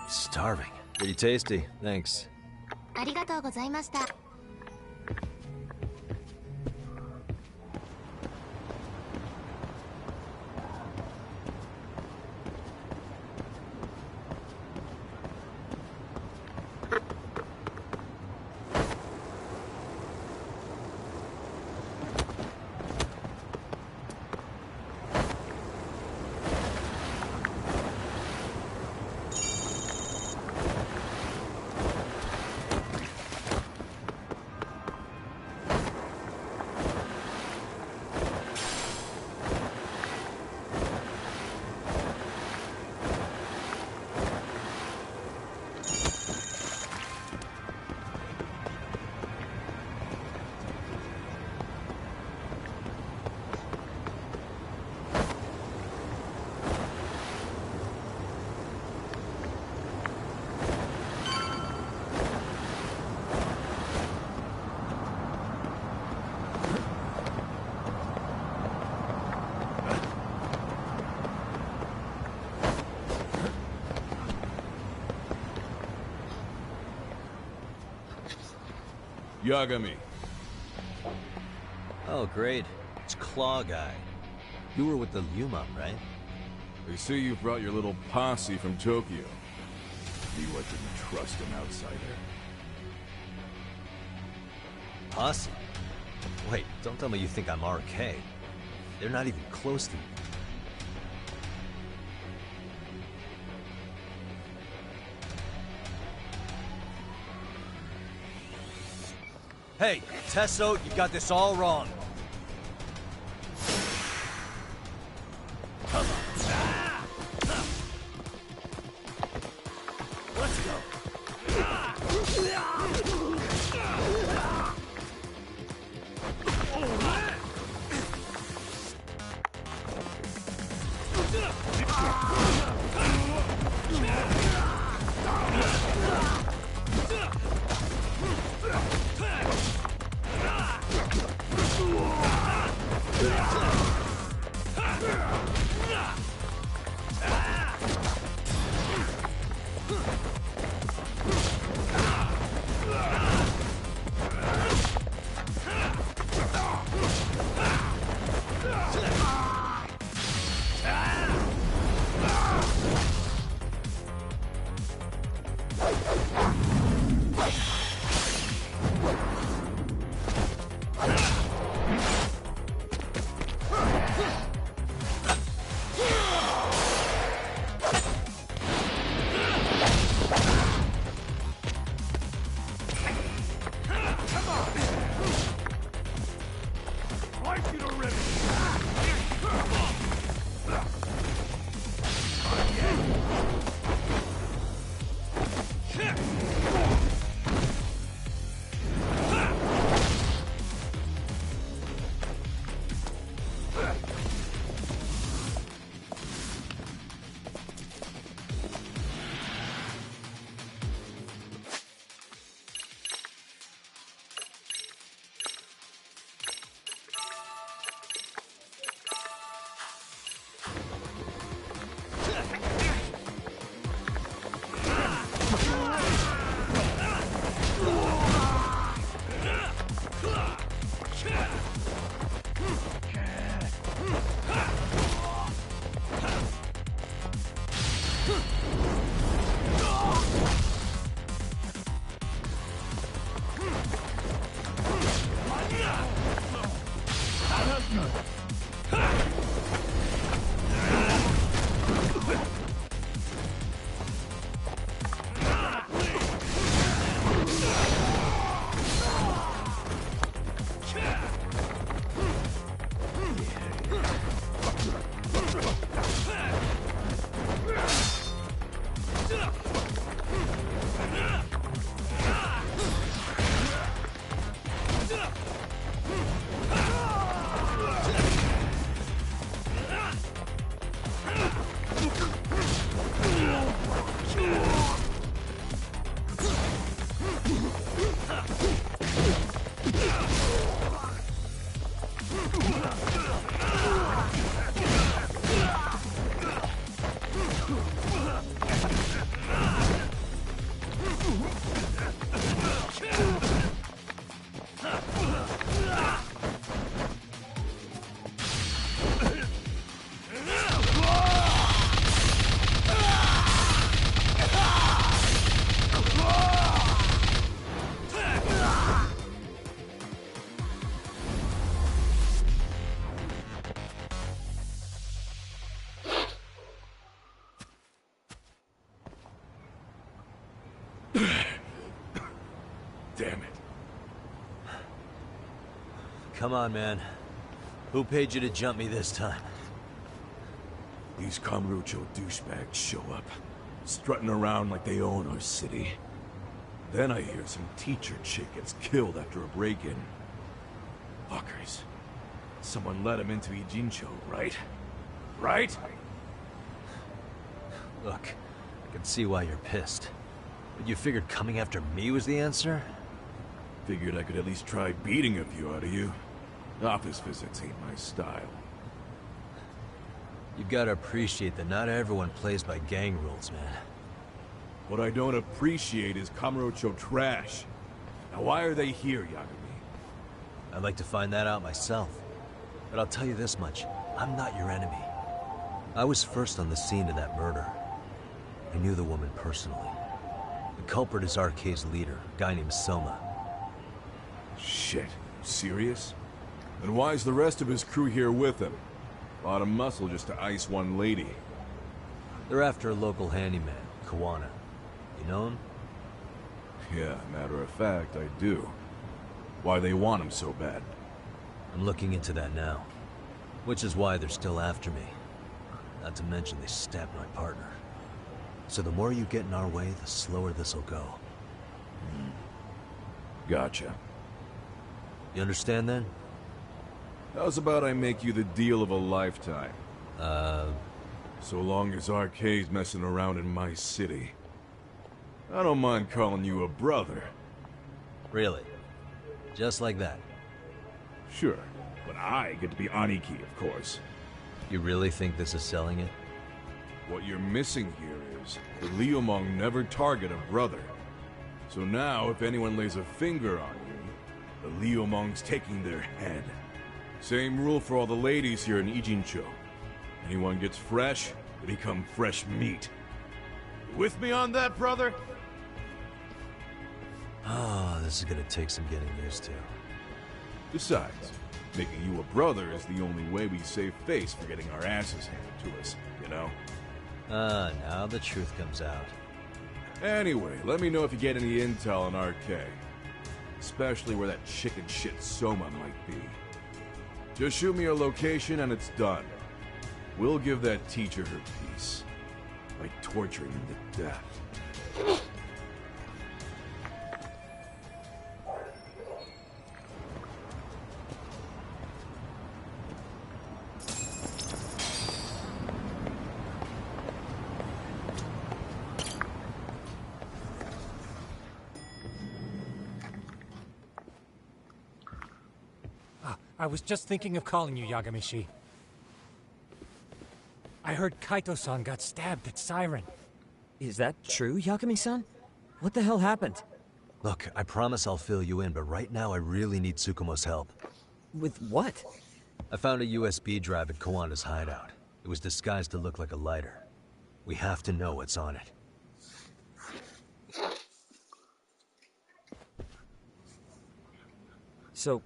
Starving. Pretty tasty, thanks. ありがとうございました。Yagami. Oh, great. It's Claw Guy. You were with the Yumam, right? They say you brought your little posse from Tokyo. Knew I couldn't trust an outsider. Posse? Wait, don't tell me you think I'm RK. They're not even close to me. Hey, Tesso, you got this all wrong. Let's go. Damn it. Come on, man. Who paid you to jump me this time? These Kamurocho douchebags show up, strutting around like they own our city. Then I hear some teacher chick gets killed after a break-in. Fuckers. Someone let him into Ijincho, right? Right? Look, I can see why you're pissed. But you figured coming after me was the answer? Figured I could at least try beating a few out of you. Office visits ain't my style. You gotta appreciate that not everyone plays by gang rules, man. What I don't appreciate is Kamurocho trash. Now why are they here, Yagami? I'd like to find that out myself. But I'll tell you this much, I'm not your enemy. I was first on the scene of that murder. I knew the woman personally. The culprit is RK's leader, a guy named Soma. Shit, serious? Then why's the rest of his crew here with him? A lot of muscle just to ice one lady. They're after a local handyman, Kawana. You know him? Yeah, matter of fact, I do. Why they want him so bad? I'm looking into that now. Which is why they're still after me. Not to mention they stabbed my partner. So the more you get in our way, the slower this'll go. Gotcha. You understand then? How's about I make you the deal of a lifetime? So long as RK's messing around in my city. I don't mind calling you a brother. Really? Just like that? Sure, but I get to be Aniki, of course. You really think this is selling it? What you're missing here is the Liumong never target a brother. So now, if anyone lays a finger on you, the Liumong's taking their head. Same rule for all the ladies here in Ijincho. Anyone gets fresh, they become fresh meat. With me on that, brother? Oh, this is gonna take some getting used to. Besides, making you a brother is the only way we save face for getting our asses handed to us, you know? Now the truth comes out. Anyway, let me know if you get any intel on RK. Especially where that chicken shit Soma might be. Just shoot me a location and it's done. We'll give that teacher her peace. By torturing him to death. I was just thinking of calling you, Yagami-shi. I heard Kaito-san got stabbed at Siren. Is that true, Yagami-san? What the hell happened? Look, I promise I'll fill you in, but right now I really need Tsukumo's help. With what? I found a USB drive at Kawana's hideout. It was disguised to look like a lighter. We have to know what's on it. So,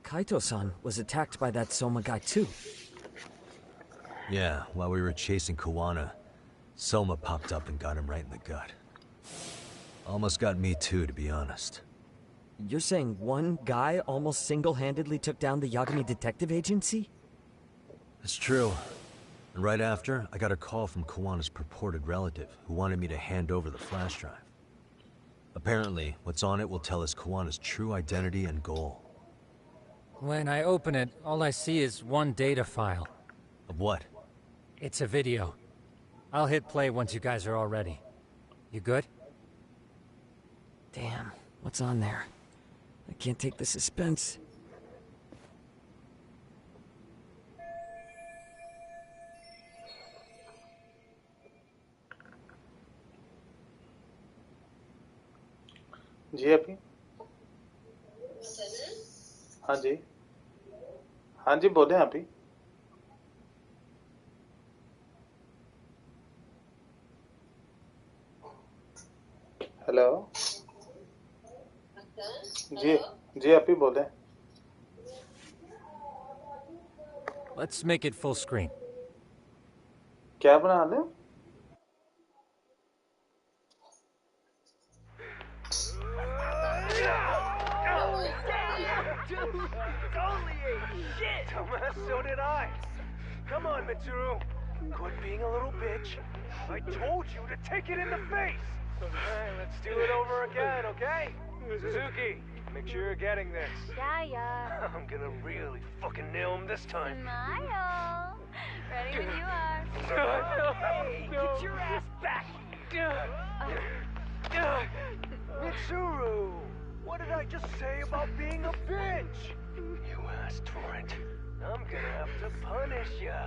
Kaito-san was attacked by that Soma guy too? Yeah, while we were chasing Kawana, Soma popped up and got him right in the gut. Almost got me too, to be honest. You're saying one guy almost single-handedly took down the Yagami Detective Agency? It's true. And right after, I got a call from Kawana's purported relative who wanted me to hand over the flash drive. Apparently, what's on it will tell us Kawana's true identity and goal. When I open it, all I see is one data file. Of what? It's a video. I'll hit play once you guys are all ready. You good? Damn, what's on there? I can't take the suspense. जी अभी हाँ जी हाँ जी बोले अभी hello जी अभी बोले Let's make it full screen. क्या बना ले Only ate shit! So did I. Come on, Mitsuru. Quit being a little bitch. I told you to take it in the face. Alright, let's do it over again, okay? Suzuki, make sure you're getting this. Yeah. I'm gonna really fucking nail him this time. Smile. Ready when you are. Hey, get your ass back! Mitsuru! What did I just say about being a bitch? You asked for it. I'm gonna have to punish ya.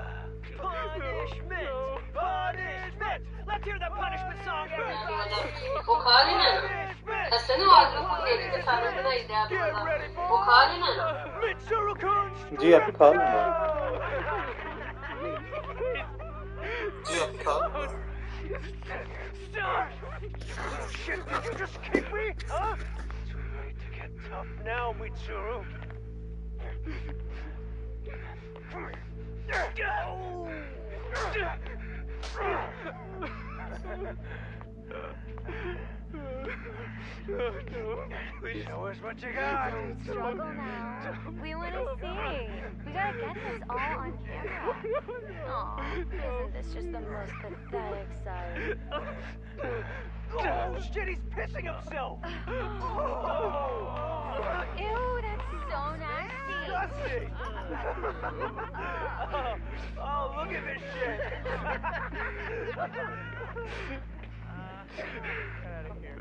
Punishment! Punishment! Let's hear the punishment song, everybody! Mitsuru-kun! जी अभी खा लूँगा जी अभी खा लूँगा Stop! Shit, did you just kick me? Huh? Too late to get tough now, Mitsuru. Show us what you got. Don't struggle now. We want to see. We gotta get this all on camera. Aw, isn't this just the most pathetic sight? Oh, shit, he's pissing himself. Ew, that's so nasty. Disgusting. Oh, look at this shit. Get out of here.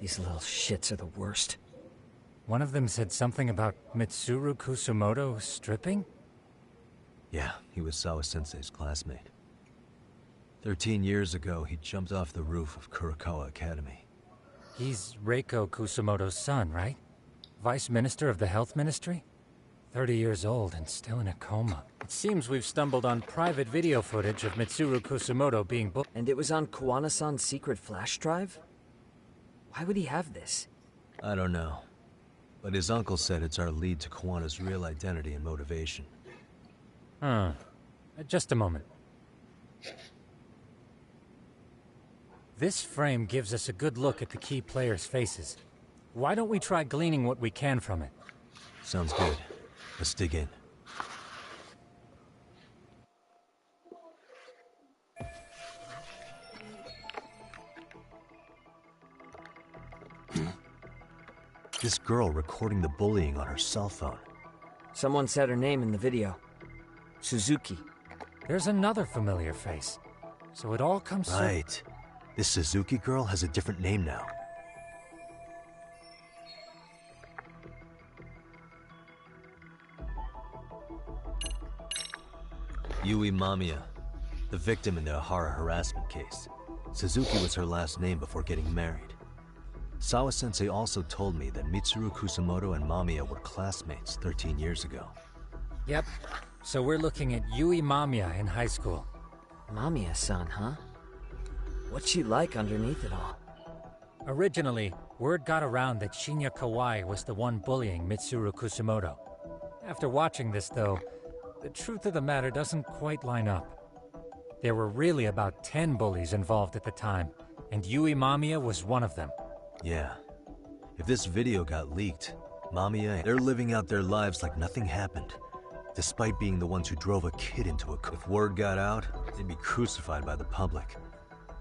These little shits are the worst. One of them said something about Mitsuru Kusumoto stripping? Yeah, he was Sawa-sensei's classmate. 13 years ago, he jumped off the roof of Kurakawa Academy. He's Reiko Kusumoto's son, right? Vice Minister of the Health Ministry? 30 years old and still in a coma. It seems we've stumbled on private video footage of Mitsuru Kusumoto being booked. And it was on Kawana-san's secret flash drive? Why would he have this? I don't know. But his uncle said it's our lead to Kawana's real identity and motivation. Huh. Just a moment. This frame gives us a good look at the key players' faces. Why don't we try gleaning what we can from it? Sounds good. Let's dig in. This girl recording the bullying on her cell phone. Someone said her name in the video. Suzuki. There's another familiar face. So it all comes... Right. This Suzuki girl has a different name now. Yui Mamiya, the victim in the Ahara harassment case. Suzuki was her last name before getting married. Sawa-sensei also told me that Mitsuru Kusumoto and Mamiya were classmates 13 years ago. Yep. So we're looking at Yui Mamiya in high school. Mamiya-san, huh? What's she like underneath it all? Originally, word got around that Shinya Kawai was the one bullying Mitsuru Kusumoto. After watching this, though, the truth of the matter doesn't quite line up. There were really about 10 bullies involved at the time, and Yui Mamiya was one of them. Yeah. If this video got leaked, Mamiya, they're living out their lives like nothing happened, despite being the ones who drove a kid into a... If word got out, they'd be crucified by the public.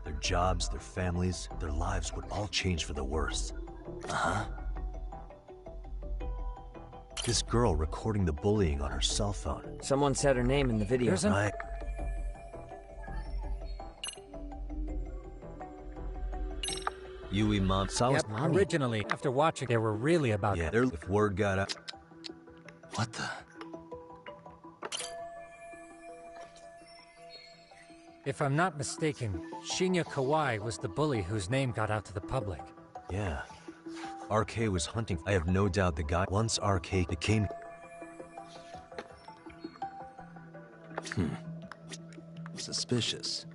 Their jobs, their families, their lives would all change for the worse. Uh-huh. This girl recording the bullying on her cell phone. Someone said her name in the video. Right. Yui Sawa's mommy. Originally, after watching, there were really about... Yeah, if word got out... What the... If I'm not mistaken, Shinya Kawai was the bully whose name got out to the public. Yeah. RK was hunting. I have no doubt the guy... Once RK became... Suspicious.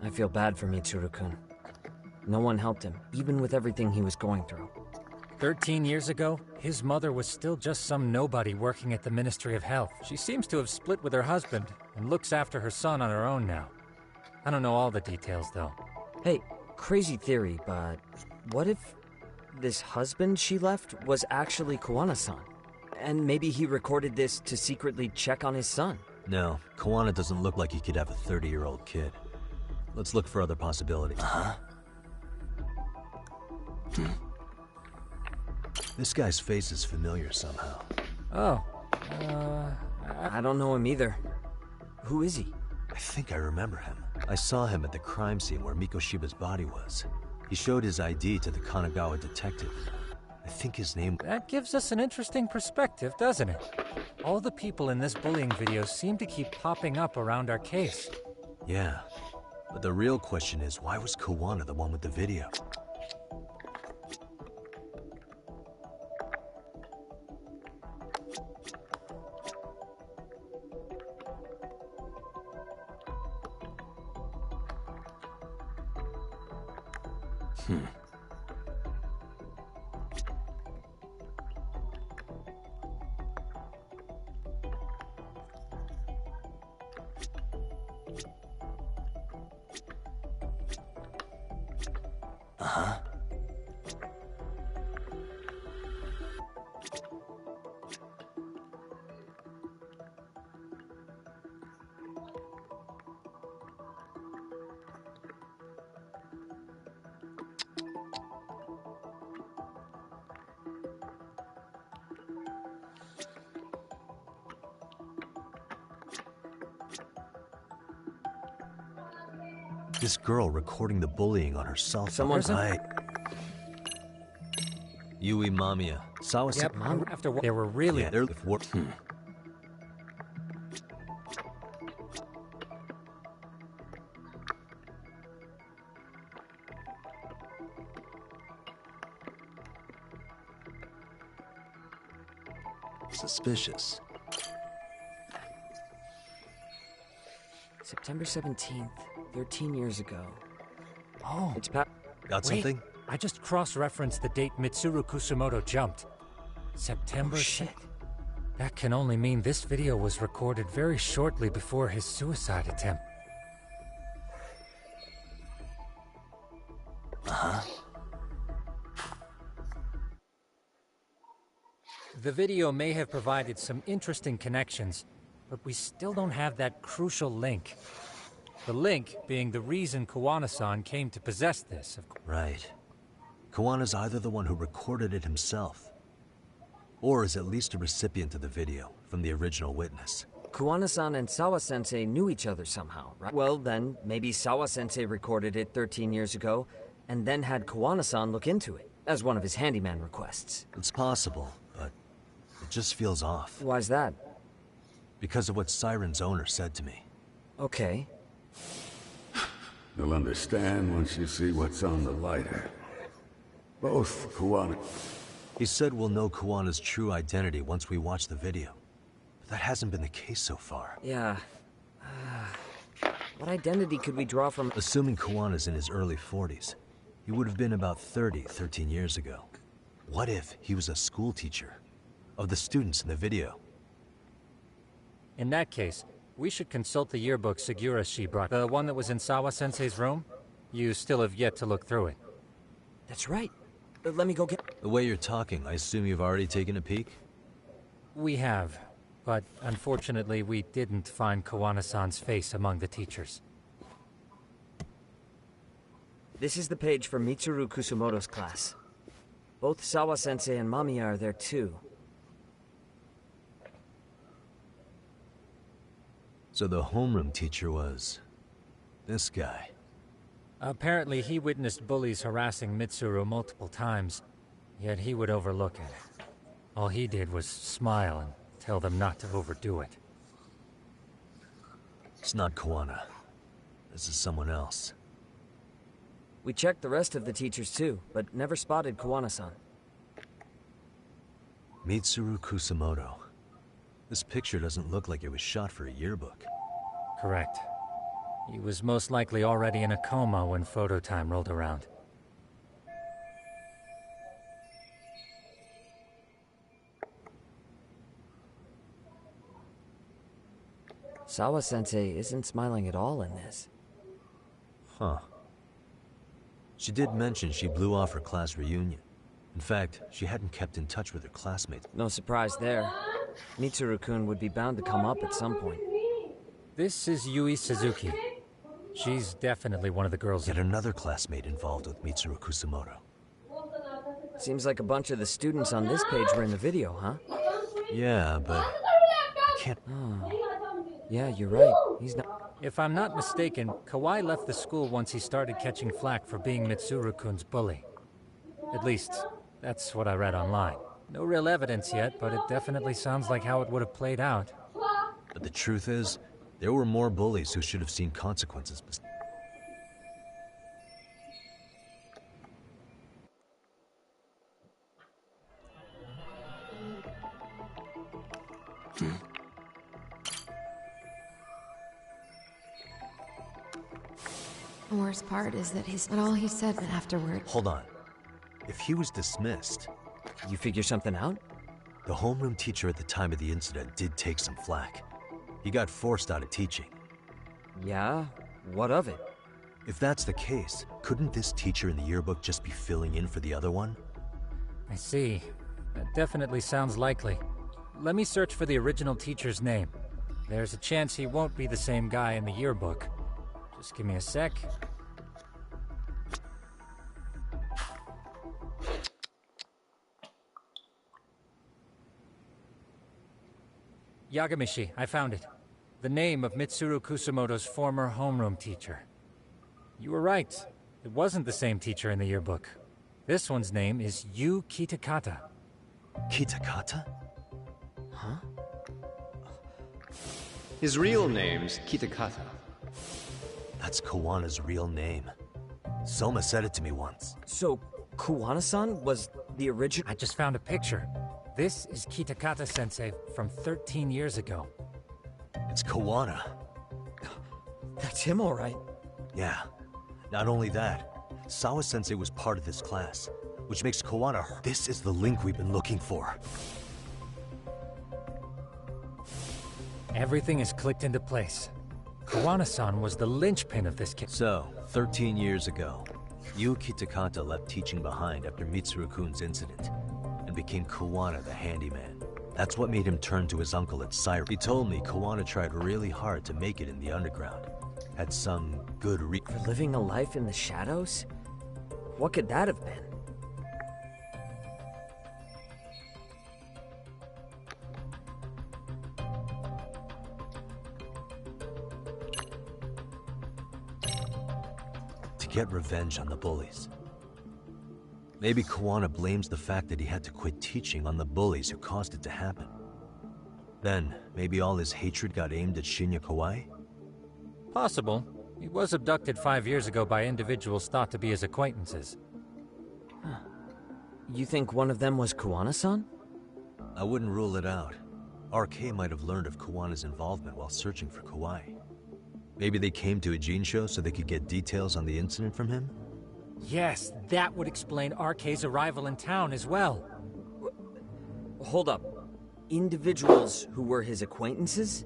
I feel bad for Mitsuru-kun. No one helped him, even with everything he was going through. 13 years ago, his mother was still just some nobody working at the Ministry of Health. She seems to have split with her husband and looks after her son on her own now. I don't know all the details, though. Hey, crazy theory, but what if this husband she left was actually Kawana-san? And maybe he recorded this to secretly check on his son? No, Kawana doesn't look like he could have a 30-year-old kid. Let's look for other possibilities. Uh-huh. This guy's face is familiar somehow. Oh, I don't know him either. Who is he? I think I remember him. I saw him at the crime scene where Mikoshiba's body was. He showed his ID to the Kanagawa detective. I think his name... That gives us an interesting perspective, doesn't it? All the people in this bullying video seem to keep popping up around our case. Yeah, but the real question is, why was Kawana the one with the video? Uh-huh. This girl recording the bullying on her cell phone. Someone's Yui Mamiya. Sawa. Yep, after there were really... Yeah, they're... Suspicious. September 17th, 13 years ago. Oh, it's Got something? I just cross-referenced the date Mitsuru Kusumoto jumped. September... Oh, shit. That can only mean this video was recorded very shortly before his suicide attempt. Uh-huh. The video may have provided some interesting connections, but we still don't have that crucial link. The link being the reason Kawana-san came to possess this, of course. Right. Kawana's either the one who recorded it himself, or is at least a recipient of the video from the original witness. Kawana-san and Sawa-sensei knew each other somehow, right? Well, then, maybe Sawa-sensei recorded it 13 years ago, and then had Kawana-san look into it, as one of his handyman requests. It's possible, but it just feels off. Why's that? Because of what Siren's owner said to me. Okay. You'll understand once you see what's on the lighter. Both Kawana... He said we'll know Kawana's true identity once we watch the video. that hasn't been the case so far. Yeah. What identity could we draw from... Assuming Kawana's in his early 40s, he would have been about 30, 13 years ago. What if he was a school teacher of the students in the video? In that case, we should consult the yearbook Segura-shi brought. The one that was in Sawa-sensei's room? You still have yet to look through it. That's right. Let me go get... The way you're talking, I assume you've already taken a peek? We have, but unfortunately we didn't find Kawana-san's face among the teachers. This is the page for Mitsuru Kusumoto's class. Both Sawa-sensei and Mamiya are there too. So the homeroom teacher was... this guy. Apparently he witnessed bullies harassing Mitsuru multiple times, yet he would overlook it. All he did was smile and tell them not to overdo it. It's not Kawana. This is someone else. We checked the rest of the teachers too, but never spotted Kawana-san. Mitsuru Kusumoto. This picture doesn't look like it was shot for a yearbook. Correct. He was most likely already in a coma when photo time rolled around. Sawa-sensei isn't smiling at all in this. Huh. She did mention she blew off her class reunion. In fact, she hadn't kept in touch with her classmates. No surprise there. Mitsuru-kun would be bound to come up at some point. This is Yui Suzuki. She's definitely one of the girls. Yet another classmate involved with Mitsuru Kusumoto. Seems like a bunch of the students on this page were in the video, huh? Yeah, but I can't... Oh. Yeah, you're right. He's not... If I'm not mistaken, Kawai left the school once he started catching flack for being Mitsuru-kun's bully. At least, that's what I read online. No real evidence yet, but it definitely sounds like how it would have played out. But the truth is, there were more bullies who should have seen consequences. The worst part is that but all he said afterward. Hold on. If he was dismissed... You figure something out? The homeroom teacher at the time of the incident did take some flack. He got forced out of teaching. Yeah? What of it? If that's the case, couldn't this teacher in the yearbook just be filling in for the other one? I see. That definitely sounds likely. Let me search for the original teacher's name. There's a chance he won't be the same guy in the yearbook. Just give me a sec. Yagamishi, I found it. The name of Mitsuru Kusumoto's former homeroom teacher. You were right. It wasn't the same teacher in the yearbook. This one's name is Yu Kitakata. Kitakata? Huh? His real name's Kitakata. That's Kawana's real name. Soma said it to me once. So, Kawana-san was the original... I just found a picture. This is Kitakata-sensei from 13 years ago. It's Kawana. That's him, all right. Yeah. Not only that, Sawa-sensei was part of this class, which makes Kawana her. This is the link we've been looking for. Everything is clicked into place. Kawana-san was the linchpin of this case. So, 13 years ago, Yu Kitakata left teaching behind after Mitsuru-kun's incident, and became Kawana the handyman. That's what made him turn to his uncle at Cyber. He told me Kawana tried really hard to make it in the underground. Had some good For living a life in the shadows? What could that have been? To get revenge on the bullies. Maybe Kawana blames the fact that he had to quit teaching on the bullies who caused it to happen. Then, maybe all his hatred got aimed at Shinya Kawai? Possible. He was abducted 5 years ago by individuals thought to be his acquaintances. You think one of them was Kawana-san? I wouldn't rule it out. RK might have learned of Kawana's involvement while searching for Kawai. Maybe they came to a Jinsho so they could get details on the incident from him? Yes, that would explain RK's arrival in town as well. Hold up. Individuals who were his acquaintances?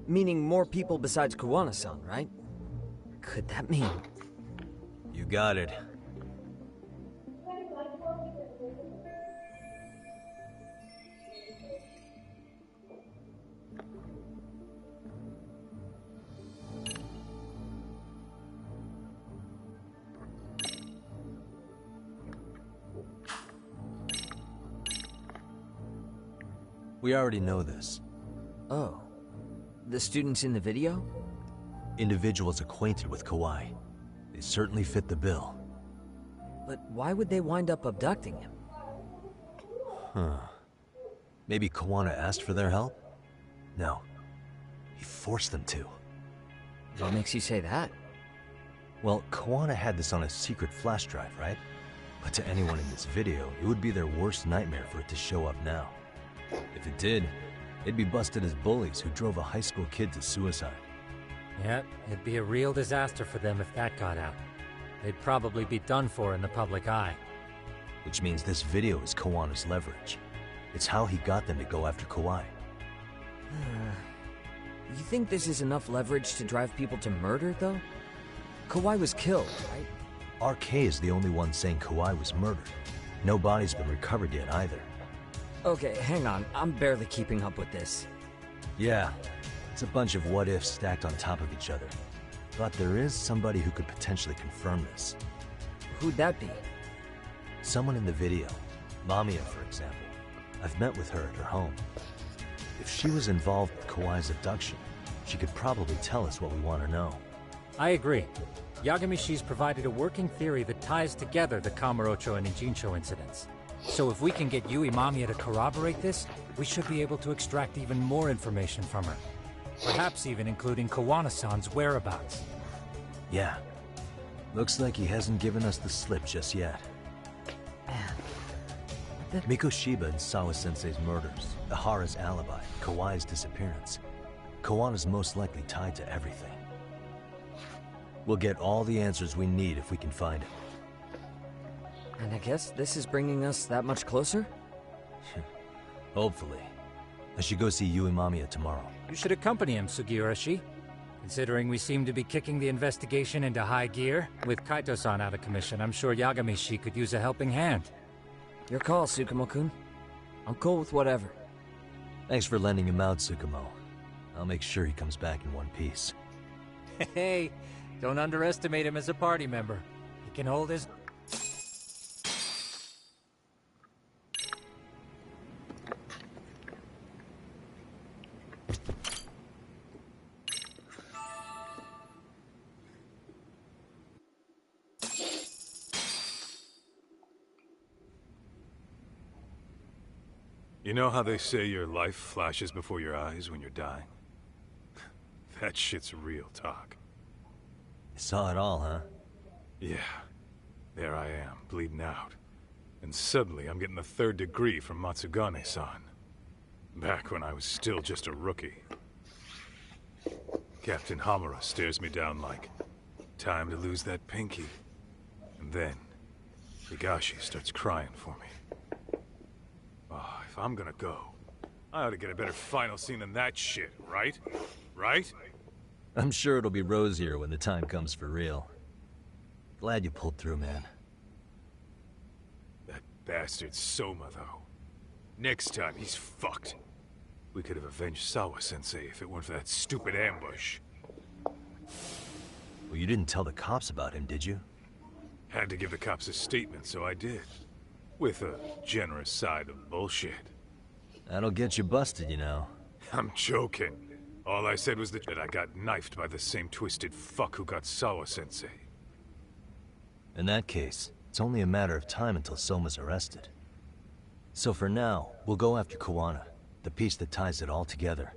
Meaning more people besides Kawana-san, right? Could that mean? You got it. We already know this. Oh. The students in the video? Individuals acquainted with Kawai. They certainly fit the bill. But why would they wind up abducting him? Huh. Maybe Kawana asked for their help? No. He forced them to. What makes you say that? Well, Kawana had this on a secret flash drive, right? But to anyone in this video, it would be their worst nightmare for it to show up now. If it did, they'd be busted as bullies who drove a high school kid to suicide. Yep, it'd be a real disaster for them if that got out. They'd probably be done for in the public eye. Which means this video is Kawana's leverage. It's how he got them to go after Kawai. You think this is enough leverage to drive people to murder, though? Kawai was killed, right? RK is the only one saying Kawai was murdered. No body's been recovered yet either. Okay, hang on. I'm barely keeping up with this. Yeah, it's a bunch of what-ifs stacked on top of each other. But there is somebody who could potentially confirm this. Who'd that be? Someone in the video. Mamiya, for example. I've met with her at her home. If she was involved with Kawai's abduction, she could probably tell us what we want to know. I agree. Yagamishi's provided a working theory that ties together the Kamurocho and Ijincho incidents. So if we can get Yui Mamiya to corroborate this, we should be able to extract even more information from her. Perhaps even including Kawana-san's whereabouts. Yeah. Looks like he hasn't given us the slip just yet. Mikoshiba and Sawa-sensei's murders, Ihara's alibi, Kawai's disappearance. Kawana's most likely tied to everything. We'll get all the answers we need if we can find him. And I guess this is bringing us that much closer? Hopefully. I should go see Yui Mamiya tomorrow. You should accompany him, Sugiurashi. Considering we seem to be kicking the investigation into high gear, with Kaito-san out of commission, I'm sure Yagamishi could use a helping hand. Your call, Tsukumo-kun. I'm cool with whatever. Thanks for lending him out, Tsukumo. I'll make sure he comes back in one piece. Hey, don't underestimate him as a party member. He can hold his... You know how they say your life flashes before your eyes when you're dying? That shit's real talk. You saw it all, huh? Yeah. There I am, bleeding out. And suddenly I'm getting the 3rd degree from Matsugane-san. Back when I was still just a rookie. Captain Hamura stares me down like, time to lose that pinky. And then, Higashi starts crying for me. Oh, if I'm gonna go, I ought to get a better final scene than that shit, right? Right? I'm sure it'll be rosier when the time comes for real. Glad you pulled through, man. That bastard Soma, though. Next time, he's fucked. We could have avenged Sawa-sensei if it weren't for that stupid ambush. Well, you didn't tell the cops about him, did you? Had to give the cops a statement, so I did. With a generous side of bullshit. That'll get you busted, you know. I'm joking. All I said was that I got knifed by the same twisted fuck who got Sawa-sensei. In that case, it's only a matter of time until Soma's arrested. So for now, we'll go after Kawana, the piece that ties it all together.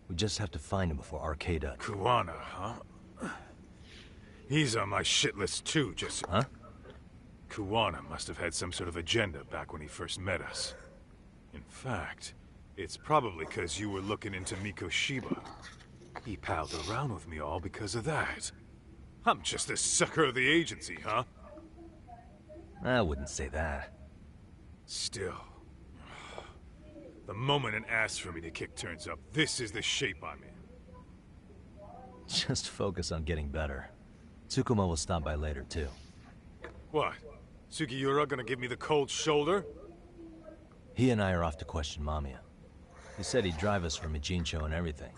We just have to find him before RK does. Kawana, huh? He's on my shit list too, just... Huh? Kawana must have had some sort of agenda back when he first met us. In fact, It's probably because you were looking into Mikoshiba. He palled around with me all because of that. I'm just a sucker of the agency, huh? I wouldn't say that. Still. The moment an ass for me to kick turns up, this is the shape I'm in. Just focus on getting better. Tsukuma will stop by later, too. What? Sugiura gonna give me the cold shoulder? He and I are off to question Mamiya. He said he'd drive us from Ijincho and everything.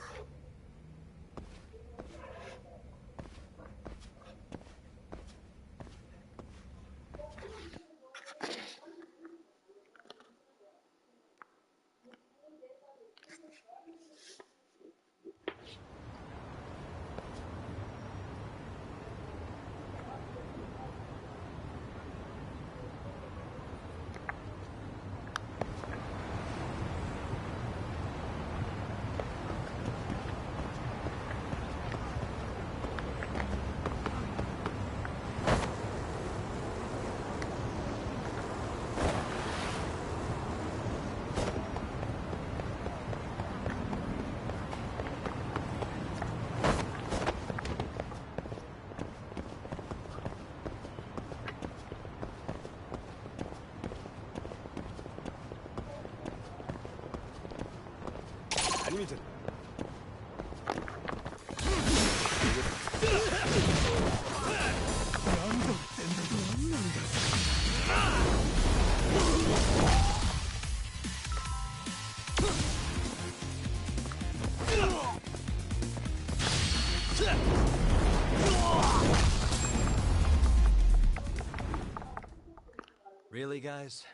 Really, guys?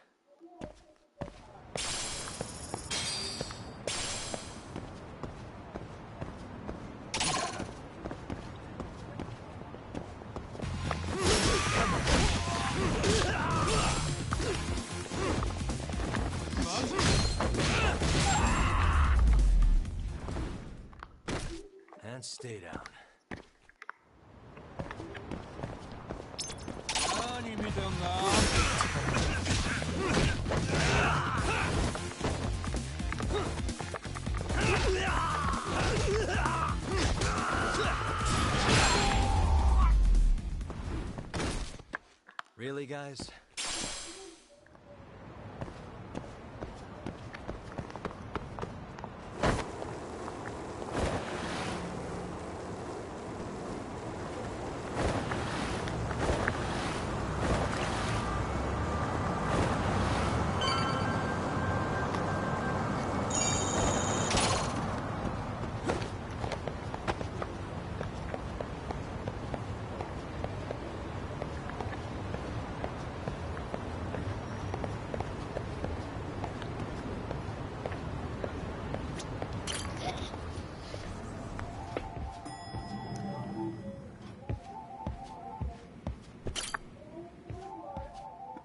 And stay down. Really, guys?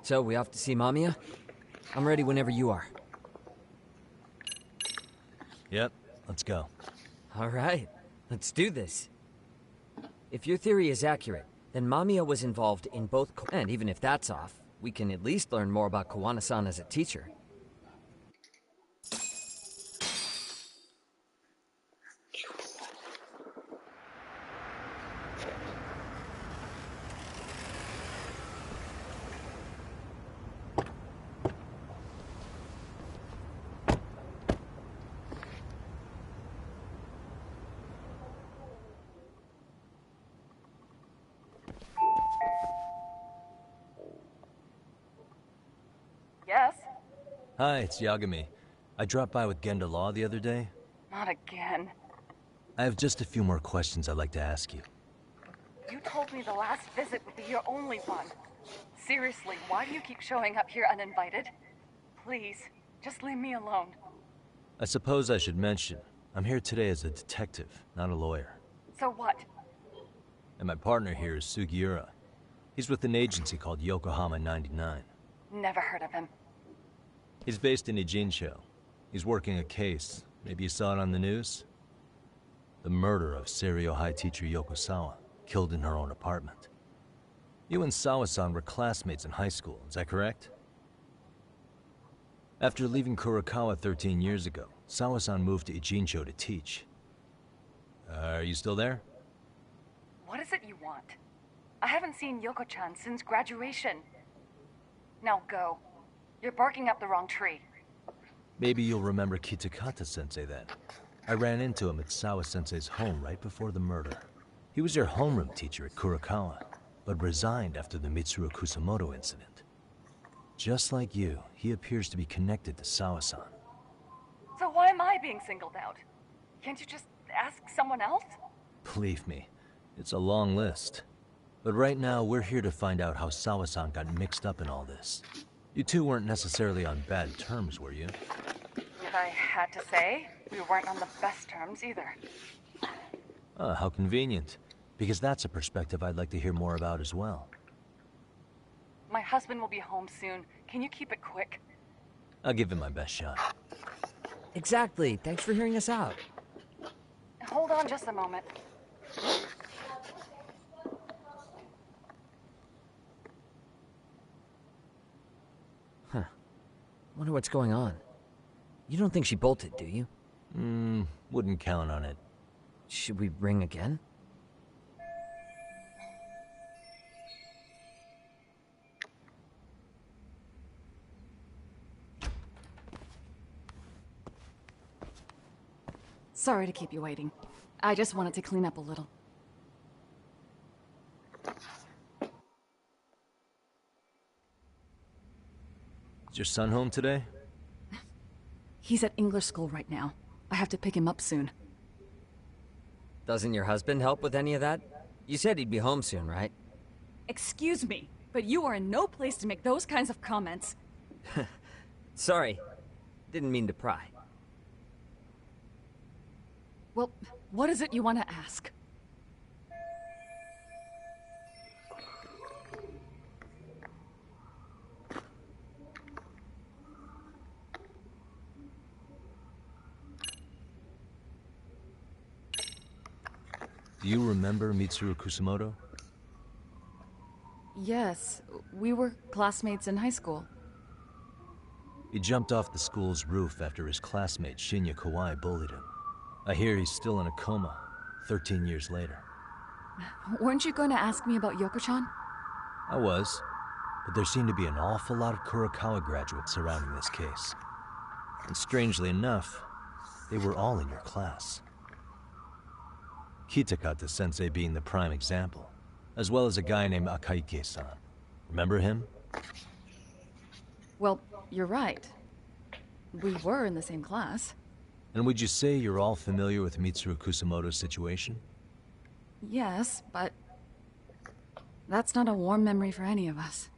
So, we off to see Mamiya? I'm ready whenever you are. Yep, let's go. Alright, let's do this. If your theory is accurate, then Mamiya was involved in both and even if that's off, we can at least learn more about Kawana-san as a teacher. Yes? Hi, it's Yagami. I dropped by with Genda Law the other day. Not again. I have just a few more questions I'd like to ask you. You told me the last visit would be your only one. Seriously, why do you keep showing up here uninvited? Please, just leave me alone. I suppose I should mention, I'm here today as a detective, not a lawyer. So what? And my partner here is Sugiura. He's with an agency called Yokohama 99. Never heard of him. He's based in Ijincho. He's working a case. Maybe you saw it on the news? The murder of Seiryo High teacher Yoko Sawa, killed in her own apartment. You and Sawa-san were classmates in high school, is that correct? After leaving Kurokawa 13 years ago, Sawa-san moved to Ijincho to teach. Are you still there? What is it you want? I haven't seen Yoko-chan since graduation. Now go. You're barking up the wrong tree. Maybe you'll remember Kitakata-sensei then. I ran into him at Sawa-sensei's home right before the murder. He was your homeroom teacher at Kurokawa, but resigned after the Mitsuru Kusamoto incident. Just like you, he appears to be connected to Sawa-san. So why am I being singled out? Can't you just ask someone else? Believe me, it's a long list. But right now, we're here to find out how Sawa-san got mixed up in all this. You two weren't necessarily on bad terms, were you? If I had to say, we weren't on the best terms either. How convenient. Because that's a perspective I'd like to hear more about as well. My husband will be home soon. Can you keep it quick? I'll give it my best shot. Exactly. Thanks for hearing us out. Hold on just a moment. Huh. Wonder what's going on. You don't think she bolted, do you? Wouldn't count on it. Should we ring again? Sorry to keep you waiting. I just wanted to clean up a little. Is your son home today? He's at English school right now. I have to pick him up soon. Doesn't your husband help with any of that? You said he'd be home soon, right? Excuse me, but you are in no place to make those kinds of comments. Sorry. Didn't mean to pry. Well, what is it you want to ask? Do you remember Mitsuru Kusamoto? Yes, we were classmates in high school. He jumped off the school's roof after his classmate Shinya Kawai bullied him. I hear he's still in a coma, 13 years later. Weren't you going to ask me about Yoko-chan? I was, but there seemed to be an awful lot of Kurokawa graduates surrounding this case. And strangely enough, they were all in your class. Kitakata-sensei being the prime example, as well as a guy named Akaike-san. Remember him? Well, you're right. We were in the same class. And would you say you're all familiar with Mitsuru Kusamoto's situation? Yes, but that's not a warm memory for any of us.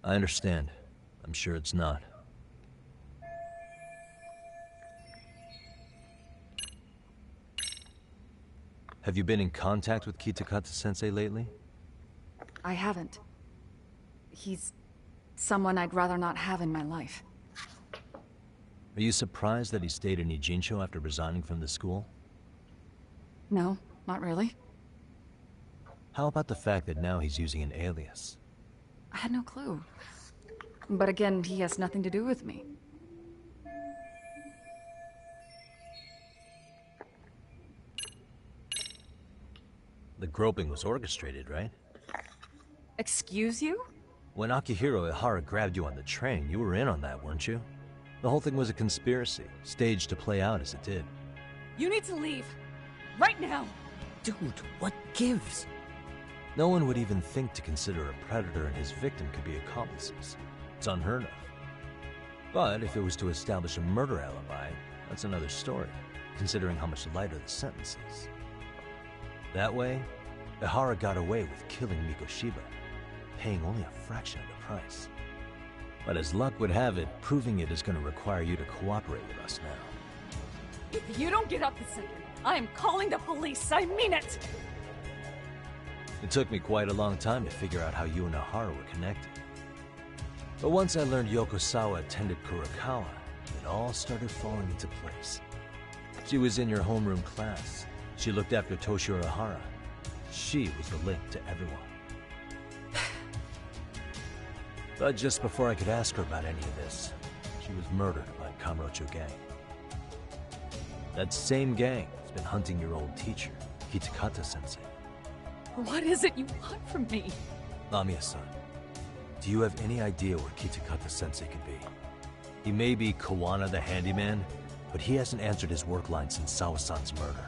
I understand. I'm sure it's not. Have you been in contact with Kitakata-sensei lately? I haven't. He's someone I'd rather not have in my life. Are you surprised that he stayed in Ijincho after resigning from the school? No, not really. How about the fact that now he's using an alias? I had no clue. But again, he has nothing to do with me. The groping was orchestrated, right? Excuse you? When Akihiro Ihara grabbed you on the train, you were in on that, weren't you? The whole thing was a conspiracy, staged to play out as it did. You need to leave. Right now! Dude, what gives? No one would even think to consider a predator and his victim could be accomplices. It's unheard of. But if it was to establish a murder alibi, that's another story, considering how much lighter the sentence is. That way, Ihara got away with killing Mikoshiba, paying only a fraction of the price. But as luck would have it, proving it is going to require you to cooperate with us now. If you don't get up this second, I am calling the police. I mean it! It took me quite a long time to figure out how you and Ihara were connected. But once I learned Yokosawa attended Kurokawa, it all started falling into place. She was in your homeroom class. She looked after Toshiro Ihara. She was the link to everyone. But just before I could ask her about any of this, she was murdered by a Kamurocho gang. That same gang has been hunting your old teacher, Kitakata-sensei. What is it you want from me? Lamia-san, do you have any idea where Kitakata-sensei could be? He may be Kawana the handyman, but he hasn't answered his work line since Sawa-san's murder.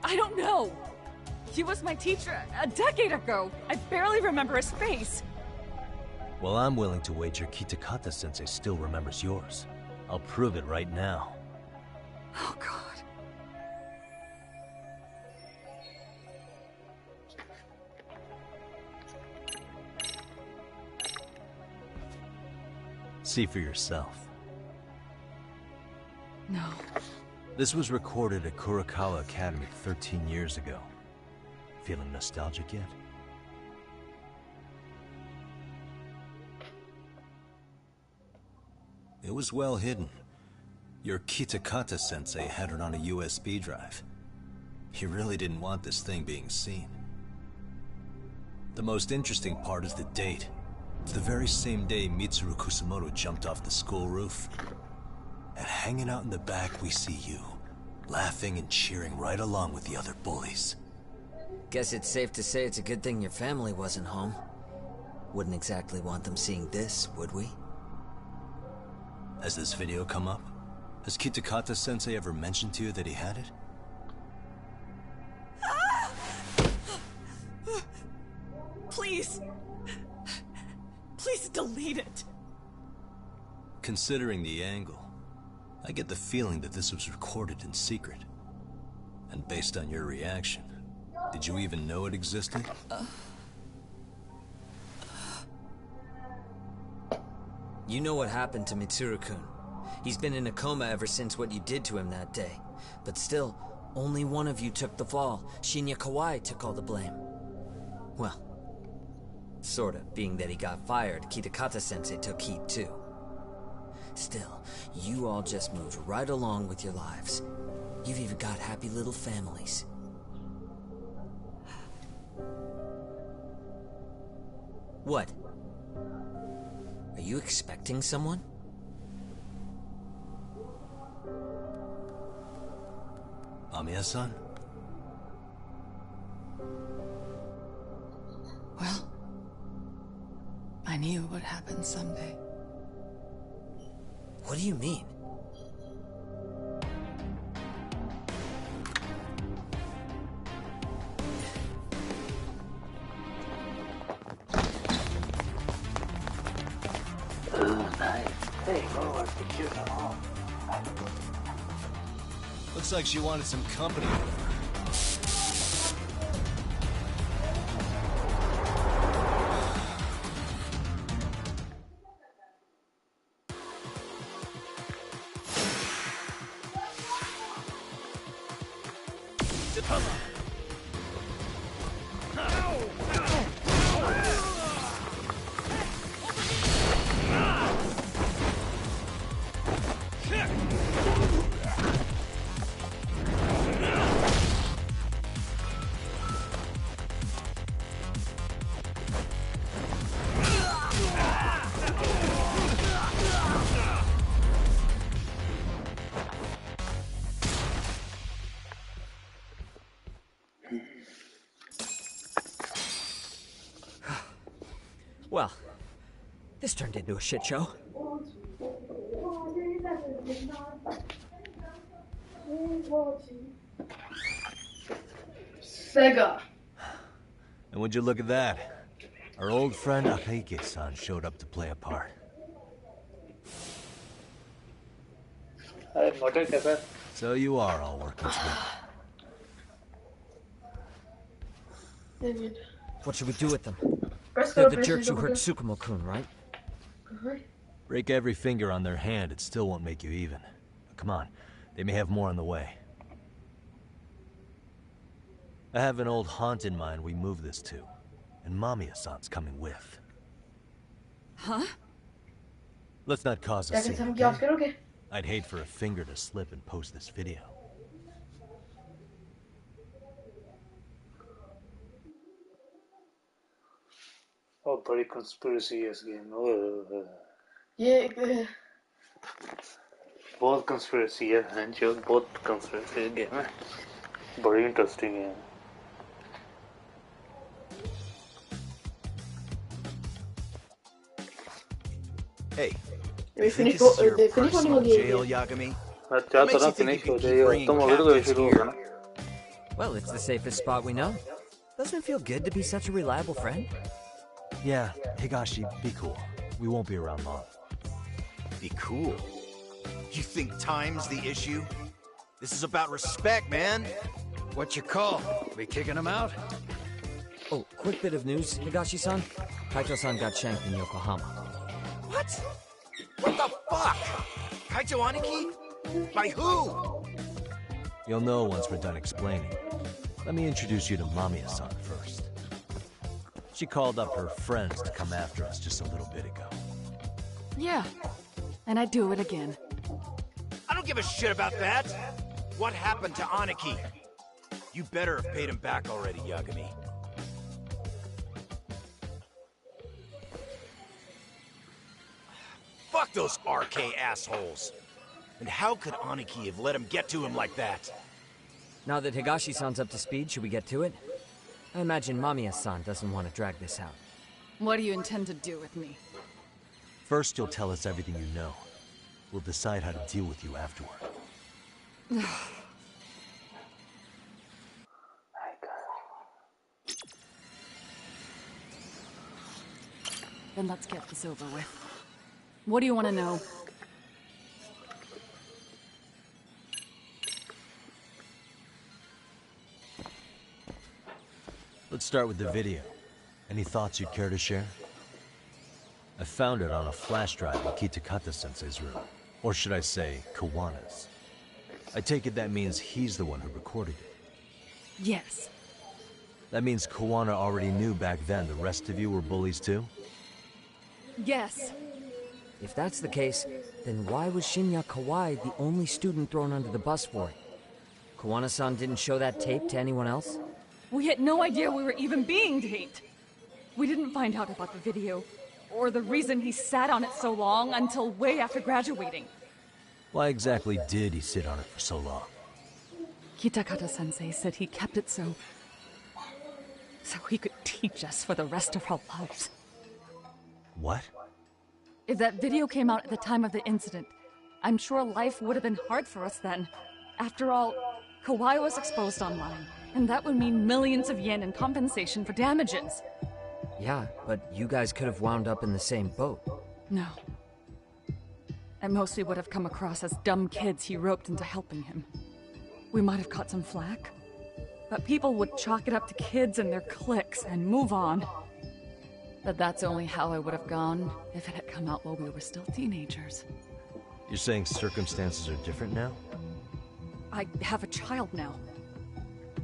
I don't know. He was my teacher a decade ago. I barely remember his face. Well, I'm willing to wager Kitakata-sensei still remembers yours. I'll prove it right now. Oh, God. See for yourself. No. This was recorded at Kurakawa Academy 13 years ago. Feeling nostalgic yet? It was well hidden. Your Kitakata-sensei had it on a USB drive. He really didn't want this thing being seen. The most interesting part is the date. It's the very same day Mitsuru Kusamoto jumped off the school roof. And hanging out in the back, we see you, laughing and cheering right along with the other bullies. Guess it's safe to say it's a good thing your family wasn't home. Wouldn't exactly want them seeing this, would we? Has this video come up? Has Kitakata-sensei ever mentioned to you that he had it? Please. Please delete it. Considering the angle, I get the feeling that this was recorded in secret. And based on your reaction, did you even know it existed? You know what happened to Mitsuru-kun. He's been in a coma ever since what you did to him that day. But still, only one of you took the fall. Shinya Kawai took all the blame. Well, sorta, being that he got fired, Kitakata-sensei took heat too. Still, you all just moved right along with your lives. You've even got happy little families. What? Are you expecting someone? Amiya-san? Well, I knew it would happen someday. What do you mean? Looks like she wanted some company. Well, this turned into a shit show. SEGA. And would you look at that? Our old friend Akahike-san showed up to play a part. So you are all working together. What should we do with them? They're the jerks who hurt Tsukumo-kun, right? Break every finger on their hand, it still won't make you even. But come on, they may have more on the way. I have an old haunt in mind we move this to, and Mamiya-san's coming with. Huh? Let's not cause a scene, okay? I'd hate for a finger to slip and post this video. Oh, बड़ी conspiracy है इस game में। ये बहुत conspiracy है, जो बहुत conspiracy game है, बड़ी interesting है। Hey, They you think finish. this is your They finish personal one of the jail, Yagami? अच्छा What makes तरह you think finish you हो can जाए, keep bringing तुम ऑलरेडी तो captives शुरू हो here? गया ना? Well, it's the safest spot we know. Doesn't it feel good to be such a reliable friend? Yeah, Higashi, be cool. We won't be around long. Be cool? You think time's the issue? This is about respect, man. What you call? We kicking him out? Oh, quick bit of news, Higashi-san. Kaito-san got shanked in Yokohama. What? What the fuck? Kaito Aniki? By who? You'll know once we're done explaining. Let me introduce you to Mamiya-san first. She called up her friends to come after us just a little bit ago. Yeah, and I'd do it again. I don't give a shit about that. What happened to Aniki? You better have paid him back already, Yagami. Fuck those RK assholes. And how could Aniki have let him get to him like that? Now that Higashi-san's up to speed, should we get to it? I imagine Mamiya-san doesn't want to drag this out. What do you intend to do with me? First, you'll tell us everything you know. We'll decide how to deal with you afterward. Then let's get this over with. What do you want to know? Let's start with the video. Any thoughts you'd care to share? I found it on a flash drive in Kitakata-sensei's room. Or should I say, Kawana's. I take it that means he's the one who recorded it. Yes. That means Kawana already knew back then the rest of you were bullies too? Yes. If that's the case, then why was Shinya Kawai the only student thrown under the bus for it? Kawana-san didn't show that tape to anyone else? We had no idea we were even being taped. We didn't find out about the video, or the reason he sat on it so long until way after graduating. Why exactly did he sit on it for so long? Kitakata-sensei said he kept it so he could teach us for the rest of our lives. What? If that video came out at the time of the incident, I'm sure life would have been hard for us then. After all, Kawai was exposed online, and that would mean millions of yen in compensation for damages. Yeah, but you guys could have wound up in the same boat. No. I mostly would have come across as dumb kids he roped into helping him. We might have caught some flack, but people would chalk it up to kids and their cliques and move on. But that's only how I would have gone if it had come out while we were still teenagers. You're saying circumstances are different now? I have a child now.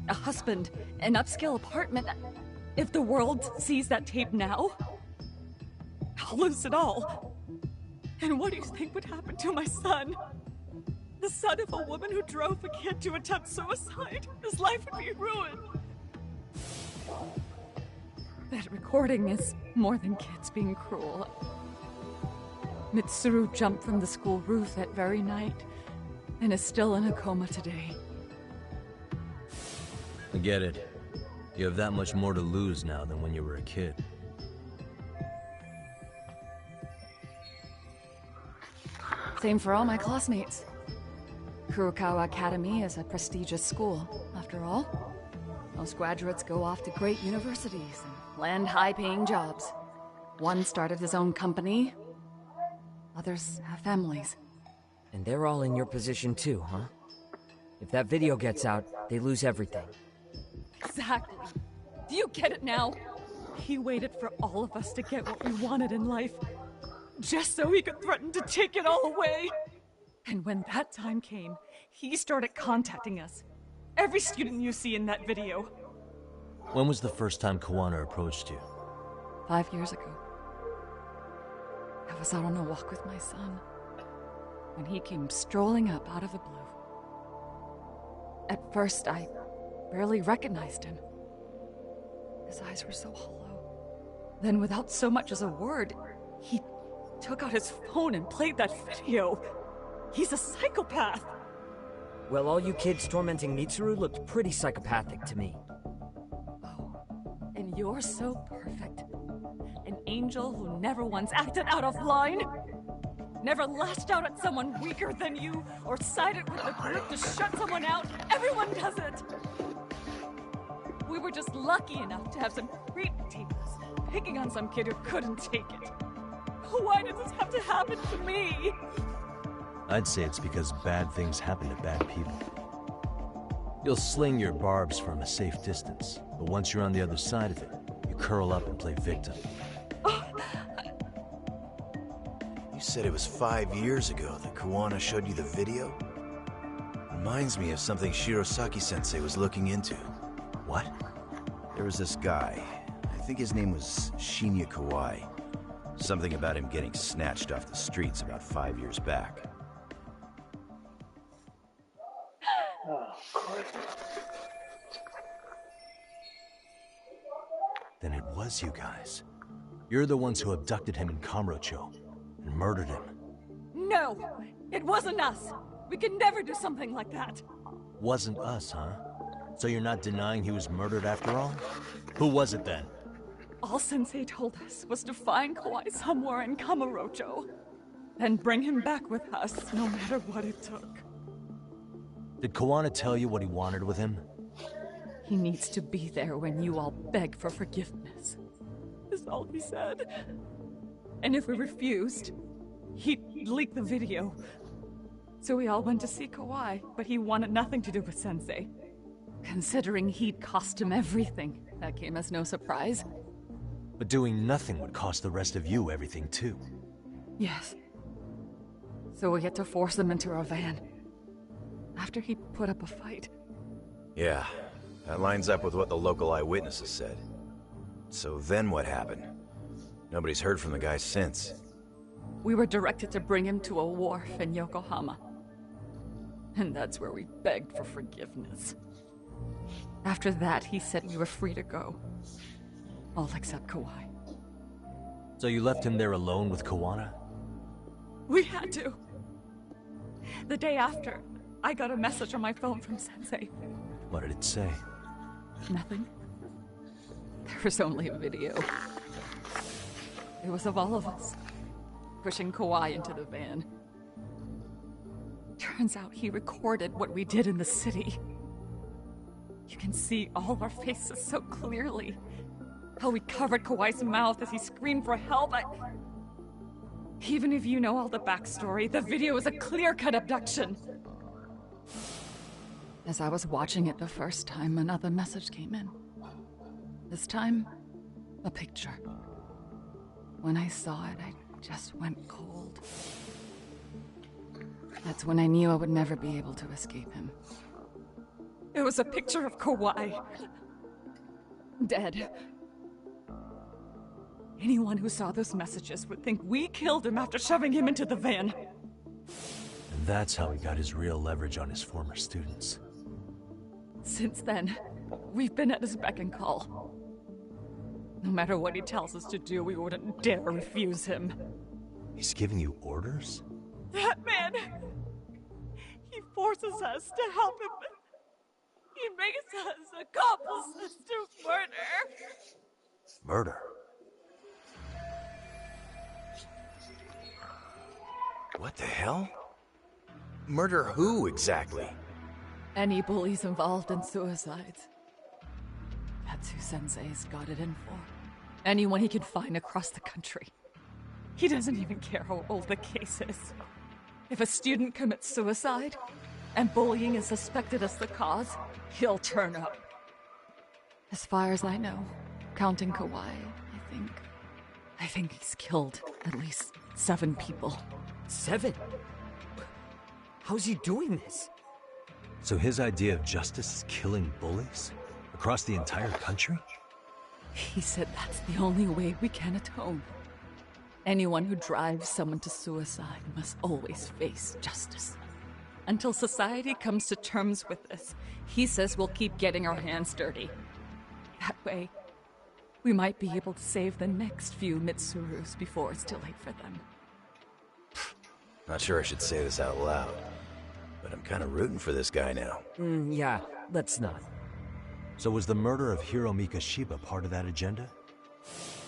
A husband, an upscale apartment. If the world sees that tape now, I'll lose it all. And what do you think would happen to my son? The son of a woman who drove a kid to attempt suicide. His life would be ruined. That recording is more than kids being cruel. Mitsuru jumped from the school roof that very night and is still in a coma today. I get it. You have that much more to lose now than when you were a kid. Same for all my classmates. Kurokawa Academy is a prestigious school, after all. Most graduates go off to great universities and land high-paying jobs. One started his own company. Others have families. And they're all in your position too, huh? If that video gets out, they lose everything. Exactly. Do you get it now? He waited for all of us to get what we wanted in life, just so he could threaten to take it all away. And when that time came, he started contacting us. Every student you see in that video. When was the first time Kawana approached you? 5 years ago. I was out on a walk with my son, when he came strolling up out of the blue. At first, I barely recognized him. His eyes were so hollow, Then without so much as a word, he took out his phone and played that video. He's a psychopath. Well, all you kids tormenting Mitsuru looked pretty psychopathic to me. And you're so perfect. An angel who never once acted out of line. Never lashed out at someone weaker than you, or sided with the group to shut someone out. Everyone does it. We were just lucky enough to have some creep teams picking on some kid who couldn't take it. Why did this have to happen to me? I'd say it's because bad things happen to bad people. You'll sling your barbs from a safe distance, but once you're on the other side of it, you curl up and play victim. You said it was 5 years ago that Kawana showed you the video? Reminds me of something Shirosaki-sensei was looking into. What? There was this guy. I think his name was Shinya Kawai. Something about him getting snatched off the streets about 5 years back. Then it was you guys. You're the ones who abducted him in Kamurocho and murdered him. No! It wasn't us! We could never do something like that! Wasn't us, huh? So you're not denying he was murdered after all? Who was it then? All Sensei told us was to find Kawai somewhere in Kamurocho, then bring him back with us, no matter what it took. Did Kawana tell you what he wanted with him? He needs to be there when you all beg for forgiveness. Is all he said. And if we refused, he'd leak the video. So we all went to see Kawai, but he wanted nothing to do with Sensei. Considering he'd cost him everything, that came as no surprise. But doing nothing would cost the rest of you everything too. Yes. So we had to force him into our van. After he put up a fight. Yeah, that lines up with what the local eyewitnesses said. So then what happened? Nobody's heard from the guy since. We were directed to bring him to a wharf in Yokohama. And that's where we begged for forgiveness. After that, he said we were free to go. All except Kawai. So you left him there alone with Kawana? We had to. The day after, I got a message on my phone from Sensei. What did it say? Nothing. There was only a video. It was of all of us, pushing Kawai into the van. Turns out he recorded what we did in the city. You can see all our faces so clearly. How we covered Kawai's mouth as he screamed for help. Even if you know all the backstory, the video is a clear-cut abduction. As I was watching it the first time, another message came in. This time, a picture. When I saw it, I just went cold. That's when I knew I would never be able to escape him. It was a picture of Kawai. Dead. Anyone who saw those messages would think we killed him after shoving him into the van. And that's how he got his real leverage on his former students. Since then, we've been at his beck and call. No matter what he tells us to do, we wouldn't dare refuse him. He's giving you orders? That man! He forces us to help him. He makes us accomplices to murder. Murder? What the hell? Murder who, exactly? Any bullies involved in suicides. That's who Sensei's got it in for. Anyone he can find across the country. He doesn't even care how old the case is. If a student commits suicide, and bullying is suspected as the cause, he'll turn up. As far as I know, counting Kawai, I think he's killed at least 7 people. 7? How's he doing this? So his idea of justice is killing bullies? Across the entire country? He said that's the only way we can atone. Anyone who drives someone to suicide must always face justice. Until society comes to terms with this, he says we'll keep getting our hands dirty. That way, we might be able to save the next few Mitsurus before it's too late for them. Not sure I should say this out loud, but I'm kind of rooting for this guy now. Yeah, let's not. So was the murder of Hiro Mikoshiba part of that agenda?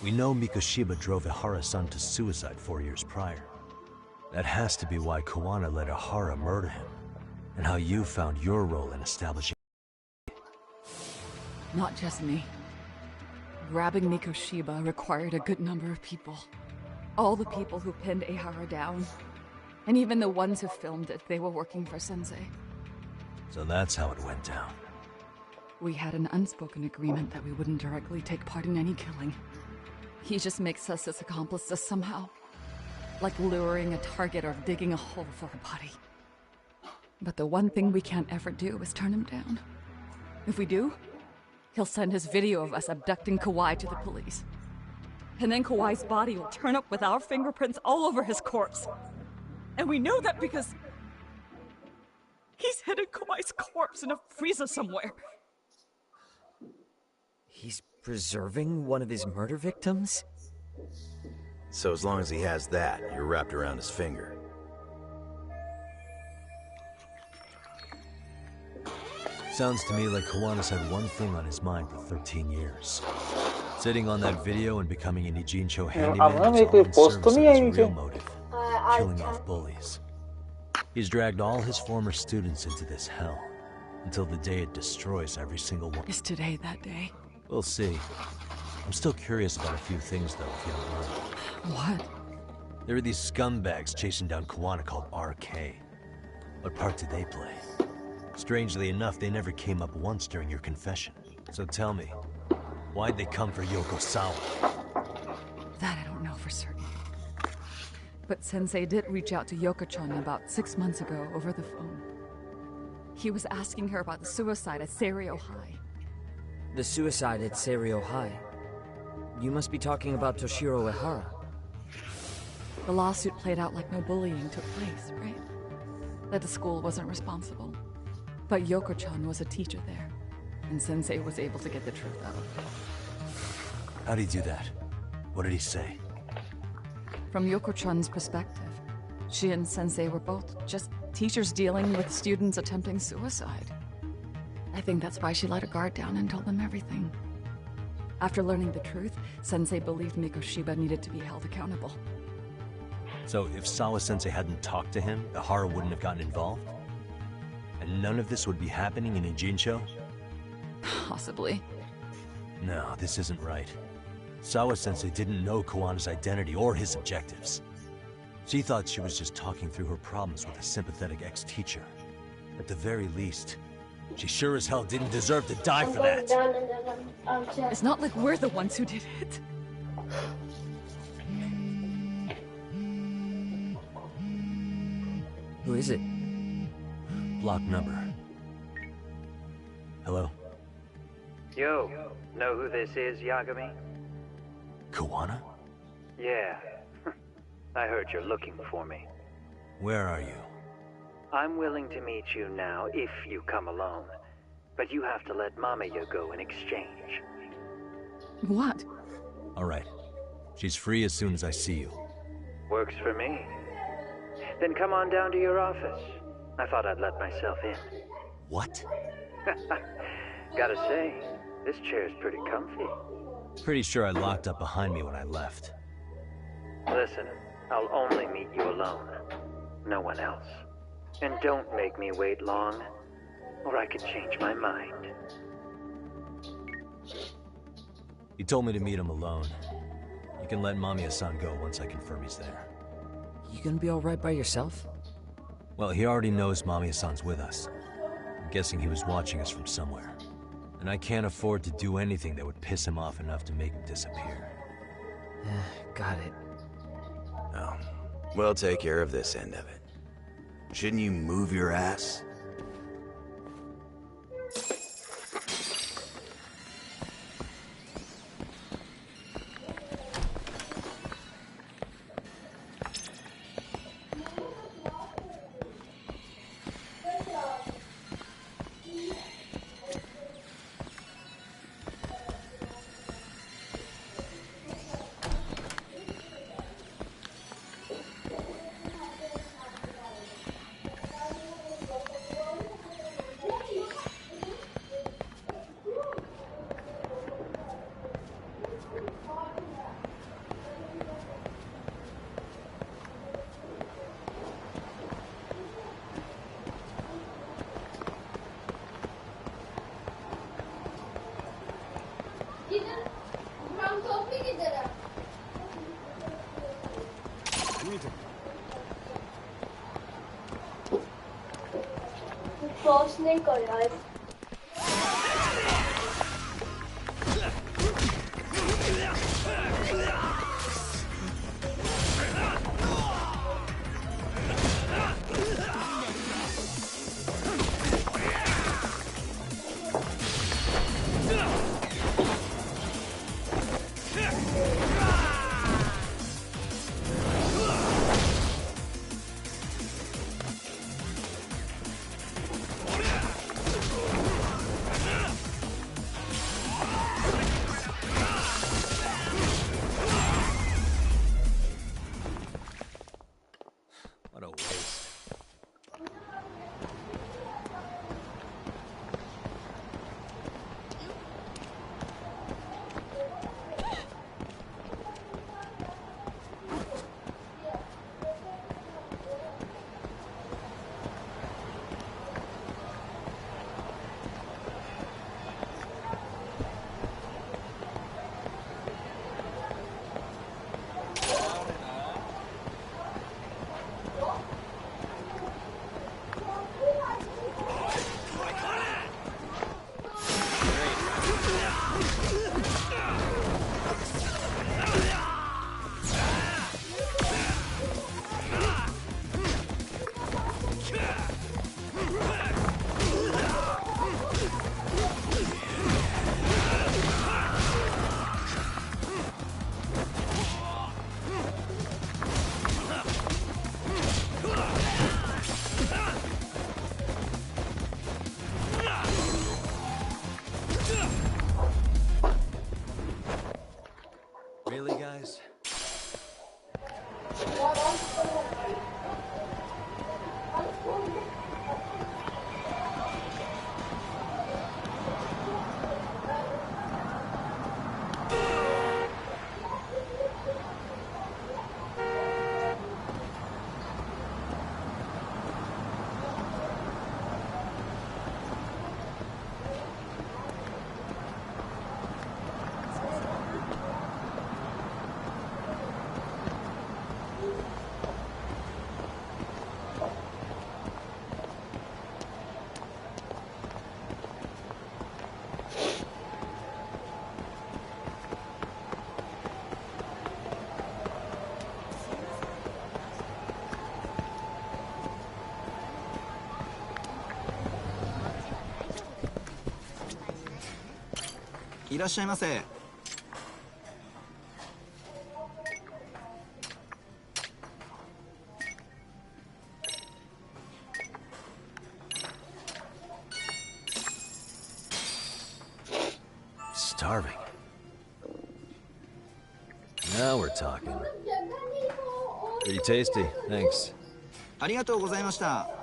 We know Mikoshiba drove Ihara-san to suicide 4 years prior. That has to be why Kawana let Ihara murder him, and how you found your role in establishing. Not just me. Grabbing Mikoshiba required a good number of people. All the people who pinned Ihara down. And even the ones who filmed it, they were working for Sensei. So that's how it went down. We had an unspoken agreement that we wouldn't directly take part in any killing. He just makes us his accomplices somehow. Like luring a target or digging a hole for a body. But the one thing we can't ever do is turn him down. If we do, he'll send his video of us abducting Kawai to the police. And then Kawai's body will turn up with our fingerprints all over his corpse. And we know that because he's hidden Kawai's corpse in a freezer somewhere. He's preserving one of his murder victims? So as long as he has that, you're wrapped around his finger. Sounds to me like Kawana's had one thing on his mind for 13 years. Sitting on that video and becoming an Ijincho handyman is all in service of his real motive. Killing off bullies. He's dragged all his former students into this hell, until the day it destroys every single one. Is today that day? We'll see. I'm still curious about a few things, though, if you don't mind. What? There are these scumbags chasing down Kawana called RK. What part did they play? Strangely enough, they never came up once during your confession. So tell me, why'd they come for Yokosawa? That I don't know for certain. But Sensei did reach out to Yoko-chan about 6 months ago over the phone. He was asking her about the suicide at Seiryo High. The suicide at Seiryo High? You must be talking about Toshiro Ihara. The lawsuit played out like no bullying took place, right? That the school wasn't responsible. But Yoko-chan was a teacher there, and Sensei was able to get the truth out of her. How'd he do that? What did he say? From Yoko-chan's perspective, she and Sensei were both just teachers dealing with students attempting suicide. I think that's why she let her guard down and told them everything. After learning the truth, Sensei believed Mikoshiba needed to be held accountable. So if Sawa-sensei hadn't talked to him, Ihara wouldn't have gotten involved? And none of this would be happening in Ijincho? Possibly. No, this isn't right. Sawa-sensei didn't know Kawana's identity or his objectives. She thought she was just talking through her problems with a sympathetic ex-teacher. At the very least, she sure as hell didn't deserve to die for that. It's not like we're the ones who did it. Who is it? Block number. Hello? Yo, know who this is, Yagami? Kawana? Yeah. I heard you're looking for me. Where are you? I'm willing to meet you now if you come alone. But you have to let Mamiya go in exchange. What? Alright. She's free as soon as I see you. Works for me. Then come on down to your office. I thought I'd let myself in. What? Gotta say, this chair's pretty comfy. Pretty sure I locked up behind me when I left. Listen, I'll only meet you alone. No one else. And don't make me wait long, or I could change my mind. He told me to meet him alone. You can let Mamiya-san go once I confirm he's there. You gonna be alright by yourself? Well, he already knows Mamiya-san's with us. I'm guessing he was watching us from somewhere. And I can't afford to do anything that would piss him off enough to make him disappear. Got it. Oh, we'll take care of this end of it. Shouldn't you move your ass? Cross नहीं कर यार What a waste. Really, guys?いらっしゃいませ。Starving. Now we're talking. Pretty tasty, thanks. ありがとうございました。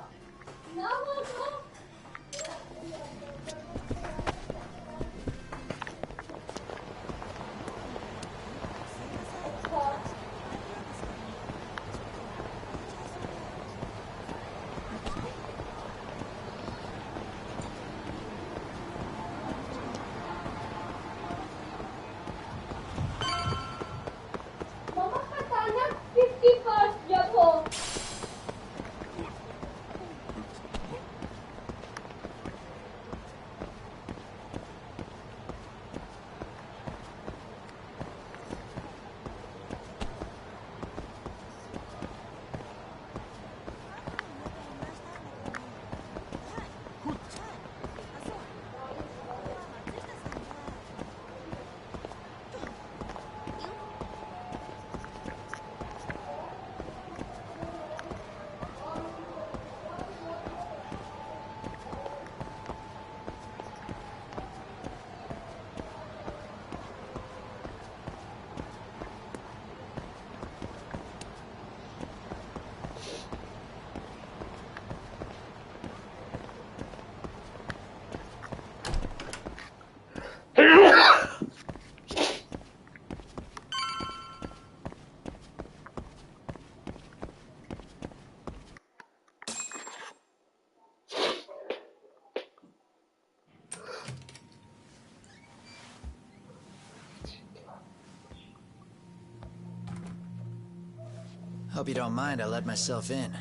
Hope you don't mind I let myself in.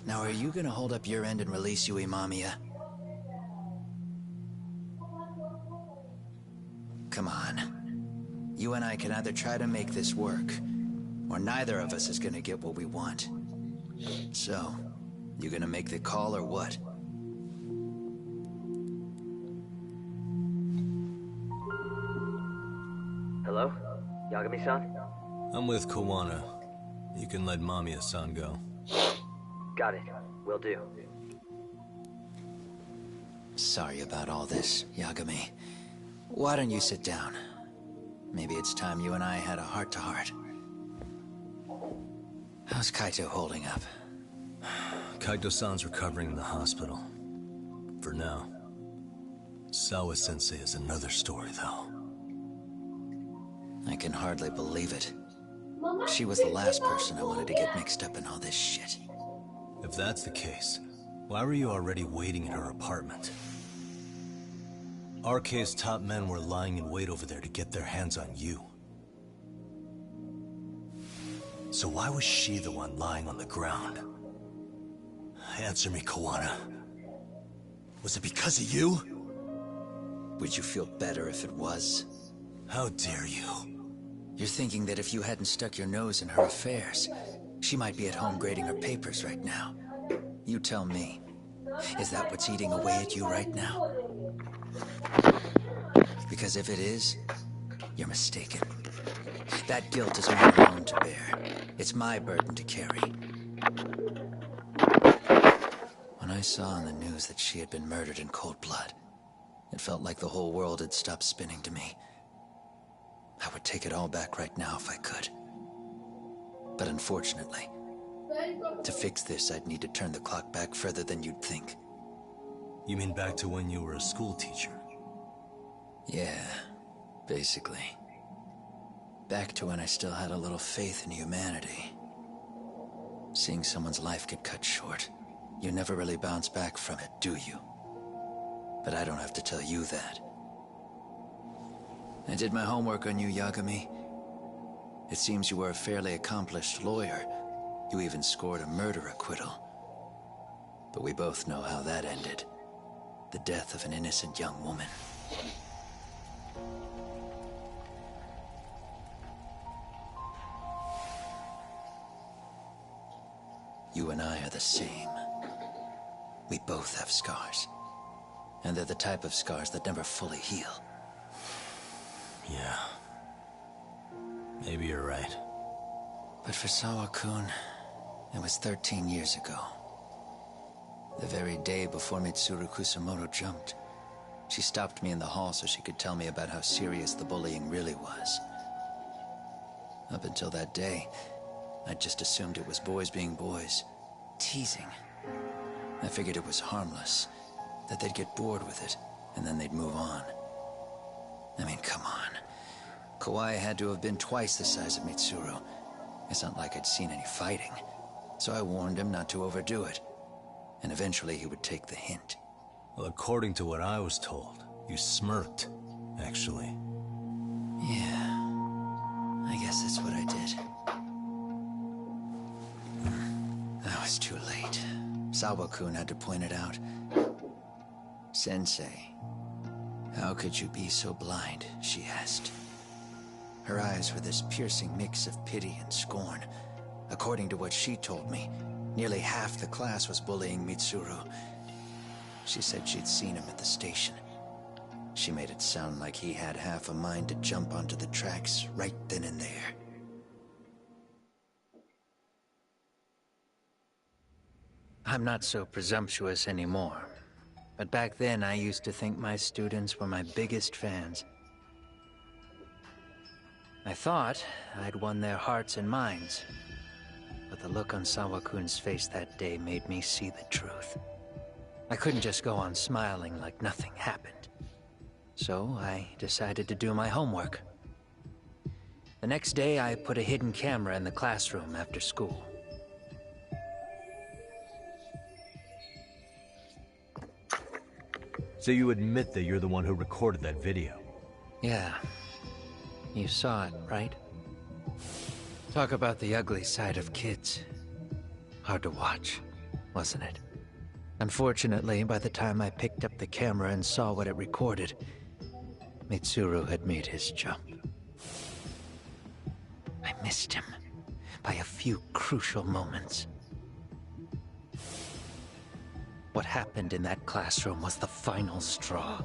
Now, are you gonna hold up your end and release Yui Mamiya? Come on. You and I can either try to make this work, or neither of us is gonna get what we want. So, you gonna make the call or what? Hello? Yagami-san? I'm with Kawana. You can let Mamiya-san go. Got it. Will do. Sorry about all this, Yagami. Why don't you sit down? Maybe it's time you and I had a heart-to-heart. How's Kaito holding up? Kaito-san's recovering in the hospital. For now. Sawa-sensei is another story, though. I can hardly believe it. She was the last person I wanted to get mixed up in all this shit. If that's the case, why were you already waiting in her apartment? RK's top men were lying in wait over there to get their hands on you. So why was she the one lying on the ground? Answer me, Kawana. Was it because of you? Would you feel better if it was? How dare you? You're thinking that if you hadn't stuck your nose in her affairs, she might be at home grading her papers right now. You tell me. Is that what's eating away at you right now? Because if it is, you're mistaken. That guilt is mine alone to bear. It's my burden to carry. When I saw on the news that she had been murdered in cold blood, it felt like the whole world had stopped spinning to me. I would take it all back right now if I could. But unfortunately, to fix this, I'd need to turn the clock back further than you'd think. You mean back to when you were a school teacher? Yeah, basically. Back to when I still had a little faith in humanity. Seeing someone's life get cut short, you never really bounce back from it, do you? But I don't have to tell you that. I did my homework on you, Yagami. It seems you were a fairly accomplished lawyer. You even scored a murder acquittal. But we both know how that ended. The death of an innocent young woman. You and I are the same. We both have scars. And they're the type of scars that never fully heal. Yeah. Maybe you're right. But for Sawa-kun, it was 13 years ago. The very day before Mitsuru Kusamoto jumped, she stopped me in the hall so she could tell me about how serious the bullying really was. Up until that day, I just assumed it was boys being boys, teasing. I figured it was harmless, that they'd get bored with it, and then they'd move on. I mean, come on. Kawai had to have been twice the size of Mitsuru. It's not like I'd seen any fighting. So I warned him not to overdo it. And eventually he would take the hint. Well, according to what I was told, you smirked, actually. Yeah. I guess that's what I did. I was too late. Sawa-kun had to point it out. Sensei, how could you be so blind, she asked. Her eyes were this piercing mix of pity and scorn. According to what she told me, nearly half the class was bullying Mitsuru. She said she'd seen him at the station. She made it sound like he had half a mind to jump onto the tracks right then and there. I'm not so presumptuous anymore. But back then, I used to think my students were my biggest fans. I thought I'd won their hearts and minds. But the look on Sawa-kun's face that day made me see the truth. I couldn't just go on smiling like nothing happened. So I decided to do my homework. The next day, I put a hidden camera in the classroom after school. So you admit that you're the one who recorded that video? Yeah. You saw it, right? Talk about the ugly side of kids. Hard to watch, wasn't it? Unfortunately, by the time I picked up the camera and saw what it recorded, Mitsuru had made his jump. I missed him by a few crucial moments. What happened in that classroom was the final straw.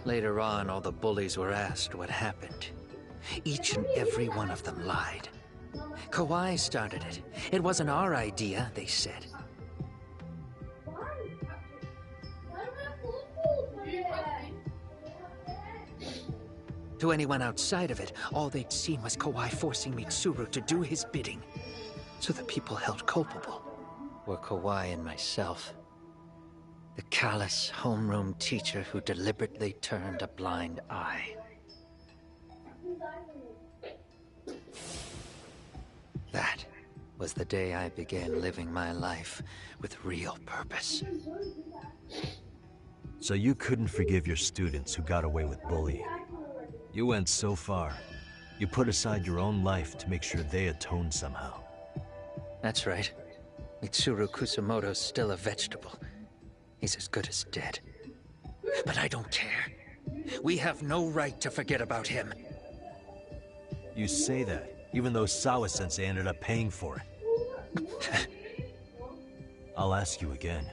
Later on, all the bullies were asked what happened. Each and every one of them lied. Kawhi started it. It wasn't our idea, they said. To anyone outside of it, all they'd seen was Kawhi forcing Mitsuru to do his bidding. So the people held culpable were Kawhi and myself. The callous homeroom teacher who deliberately turned a blind eye. That was the day I began living my life with real purpose. So you couldn't forgive your students who got away with bullying. You went so far, you put aside your own life to make sure they atoned somehow. That's right. Mitsuru Kusamoto's still a vegetable. He's as good as dead. But I don't care. We have no right to forget about him. You say that, even though Sawa-sensei ended up paying for it. I'll ask you again.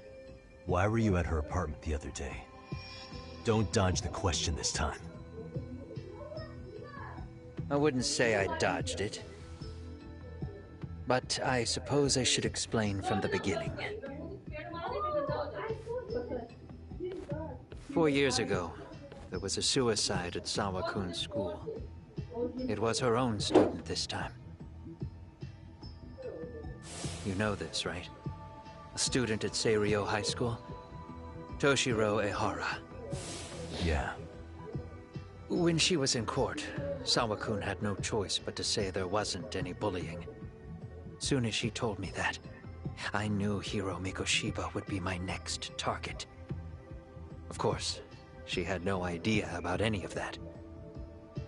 Why were you at her apartment the other day? Don't dodge the question this time. I wouldn't say I dodged it. But I suppose I should explain from the beginning. 4 years ago, there was a suicide at Sawa-kun's school. It was her own student this time. You know this, right? A student at Seiryo High School? Toshiro Ehara. Yeah. When she was in court, Sawa-kun had no choice but to say there wasn't any bullying. Soon as she told me that, I knew Hiro Mikoshiba would be my next target. Of course, she had no idea about any of that.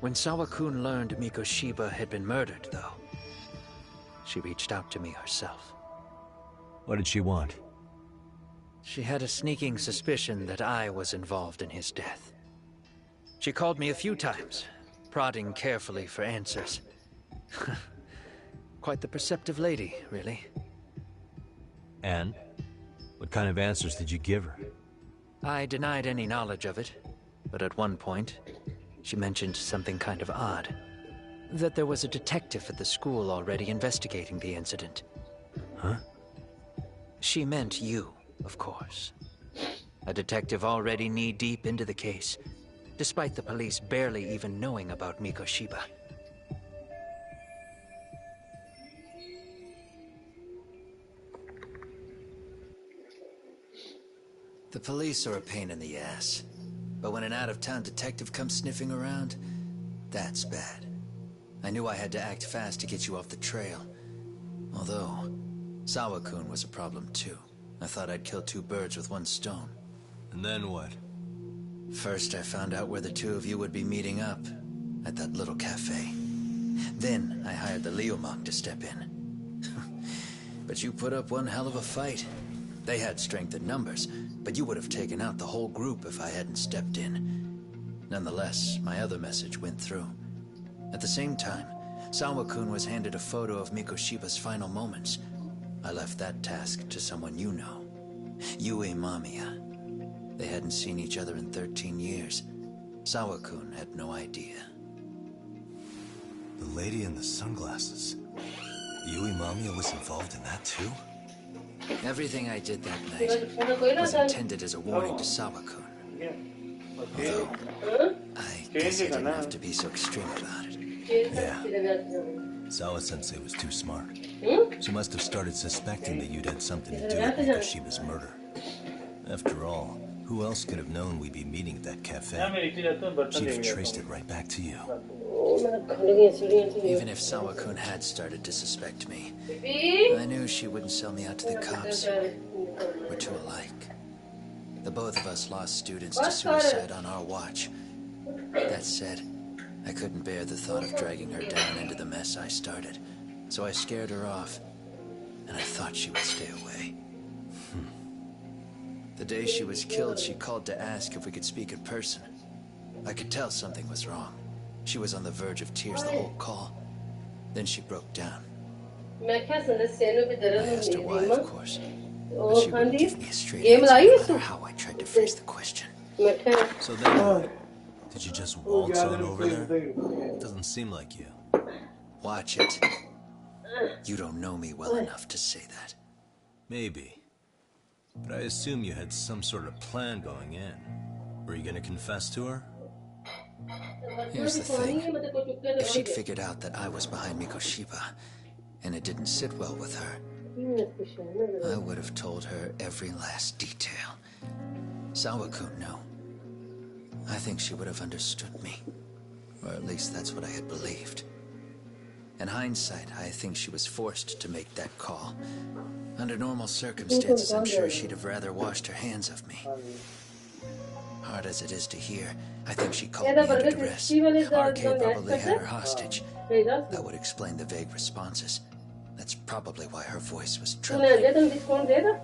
When Sawa-kun learned Mikoshiba had been murdered, though, she reached out to me herself. What did she want? She had a sneaking suspicion that I was involved in his death. She called me a few times, prodding carefully for answers. Quite the perceptive lady, really. And? What kind of answers did you give her? I denied any knowledge of it, but at one point, she mentioned something kind of odd. That there was a detective at the school already investigating the incident. Huh? She meant you, of course. A detective already knee-deep into the case, despite the police barely even knowing about Mikoshiba. The police are a pain in the ass. But when an out-of-town detective comes sniffing around, that's bad. I knew I had to act fast to get you off the trail. Although, Sawa-kun was a problem too. I thought I'd kill two birds with one stone. And then what? First, I found out where the two of you would be meeting up. At that little cafe. Then, I hired the Leomong to step in. But you put up one hell of a fight. They had strength in numbers, but you would have taken out the whole group if I hadn't stepped in. Nonetheless, my other message went through. At the same time, Sawa-kun was handed a photo of Mikoshiba's final moments. I left that task to someone you know. Yue Mamiya. They hadn't seen each other in 13 years. Sawa-kun had no idea. The lady in the sunglasses. Yue Mamiya was involved in that too? Everything I did that night was intended as a warning to Sawa-kun. Although, I guess I didn't have to be so extreme about it. Yeah. Sawa-sensei was too smart. She must have started suspecting that you'd had something to do with Mikoshiba's murder. After all, who else could have known we'd be meeting at that cafe? She'd have traced it right back to you. Even if Sawa-kun had started to suspect me, I knew she wouldn't sell me out to the cops. We're too alike. The both of us lost students to suicide on our watch. That said, I couldn't bear the thought of dragging her down into the mess I started, so I scared her off, and I thought she would stay away. The day she was killed, she called to ask if we could speak in person. I could tell something was wrong. She was on the verge of tears the whole call. Then she broke down. I asked her why, of course, but she wouldn't give me a straight answer no matter how I tried to phrase the question. So then, did you just waltz on over there? Doesn't seem like you. Watch it. You don't know me well enough to say that. Maybe. But I assume you had some sort of plan going in. Were you gonna confess to her? Here's the thing. If she'd figured out that I was behind Mikoshiba, and it didn't sit well with her, I would have told her every last detail. Sawakun, no. I think she would have understood me. Or at least that's what I had believed. In hindsight, I think she was forced to make that call. Under normal circumstances, I'm sure she'd have rather washed her hands of me. Hard as it is to hear, I think she called me under duress. RK probably had her hostage. That would explain the vague responses. That's probably why her voice was trembling.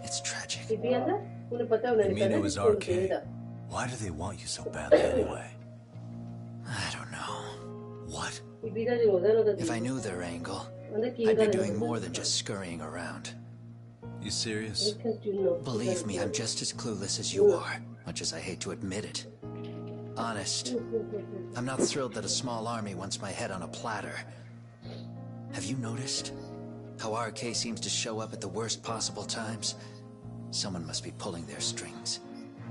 It's tragic. You mean it was RK? Why do they want you so badly anyway? I don't know. What? If I knew their angle, I'd be doing more than just scurrying around. You serious? Believe me, I'm just as clueless as you are, much as I hate to admit it. Honest, I'm not thrilled that a small army wants my head on a platter. Have you noticed how RK seems to show up at the worst possible times? Someone must be pulling their strings.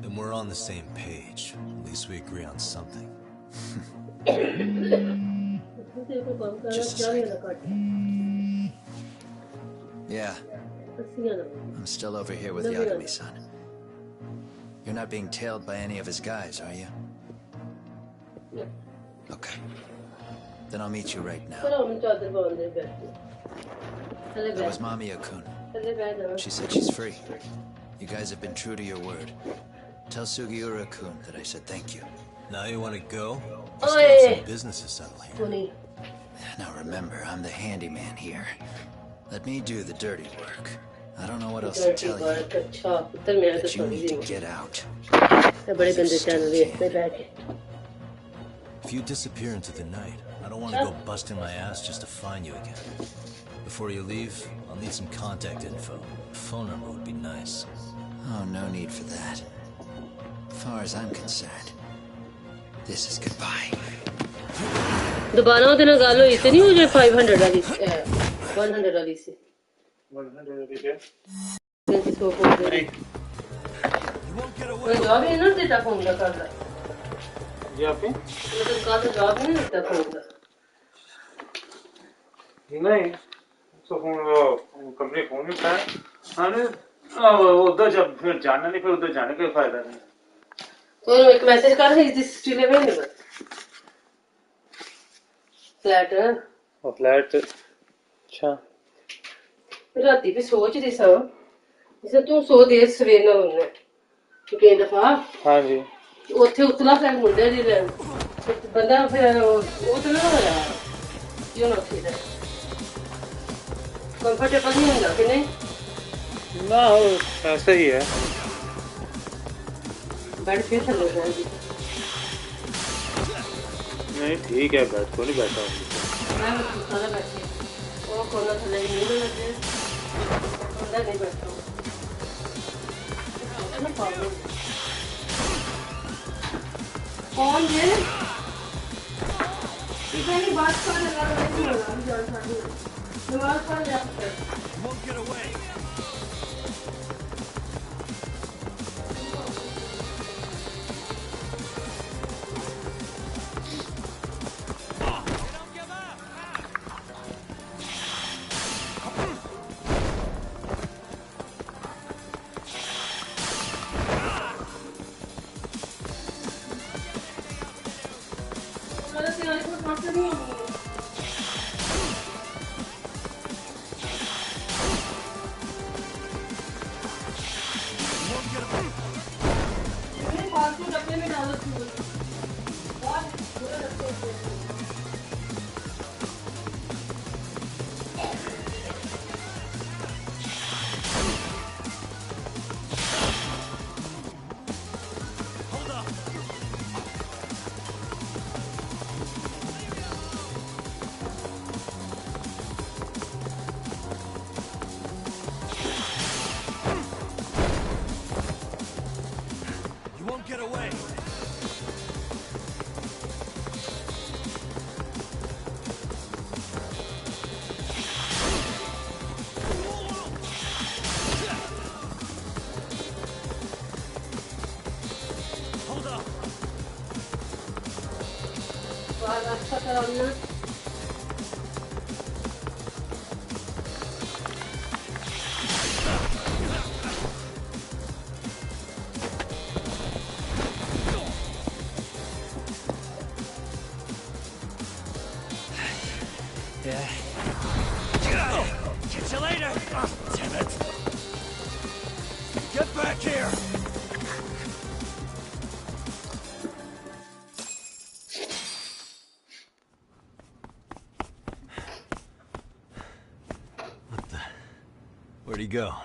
Then we're on the same page. At least we agree on something. Just a second. Yeah. I'm still over here with Yagami-san. You're not being tailed by any of his guys, are you? Okay. Then I'll meet you right now. That was Mamiya-kun. She said she's free. You guys have been true to your word. Tell Sugiura-kun that I said thank you. Now you want to go? You still have some business to settle here. Now remember, I'm the handyman here. Let me do the dirty work. I don't know what else to tell you, but you need to get out. If you disappear into the night, I don't want to go busting my ass just to find you again. Before you leave, I'll need some contact info. A phone number would be nice. Oh, no need for that. As far as I'm concerned, this is goodbye. दोबारा वो दिन गालो इतनी हो जाए 500 वाली 100 वाली से 100 वाली क्या कोई जवाब ही नहीं देता फोन का कर जी आपने मतलब कल जवाब नहीं देता फोन का नहीं तो फोन वो कंपनी फोन नहीं उठाया हाँ वो उधर जब फिर जाना नहीं फिर उधर जाने का फायदा नहीं तो एक मैसेज कर is this still available flat और फ्लैट अच्छा राती भी सोच रही सा इसे तू सो देर सवेर ना होने कि दफा हाँ जी ਉੱਥੇ ਉਤਲਾ ਫਿਰ ਮੁੰਡੇ ਦੀ ਲੈ ਬੰਦਾ ਫਿਰ ਉਤਲਾ ਹੋਇਆ ਕਿਉਂ ਨਾ ਉੱਥੇ ਕੰਫਰਟੇਬਲ ਨਹੀਂ ਹੁੰਦਾ ਕਿ ਨਹੀਂ ना हो ऐसा ही है बेड पे चलो जाएगी नहीं ठीक है बेड को नहीं बैठा मैं सारा बैठे वो कोना थले नहीं लगे बंदा नहीं बैठा कौन है इतनी बात कर लगा नहीं होगा हम जान सकते दिमाग पर जाते won't get away फालतू डब्बे में डालो अच्छा करना Yeah. Catch you later! Oh, damn it! Get back here! What the? Where'd he go?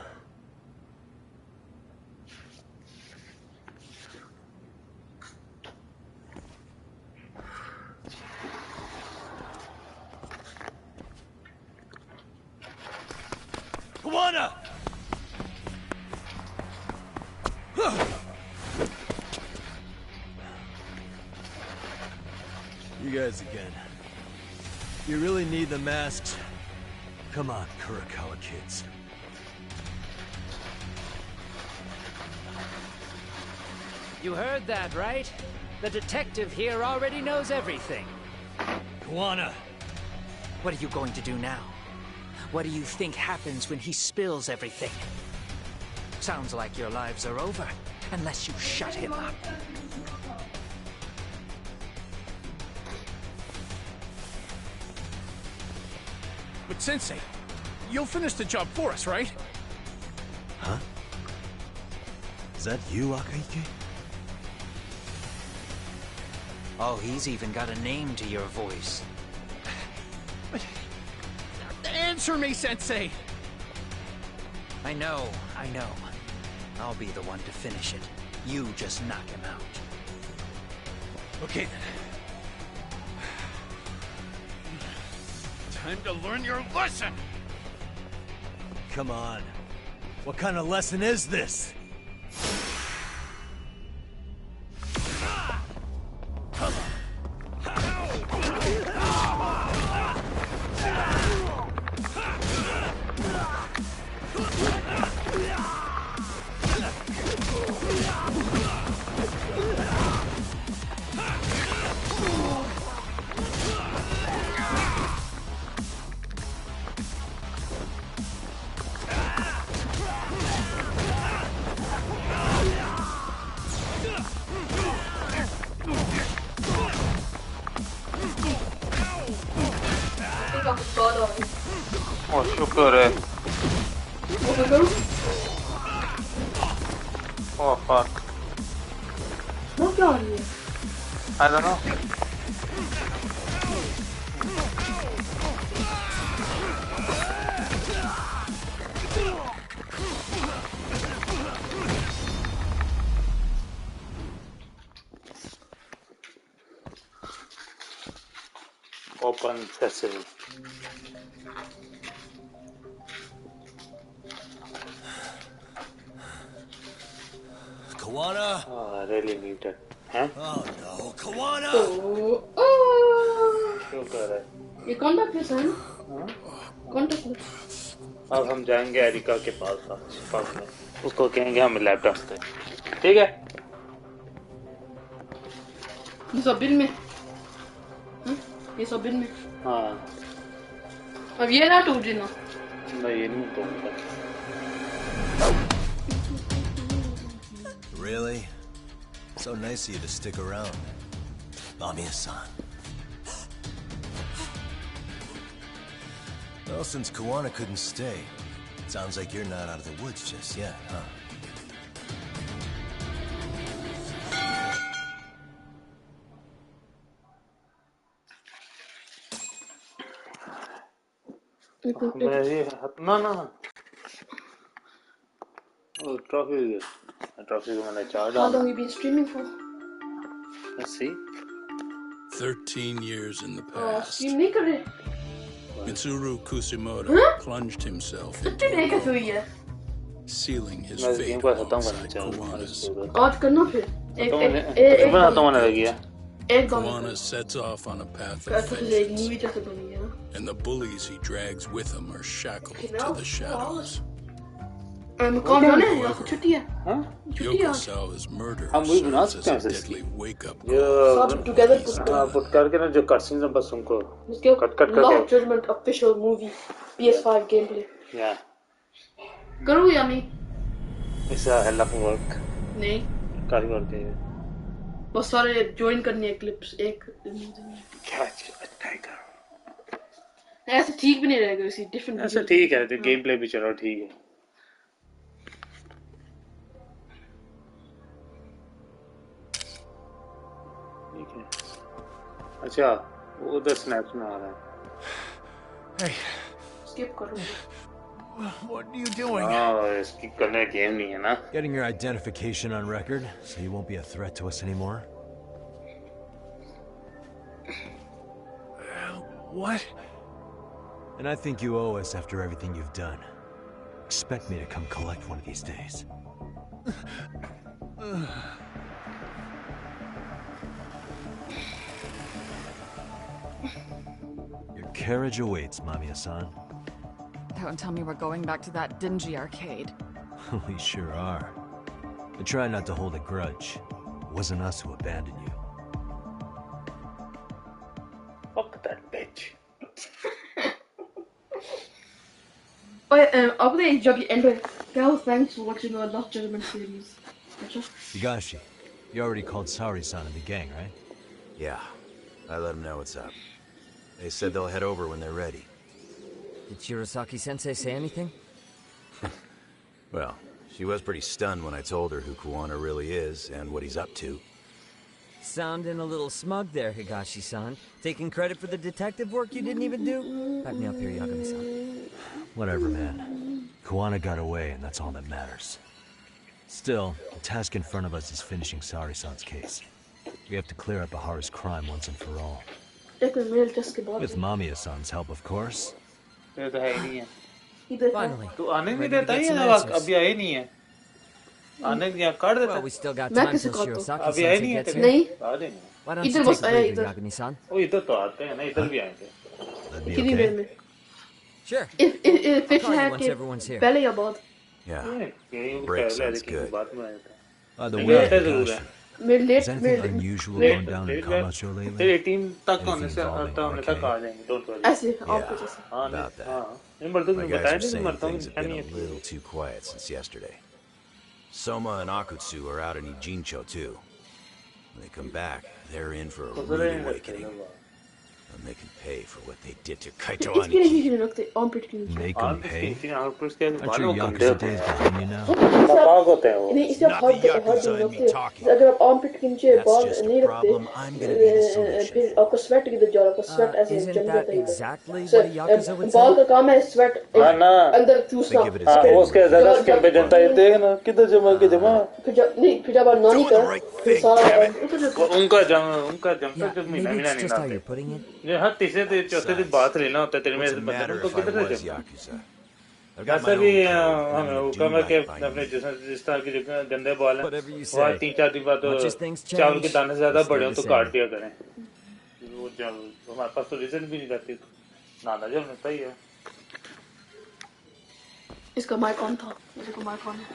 Kawana! You guys again. You really need the masks? Come on, Kurakawa kids. You heard that, right? The detective here already knows everything. Kawana! What are you going to do now? What do you think happens when he spills everything? Sounds like your lives are over, unless you shut him up. But Sensei, you'll finish the job for us, right? Huh? Is that you, Akaike? Oh, he's even got a name to your voice. Answer me, Sensei! I know. I'll be the one to finish it. You just knock him out. Okay then. Time to learn your lesson! Come on. What kind of lesson is this? Oh, शुक्र है. Oh fuck. I don't know. Open sesame. Kawana? Oh, I really need it. Huh? Oh no, Kawana! शुक्र है. ये कौन था फिर सन? कौन था? अब हम जाएंगे एरिका के पास में. उसको कहेंगे हमें लैपटॉप दे. ठीक है? ये सब बिल में. ये सब बिल में. हाँ. अब ये ना टूट ना. नहीं ये नहीं टूटता. Really? So nice of you to stick around. Mamiya-san. Well, since Kawana couldn't stay, sounds like you're not out of the woods just yet, huh? No. Oh, trophy. Trophy मैंने चार How long have you been streaming for? Let's see. 13 years in the past. Stream नहीं कर रहे. Mitsuru Kusimoto plunged himself कितने into देर कैसे हुई है? sealing his मैं fate गेम को खत्म alongside करना Kawana's. आज करना फिर. एक बनाता होने लगी है. Kawana sets off on a path of vengeance, and the bullies he drags with him are shackled to the shadows. Yokosawa's murder हम वही बना serves सकते as हैं a इसकी deadly wake-up ये call for what he's done. Put करके ना जो कटसीन्स हम बस उनको कट कट Last करके Judgment official movie PS5 gameplay. या करूँ या नहीं? It's a hell of a work. नहीं. कारी वर्क है. बस सारे join करनी है clips एक. Catch a tiger. ऐसे ठीक भी नहीं रहेगा इसी different. ऐसा ठीक है तो gameplay भी चलो ठीक है. ठीक है. अच्छा वो उधर snaps में आ रहा है. Hey. Skip करो. What are you doing? Oh, इसकी करने गेम नहीं है ना. Getting your identification on record, so you won't be a threat to us anymore. What? And I think you owe us after everything you've done. Expect me to come collect one of these days. Your carriage awaits, Mamiya-san. Don't tell me we're going back to that dingy arcade. We sure are. But try not to hold a grudge. It wasn't us who abandoned you. Fuck that bitch. Update जब ये end है. Gal, thanks for watching our Last Judgment series. Higashi, you already called Sari-san and the gang, right? Yeah, I let them know what's up. They said they'll head over when they're ready. Did Shirosaki-sensei say anything? Well, she was pretty stunned when I told her who Kuwana really is and what he's up to. Sounding a little smug there, Higashi-san. Taking credit for the detective work you didn't even do? Back me up here, Yagami-san. Whatever, man. Kuwana got away, and that's all that matters. Still, the task in front of us is finishing Sari-san's case. We have to clear up Ahara's crime once and for all. With Mamiya-san's help, of course. Finally. तू आने नहीं देता है या अभी आए नहीं है आने क्या कर देता Well, we still got time till Shirosaki-sensei gets here. नहीं. Why don't you take a breather, Yagami-san? वो इधर तो आते हैं ना इधर भी आएंगे कितनी देर में? Sure. If fish I'll call you है once कि everyone's here. पहले या बाद? Yeah. Break sounds good. By the way, Higashi, मेरे late has anything unusual gone down in Kamacho lately? तेरे टीम तक होने से होने तक आ जाएंगे don't worry ऐसे आप कुछ ऐसे. About that. नहीं मर्दों My ने guys बताया are नहीं saying मरता हूँ things have been नहीं a little too quiet since yesterday. Soma and Akutsu are out in Ijincho too. When they come back, they're in for a rude awakening. And they can pay for what they did to Kaito इसके लिए Aniki. भी नहीं रखते armpit के नीचे. Make them pay? Aren't your बालों Yakuza days behind you now? नापाक होते हैं वो नहीं इससे आप हाथ नहीं रखते. अगर आप armpit के नीचे बाल नहीं रखते फिर आपको sweat किधर जा रहा है आपको sweat ऐसे Isn't जम that जाता है exactly what a Yakuza would बाल say? का काम है sweat अंदर चूसना. वो उसके ज़्यादा स्किन पे जनता है देख ना किधर जमा के जमा फिर जब आप नानी का फिर सारा उनका जम जब Maybe महीना it's नहीं just how नाते you're putting it. ये हर तीसरे दिन चौथे दिन बात लेना होता है तेरे में What's the बंदे matter को if I किधर was से Yakuza? I've got my ऐसा own भी code. हमें I'm वो gonna do कमर के right by अपने you. जिस तरह की जो गंदे बाल हैं Whatever you वो say. 3-4 दिन बाद Much as things चावल के change, दाने ज्यादा they बड़े हो stay तो the काट same. दिया करें वो जब हमारे पास तो रीजन भी नहीं रहती नाना जब मिलता ही है इसका माइक ऑन था इसका माइक ऑन है.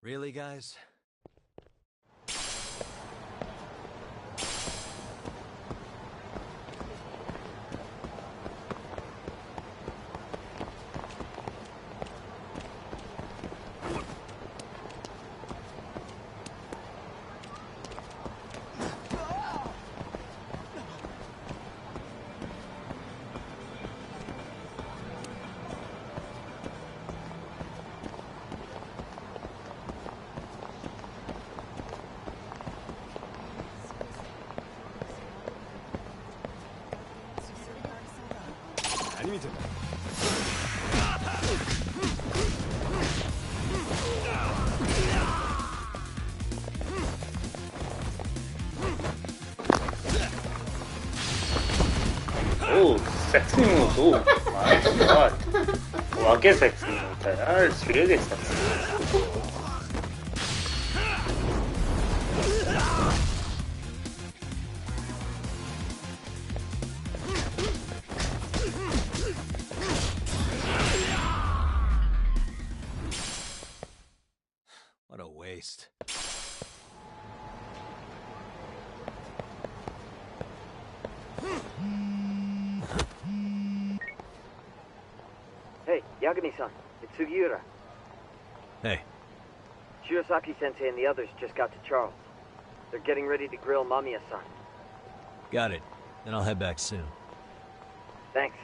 Really, guys? Oh, sexy moves. Oh my god. What a sexy move है यार. It's really sexy. What a waste. Hey, Yagami-san, it's Sugiura. Hey. Shirosaki-sensei and the others just got to Charles. They're getting ready to grill Mamiya-san. Got it. Then I'll head back soon. Thanks.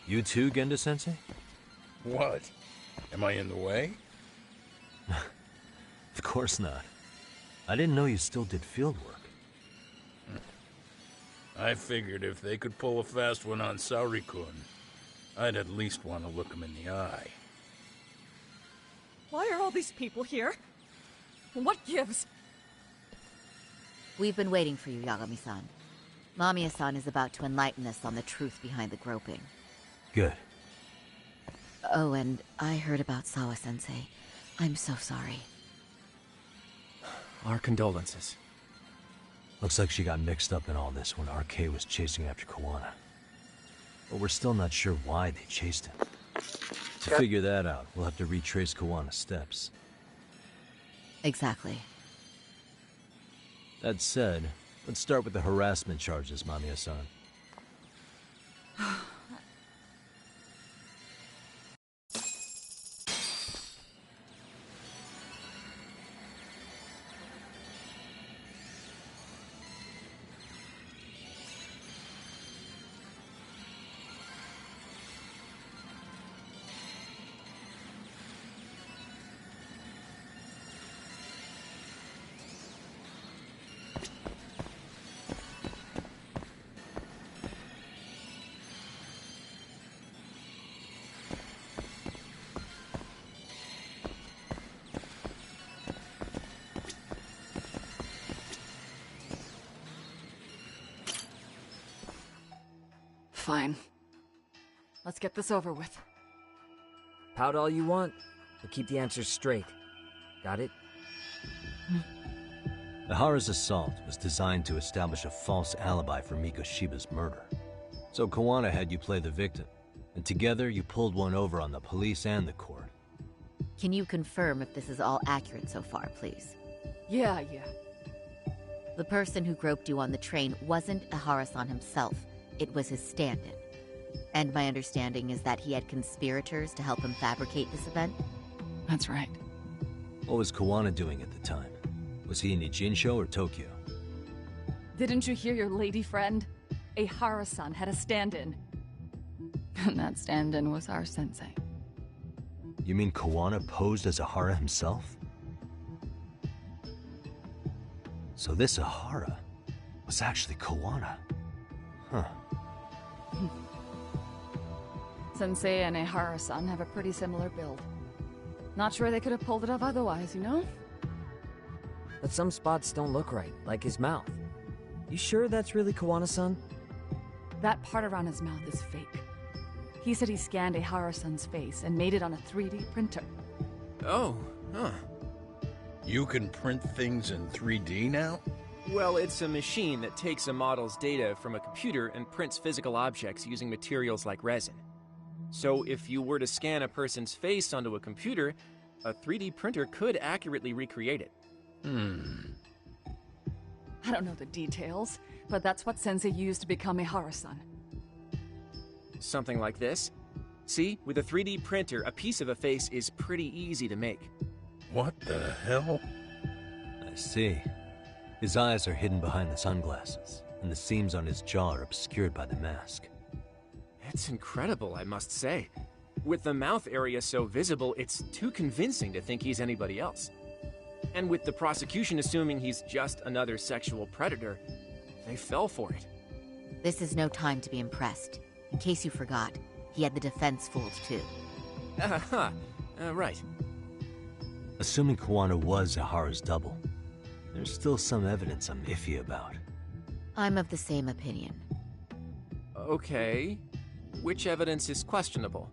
You too, Genda-sensei? What? Am I in the way? Of course not. I didn't know you still did field work. I figured if they could pull a fast one on Saori-kun, I'd at least want to look him in the eye. Why are all these people here? What gives? We've been waiting for you, Yagami-san. Mamiya-san is about to enlighten us on the truth behind the groping. Good. Oh, and I heard about Sawa-sensei. I'm so sorry. Our condolences. Looks like she got mixed up in all this when RK was chasing after Kawana. But we're still not sure why they chased him. To figure that out, we'll have to retrace Kawana's steps. Exactly. That said, let's start with the harassment charges, Mamiya-san. Fine. Let's get this over with. Pout all you want, but keep the answers straight. Got it? Ihara's assault was designed to establish a false alibi for Mikoshiba's murder. So Kawana had you play the victim, and together you pulled one over on the police and the court. Can you confirm if this is all accurate so far, please? Yeah. The person who groped you on the train wasn't Ihara-san himself. It was his stand-in. And my understanding is that he had conspirators to help him fabricate this event? That's right. What was Kawana doing at the time? Was he in Ijinsho or Tokyo? Didn't you hear your lady friend? Ihara-san had a stand-in. And that stand-in was our sensei. You mean Kawana posed as Ihara himself? So this Ihara was actually Kawana. Huh. Sensei and Ihara-san have a pretty similar build. Not sure they could have pulled it off otherwise, you know? But some spots don't look right, like his mouth. You sure that's really Kawana-san? That part around his mouth is fake. He said he scanned Ihara-san's face and made it on a 3D printer. Oh, huh. You can print things in 3D now? Well, it's a machine that takes a model's data from a computer and prints physical objects using materials like resin. So if you were to scan a person's face onto a computer, a 3D printer could accurately recreate it. I don't know the details, but that's what Sensei used to become Ihara-san. Something like this. See, with a 3D printer, a piece of a face is pretty easy to make. What the hell? I see. His eyes are hidden behind the sunglasses, and the seams on his jaw are obscured by the mask. It's incredible, I must say. With the mouth area so visible, it's too convincing to think he's anybody else. And with the prosecution assuming he's just another sexual predator, they fell for it. This is no time to be impressed. In case you forgot, he had the defense fooled too. Right. Assuming Kawana was Ihara's double, there's still some evidence I'm iffy about. I'm of the same opinion. Okay. Which evidence is questionable?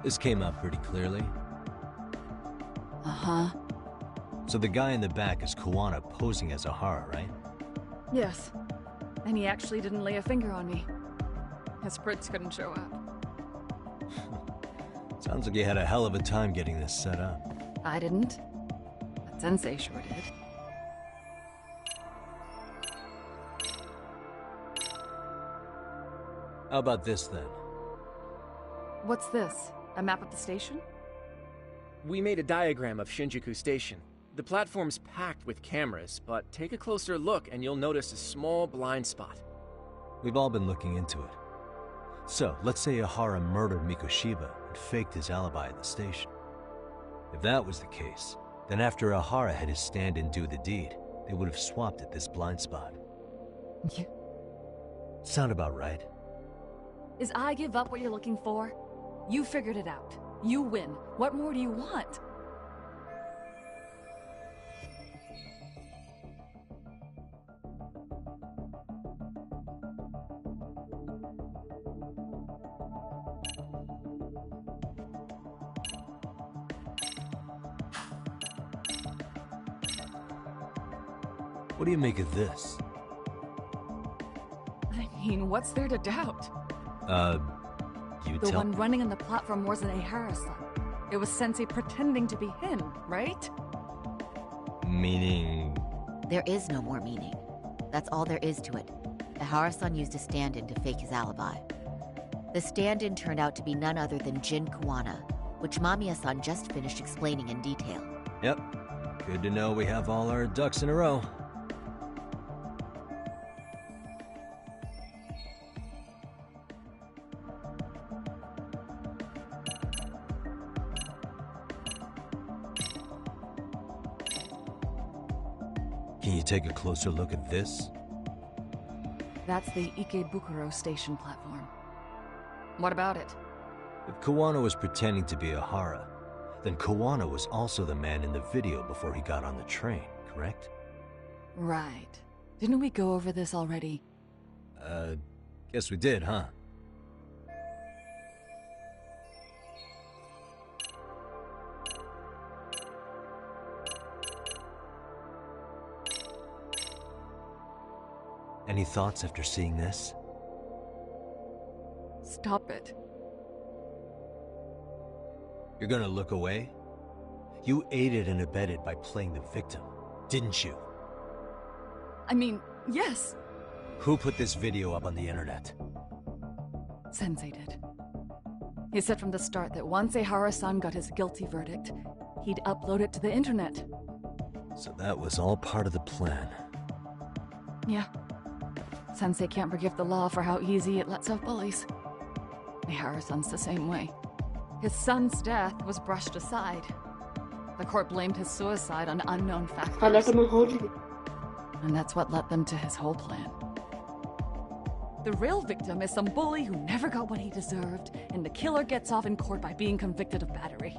This came out pretty clearly. Uh-huh. So the guy in the back is Kuwana posing as Ahara, right? Yes. And he actually didn't lay a finger on me. His Brits couldn't show up. Sounds like you had a hell of a time getting this set up. I didn't. But Sensei sure did. How about this then? What's this? A map of the station? We made a diagram of Shinjuku Station. The platform's packed with cameras, but take a closer look and you'll notice a small blind spot. We've all been looking into it. So, let's say Ahara murdered Mikoshiba and faked his alibi at the station. If that was the case, then after Ahara had his stand-in do the deed, they would have swapped at this blind spot. Yeah. Sound about right? Is I give up what you're looking for? You figured it out. You win. What more do you want? What do you make of this? I mean, what's there to doubt? You The tell one me. running on the platform wasn't Ahara-san. It was Sensei pretending to be him, right? Meaning... There is no more meaning. That's all there is to it. Ahara-san used a stand-in to fake his alibi. The stand-in turned out to be none other than Jin Kuwana, which Mamiya-san just finished explaining in detail. Yep. Good to know we have all our ducks in a row. Can you take a closer look at this? That's the Ikebukuro station platform. What about it? If Kuwana was pretending to be Ahara, then Kuwana was also the man in the video before he got on the train, correct? Right. Didn't we go over this already? Guess we did, huh? Any thoughts after seeing this? Stop it. You're gonna look away? You aided and abetted by playing the victim, didn't you? I mean, yes. Who put this video up on the internet? Sensei did. He said from the start that once Ahara-san got his guilty verdict, he'd upload it to the internet. So that was all part of the plan. Yeah. Sensei can't forgive the law for how easy it lets out bullies. Ahara-san's the same way. His son's death was brushed aside. The court blamed his suicide on unknown factors. And that's what led them to his whole plan. The real victim is some bully who never got what he deserved, and the killer gets off in court by being convicted of battery.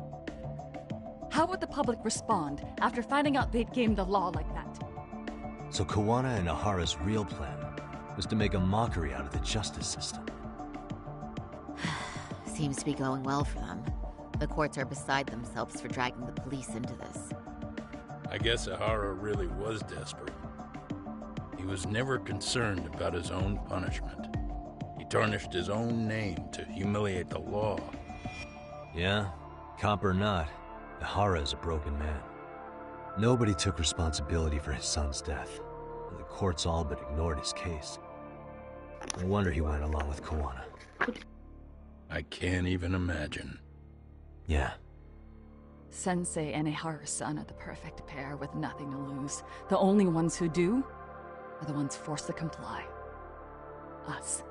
How would the public respond after finding out they'd gamed the law like that? So Kuwana and Ahara's real plan was to make a mockery out of the justice system. Seems to be going well for them. The courts are beside themselves for dragging the police into this. I guess Ahara really was desperate. He was never concerned about his own punishment. He tarnished his own name to humiliate the law. Yeah, cop or not, Ahara is a broken man. Nobody took responsibility for his son's death, and the courts all but ignored his case. No wonder he went along with Kuwana. I can't even imagine. Yeah. Sensei and Ehara-san are the perfect pair with nothing to lose. The only ones who do are the ones forced to comply. Us.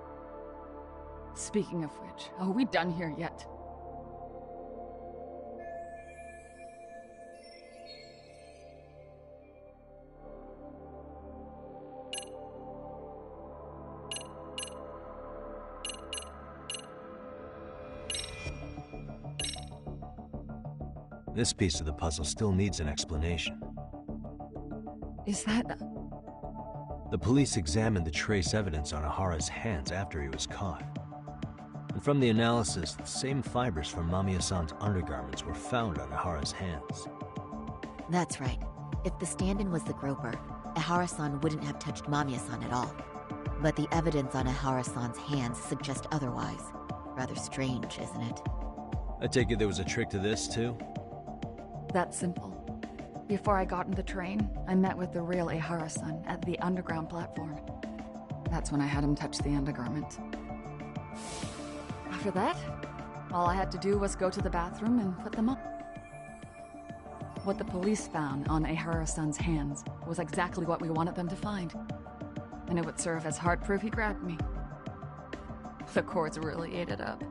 Speaking of which, are we done here yet? This piece of the puzzle still needs an explanation. Is that... The police examined the trace evidence on Ehara's hands after he was caught. And from the analysis, the same fibers from Mamiya-san's undergarments were found on Ehara's hands. That's right. If the stand-in was the groper, Ehara-san wouldn't have touched Mamiya-san at all. But the evidence on Ehara-san's hands suggests otherwise. Rather strange, isn't it? I take it there was a trick to this, too? That's simple. Before I got in the train, I met with the real Ehara-san at the underground platform. That's when I had him touch the undergarment. After that, all I had to do was go to the bathroom and put them up. What the police found on Ehara-san's hands was exactly what we wanted them to find. And it would serve as hard proof he grabbed me. The courts really ate it up.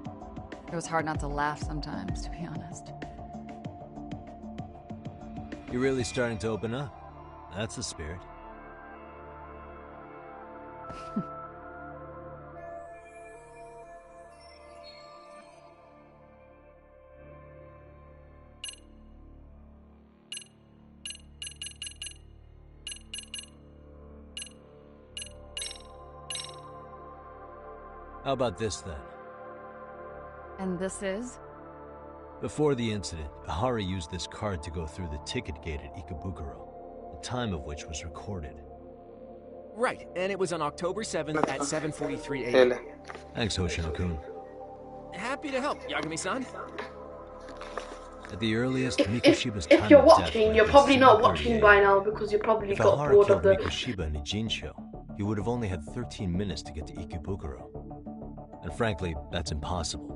It was hard not to laugh sometimes, to be honest. You're really starting to open up. That's the spirit. How about this, then? And this is? Before the incident, Ehara used this card to go through the ticket gate at Ikebukuro, the time of which was recorded. Right, and it was on October 7th at 7:43 a.m. Thanks, Hoshino-kun. Happy to help, Yagami-san. At the earliest, Mikoshiba's time If you're of watching, death you're probably not 7:38. watching by now because you probably If got Ehara bored killed of the... Mikoshiba in Ijincho, he would have only had 13 minutes to get to Ikebukuro. And frankly, that's impossible.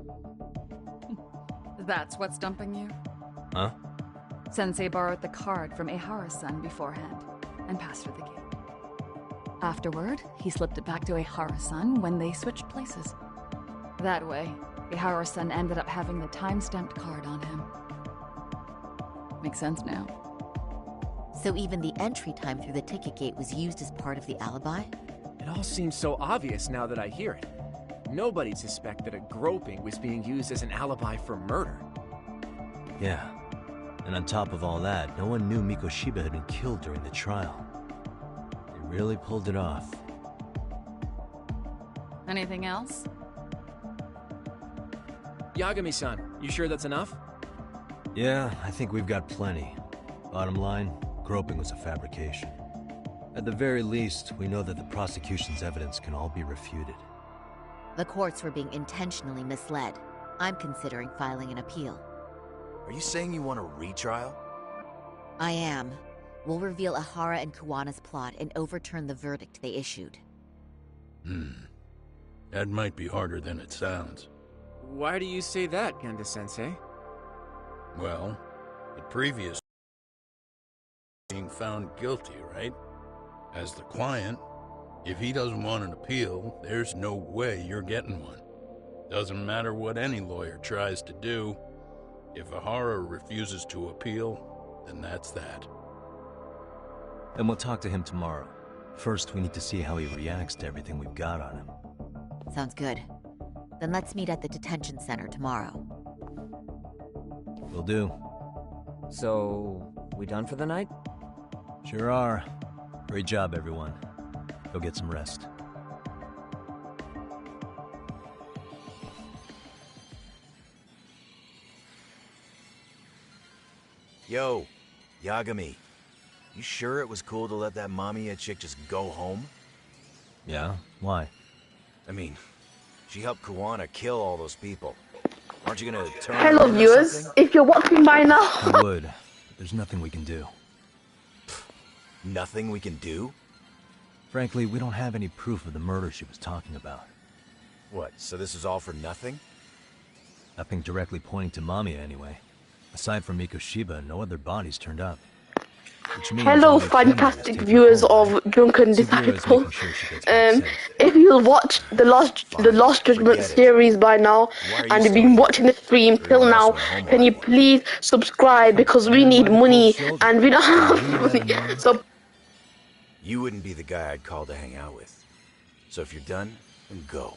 That's what's dumping you? Huh? Sensei borrowed the card from Ehara-san beforehand and passed her the gate. Afterward, he slipped it back to Ehara-san when they switched places. That way, Ehara-san ended up having the time-stamped card on him. Makes sense now. So even the entry time through the ticket gate was used as part of the alibi? It all seems so obvious now that I hear it. Nobody'd suspect that a groping was being used as an alibi for murder. Yeah. And on top of all that, no one knew Mikoshiba had been killed during the trial. They really pulled it off. Anything else? Yagami-san, you sure that's enough? Yeah, I think we've got plenty. Bottom line, groping was a fabrication. At the very least, we know that the prosecution's evidence can all be refuted. The courts were being intentionally misled. I'm considering filing an appeal. Are you saying you want a retrial? I am. We'll reveal Ehara and Kuwana's plot and overturn the verdict they issued. That might be harder than it sounds. Why do you say that, Genda-sensei? Well, the previous being found guilty, right? As the client, if he doesn't want an appeal, there's no way you're getting one. Doesn't matter what any lawyer tries to do. If Ehara refuses to appeal, then that's that. Then we'll talk to him tomorrow. First, we need to see how he reacts to everything we've got on him. Sounds good. Then let's meet at the detention center tomorrow. Will do. So, we done for the night? Sure are. Great job, everyone. Go get some rest. Yo, Yagami. You sure it was cool to let that Mamiya chick just go home? Yeah? Why? I mean, she helped Kuwana kill all those people. Aren't you gonna turn Hello her in or viewers, something? if you're watching by now... I would, but there's nothing we can do. Nothing we can do? Frankly, we don't have any proof of the murder she was talking about. What, so this is all for nothing? Nothing directly pointing to Mamiya anyway. Aside from Mikoshiba, no other bodies turned up. Hello, fantastic viewers of Drunken Disciple. If you watched the Lost Judgment series by now, and you've been watching the stream till now, can you please subscribe, because we need money and we don't have money. So You wouldn't be the guy I'd call to hang out with. So if you're done, then go.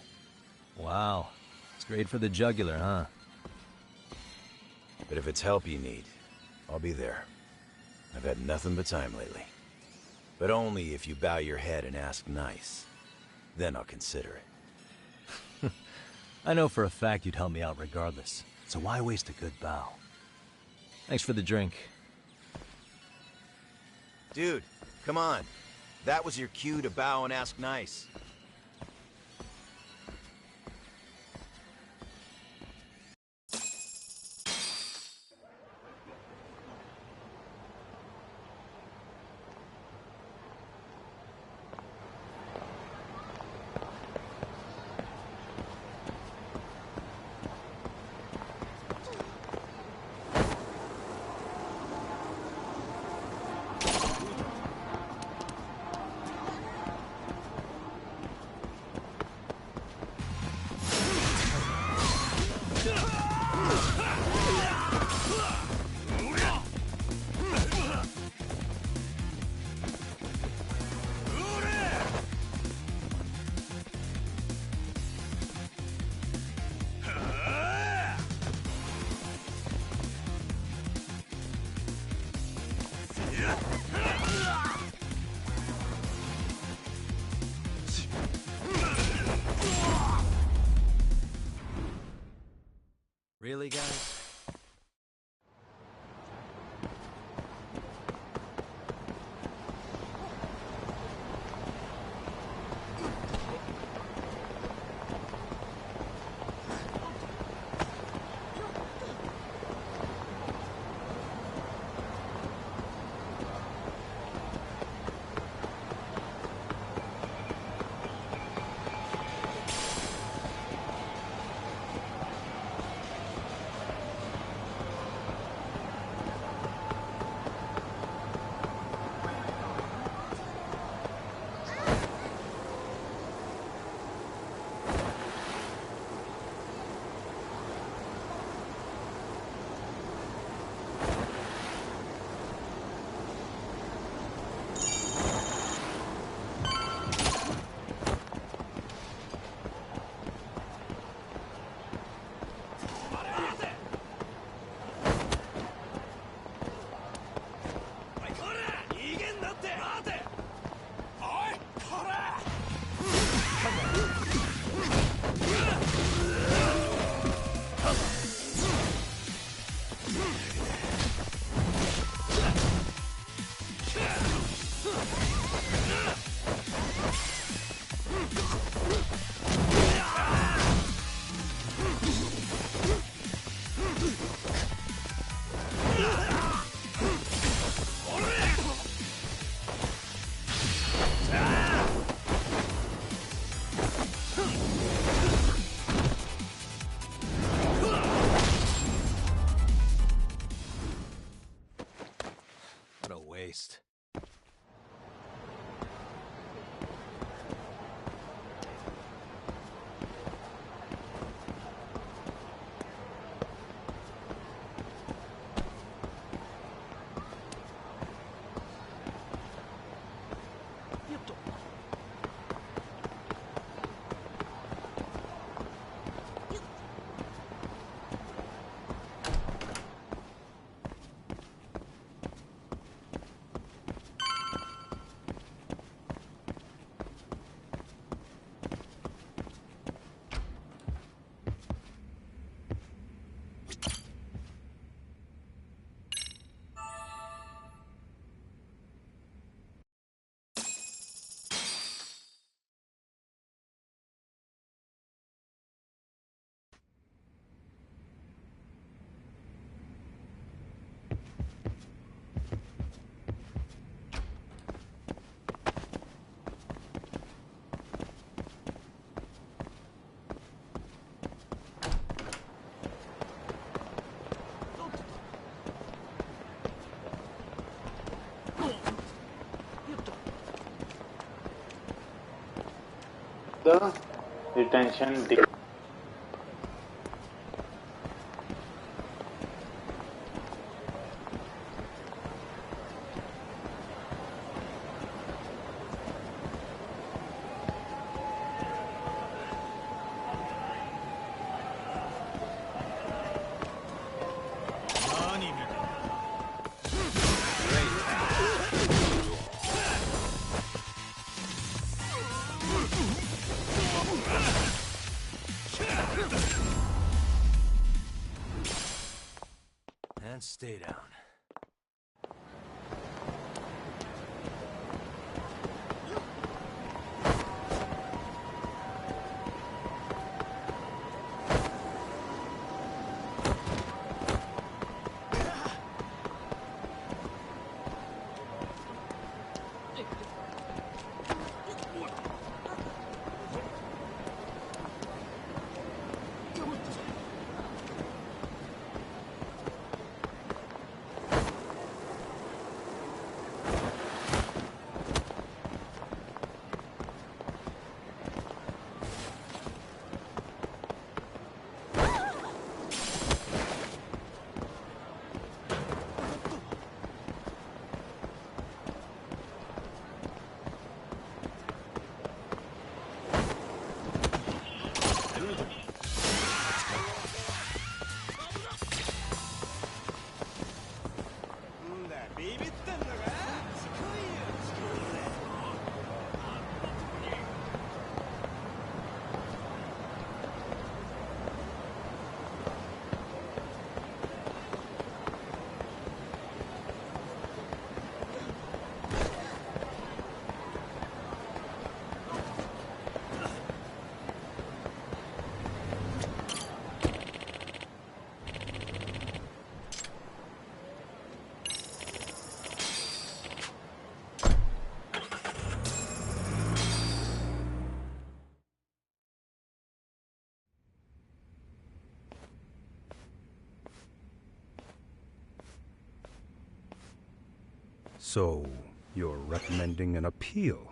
Wow. It's great for the jugular, huh? But if it's help you need, I'll be there. I've had nothing but time lately. But only if you bow your head and ask nice. Then I'll consider it. I know for a fact you'd help me out regardless, so why waste a good bow? Thanks for the drink. Dude, come on. That was your cue to bow and ask nice. Really, guys? the detention day. And stay down. So, you're recommending an appeal?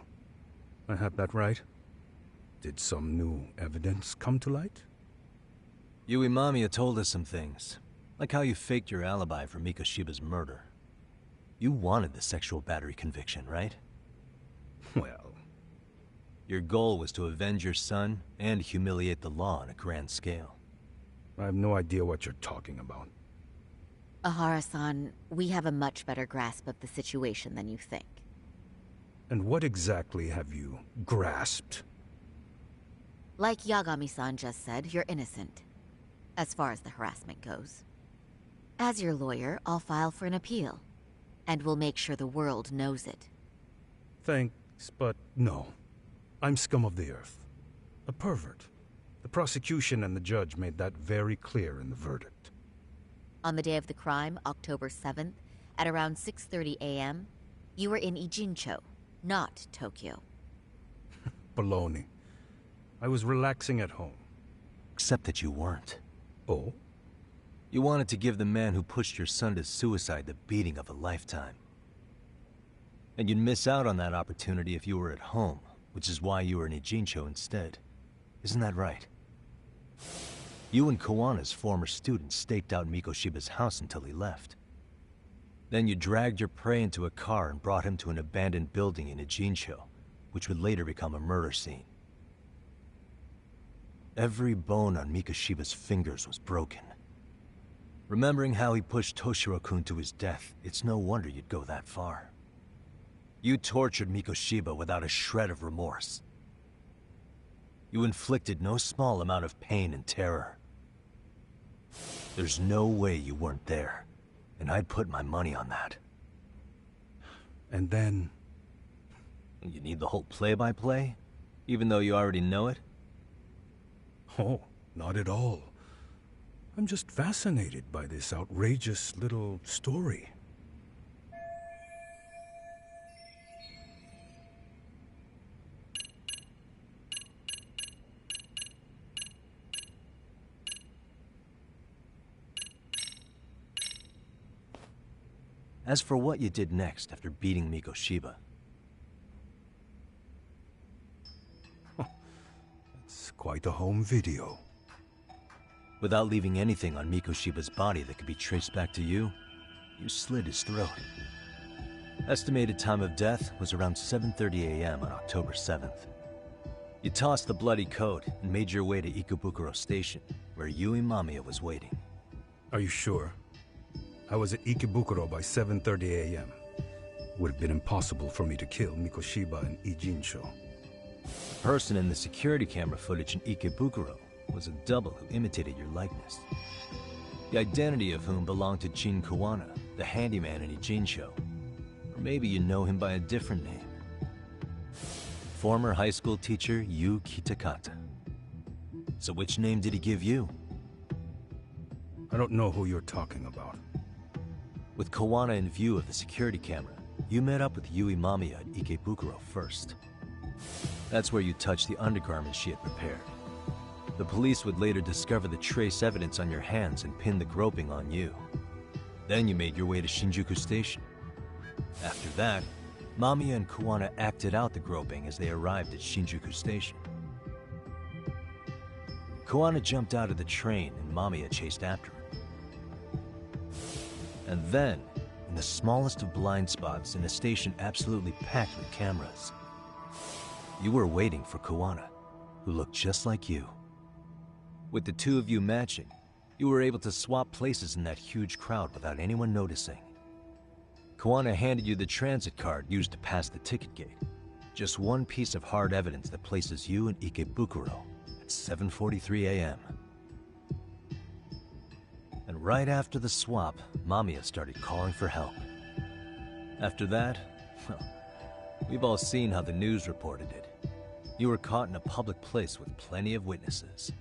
I have that right? Did some new evidence come to light? Yui Mamiya told us some things, like how you faked your alibi for Mikoshiba's murder. You wanted the sexual battery conviction, right? Well... Your goal was to avenge your son and humiliate the law on a grand scale. I have no idea what you're talking about. Ahara-san, we have a much better grasp of the situation than you think. And what exactly have you grasped? Like Yagami-san just said, you're innocent, as far as the harassment goes. As your lawyer, I'll file for an appeal, and we'll make sure the world knows it. Thanks, but no. I'm scum of the earth. A pervert. The prosecution and the judge made that very clear in the verdict. On the day of the crime, October 7th, at around 6:30 a.m., you were in Ijincho, not Tokyo. Baloney. I was relaxing at home. Except that you weren't. Oh? You wanted to give the man who pushed your son to suicide the beating of a lifetime. And you'd miss out on that opportunity if you were at home, which is why you were in Ijincho instead. Isn't that right? You and Kawana's former student staked out Mikoshiba's house until he left. Then you dragged your prey into a car and brought him to an abandoned building in Ijincho, which would later become a murder scene. Every bone on Mikoshiba's fingers was broken. Remembering how he pushed Toshiro-kun to his death, it's no wonder you'd go that far. You tortured Mikoshiba without a shred of remorse. You inflicted no small amount of pain and terror. There's no way you weren't there, and I'd put my money on that. And then... You need the whole play-by-play, even though you already know it? Oh, not at all. I'm just fascinated by this outrageous little story. As for what you did next after beating Mikoshiba... quite a home video. Without leaving anything on Mikoshiba's body that could be traced back to you, you slit his throat. Estimated time of death was around 7:30 a.m. on October 7th. You tossed the bloody coat and made your way to Ikebukuro Station, where Yui Mamiya was waiting. Are you sure? I was at Ikebukuro by 7:30 a.m. Would have been impossible for me to kill Mikoshiba and Ijincho. The person in the security camera footage in Ikebukuro was a double who imitated your likeness. The identity of whom belonged to Jin Kawana, the handyman in Ijincho. Or maybe you know him by a different name. Former high school teacher Yu Kitakata. So which name did he give you? I don't know who you're talking about. With Kawana in view of the security camera, you met up with Yui Mamiya at Ikebukuro first. That's where you touched the undergarments she had prepared. The police would later discover the trace evidence on your hands and pin the groping on you. Then you made your way to Shinjuku Station. After that, Mamiya and Kawana acted out the groping as they arrived at Shinjuku Station. Kawana jumped out of the train and Mamiya chased after her. And then, in the smallest of blind spots in a station absolutely packed with cameras, you were waiting for Kawana, who looked just like you. With the two of you matching, you were able to swap places in that huge crowd without anyone noticing. Kawana handed you the transit card used to pass the ticket gate. Just one piece of hard evidence that places you in Ikebukuro at 7:43 a.m. And right after the swap, Mamiya started calling for help. After that, well, we've all seen how the news reported it. You were caught in a public place with plenty of witnesses.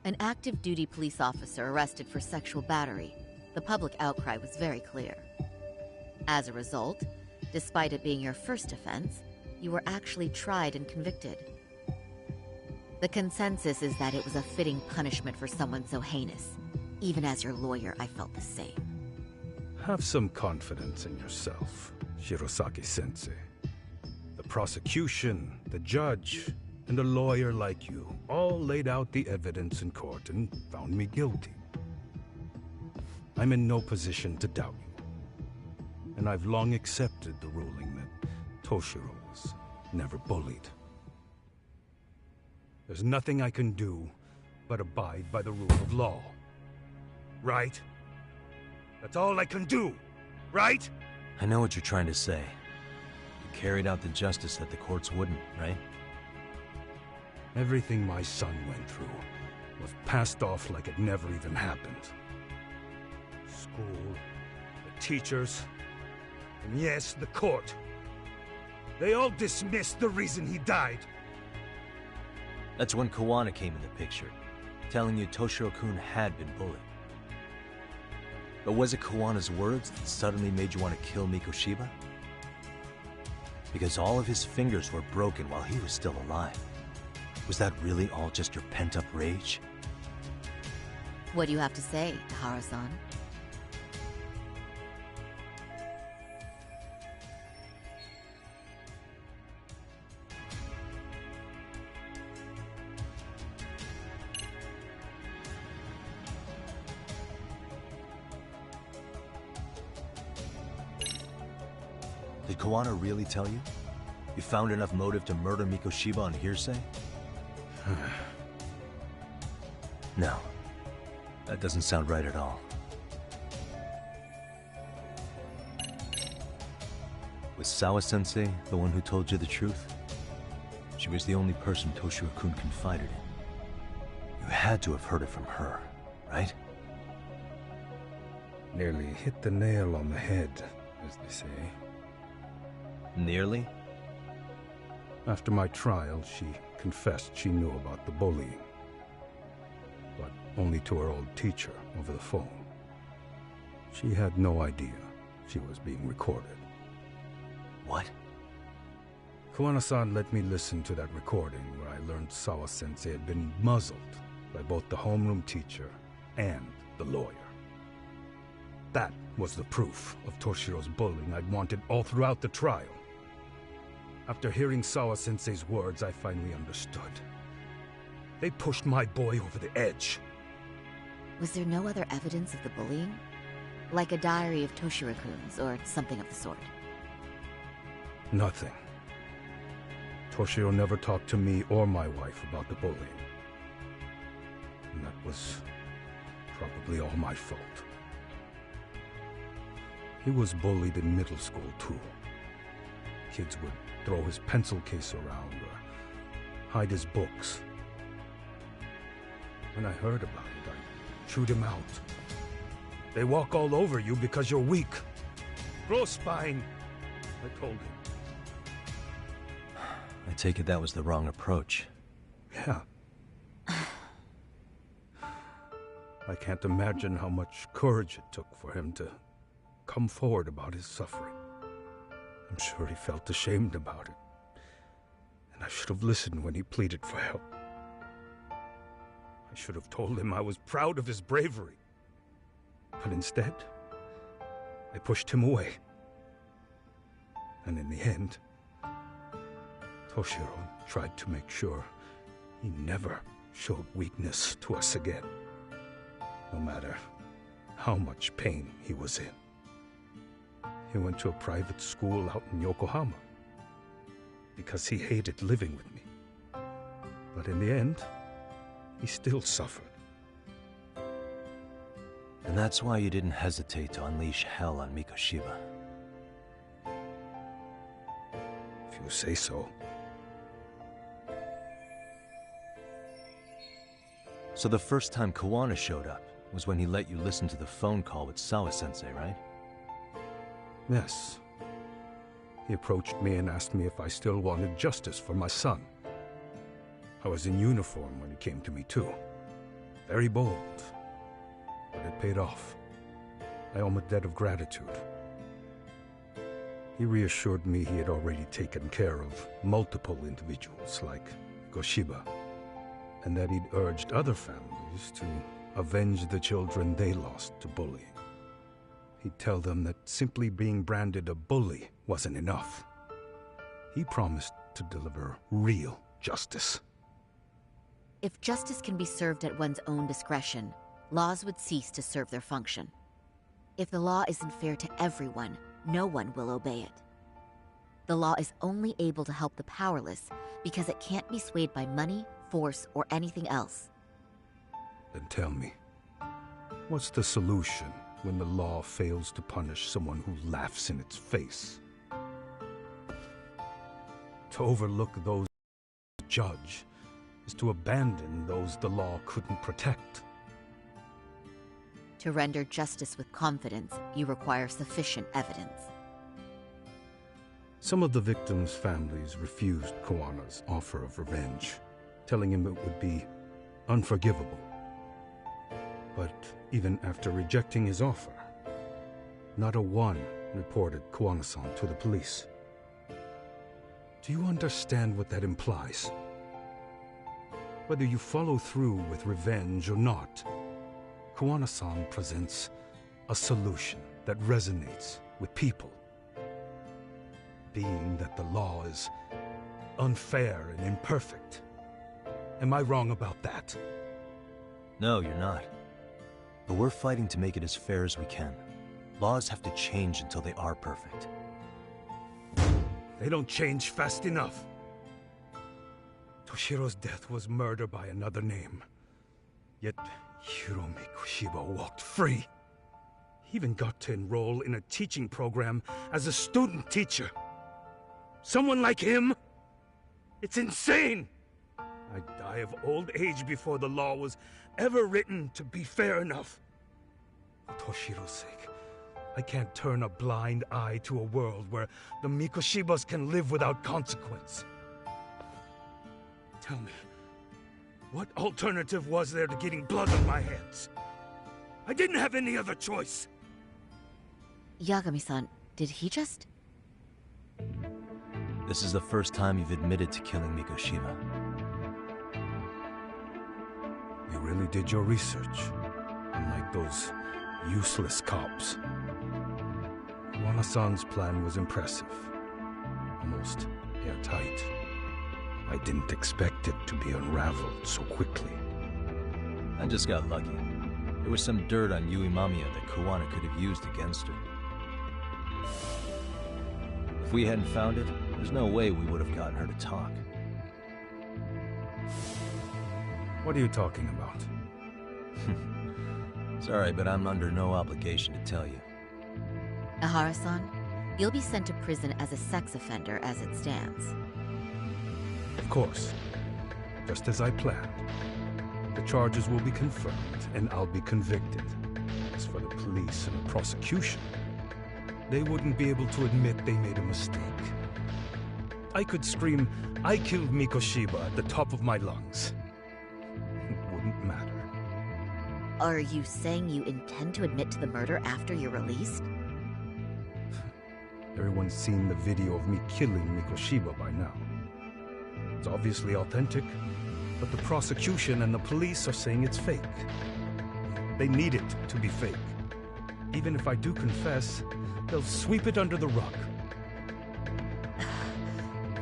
An active duty police officer arrested for sexual battery. The public outcry was very clear. As a result, despite it being your first offense, you were actually tried and convicted. The consensus is that it was a fitting punishment for someone so heinous. Even as your lawyer, I felt the same. Have some confidence in yourself, Shirosaki-sensei. The prosecution, the judge, and a lawyer like you all laid out the evidence in court and found me guilty. I'm in no position to doubt you. And I've long accepted the ruling that Toshiro was never bullied. There's nothing I can do but abide by the rule of law. Right? That's all I can do, right? I know what you're trying to say. You carried out the justice that the courts wouldn't, right? Everything my son went through was passed off like it never even happened. School, the teachers, and yes, the court. They all dismissed the reason he died. That's when Kawana came in the picture, telling you Toshiro-kun had been bullied. But was it Kawana's words that suddenly made you want to kill Mikoshiba? Because all of his fingers were broken while he was still alive. Was that really all just your pent-up rage? What do you have to say, Tahara-san? Did Kawana really tell you? You found enough motive to murder Mikoshiba on hearsay? No. That doesn't sound right at all. Was Sawa-sensei the one who told you the truth? She was the only person Toshiro-kun confided in. You had to have heard it from her, right? Nearly hit the nail on the head, as they say. Nearly? After my trial, she confessed she knew about the bullying. But only to her old teacher over the phone. She had no idea she was being recorded. What? Kawana-san let me listen to that recording where I learned Sawa-sensei had been muzzled by both the homeroom teacher and the lawyer. That was the proof of Toshiro's bullying I'd wanted all throughout the trial. After hearing Sawa-sensei's words, I finally understood. They pushed my boy over the edge. Was there no other evidence of the bullying? Like a diary of Toshiro-kun's, or something of the sort? Nothing. Toshiro never talked to me or my wife about the bullying. And that was probably all my fault. He was bullied in middle school, too. Kids would throw his pencil case around or hide his books. When I heard about it, I chewed him out. They walk all over you because you're weak. Grow spine, I told him. I take it that was the wrong approach. Yeah. I can't imagine how much courage it took for him to come forward about his suffering. I'm sure he felt ashamed about it. And I should have listened when he pleaded for help. I should have told him I was proud of his bravery. But instead, I pushed him away. And in the end, Toshiro tried to make sure he never showed weakness to us again, no matter how much pain he was in. He went to a private school out in Yokohama because he hated living with me. But in the end, he still suffered. And that's why you didn't hesitate to unleash hell on Mikoshiba. If you say so. So the first time Kawana showed up was when he let you listen to the phone call with Sawa-sensei, right? Yes. He approached me and asked me if I still wanted justice for my son. I was in uniform when he came to me, too. Very bold. But it paid off. I owe him a debt of gratitude. He reassured me he had already taken care of multiple individuals like Goshiba, and that he'd urged other families to avenge the children they lost to bullying. He'd tell them that simply being branded a bully wasn't enough. He promised to deliver real justice. If justice can be served at one's own discretion, laws would cease to serve their function. If the law isn't fair to everyone, no one will obey it. The law is only able to help the powerless because it can't be swayed by money, force, or anything else. Then tell me, what's the solution when the law fails to punish someone who laughs in its face? To overlook those who judge is to abandon those the law couldn't protect. To render justice with confidence, you require sufficient evidence. Some of the victims' families refused Kawana's offer of revenge, telling him it would be unforgivable. But even after rejecting his offer, not a one reported Kawana-san to the police. Do you understand what that implies? Whether you follow through with revenge or not, Kawana-san presents a solution that resonates with people. Being that the law is unfair and imperfect. Am I wrong about that? No, you're not. But we're fighting to make it as fair as we can. Laws have to change until they are perfect. They don't change fast enough. Toshiro's death was murder by another name. Yet Hiromi Kushiba walked free. He even got to enroll in a teaching program as a student teacher. Someone like him? It's insane! I'd die of old age before the law was ever written to be fair enough. For Toshiro's sake, I can't turn a blind eye to a world where the Mikoshibas can live without consequence. Tell me, what alternative was there to getting blood on my hands? I didn't have any other choice. Yagami-san, did he just... This is the first time you've admitted to killing Mikoshiba. You really did your research, unlike those useless cops. Kawana-san's plan was impressive, almost airtight. I didn't expect it to be unraveled so quickly. I just got lucky. There was some dirt on Yui Mamiya that Kuwana could have used against her. If we hadn't found it, there's no way we would have gotten her to talk. What are you talking about? Sorry, but I'm under no obligation to tell you. Ahara-san, you'll be sent to prison as a sex offender as it stands. Of course. Just as I planned. The charges will be confirmed, and I'll be convicted. As for the police and the prosecution, they wouldn't be able to admit they made a mistake. I could scream, "I killed Mikoshiba" at the top of my lungs. It wouldn't matter. Are you saying you intend to admit to the murder after you're released? Everyone's seen the video of me killing Mikoshiba by now. It's obviously authentic, but the prosecution and the police are saying it's fake. They need it to be fake. Even if I do confess, they'll sweep it under the rug.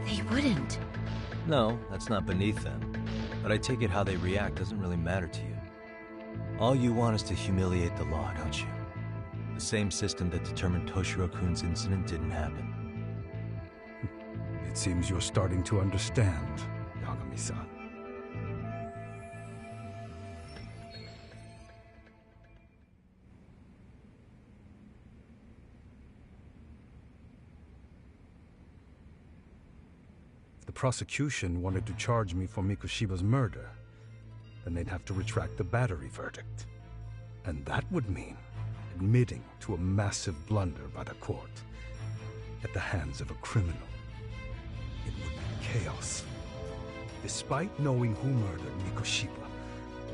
They wouldn't. No, that's not beneath them. But I take it how they react doesn't really matter to you. All you want is to humiliate the law, don't you? The same system that determined Toshiro-kun's incident didn't happen. It seems you're starting to understand, Yagami-san. If the prosecution wanted to charge me for Mikoshiba's murder, then they'd have to retract the battery verdict. And that would mean admitting to a massive blunder by the court at the hands of a criminal. It would be chaos. Despite knowing who murdered Mikoshiba,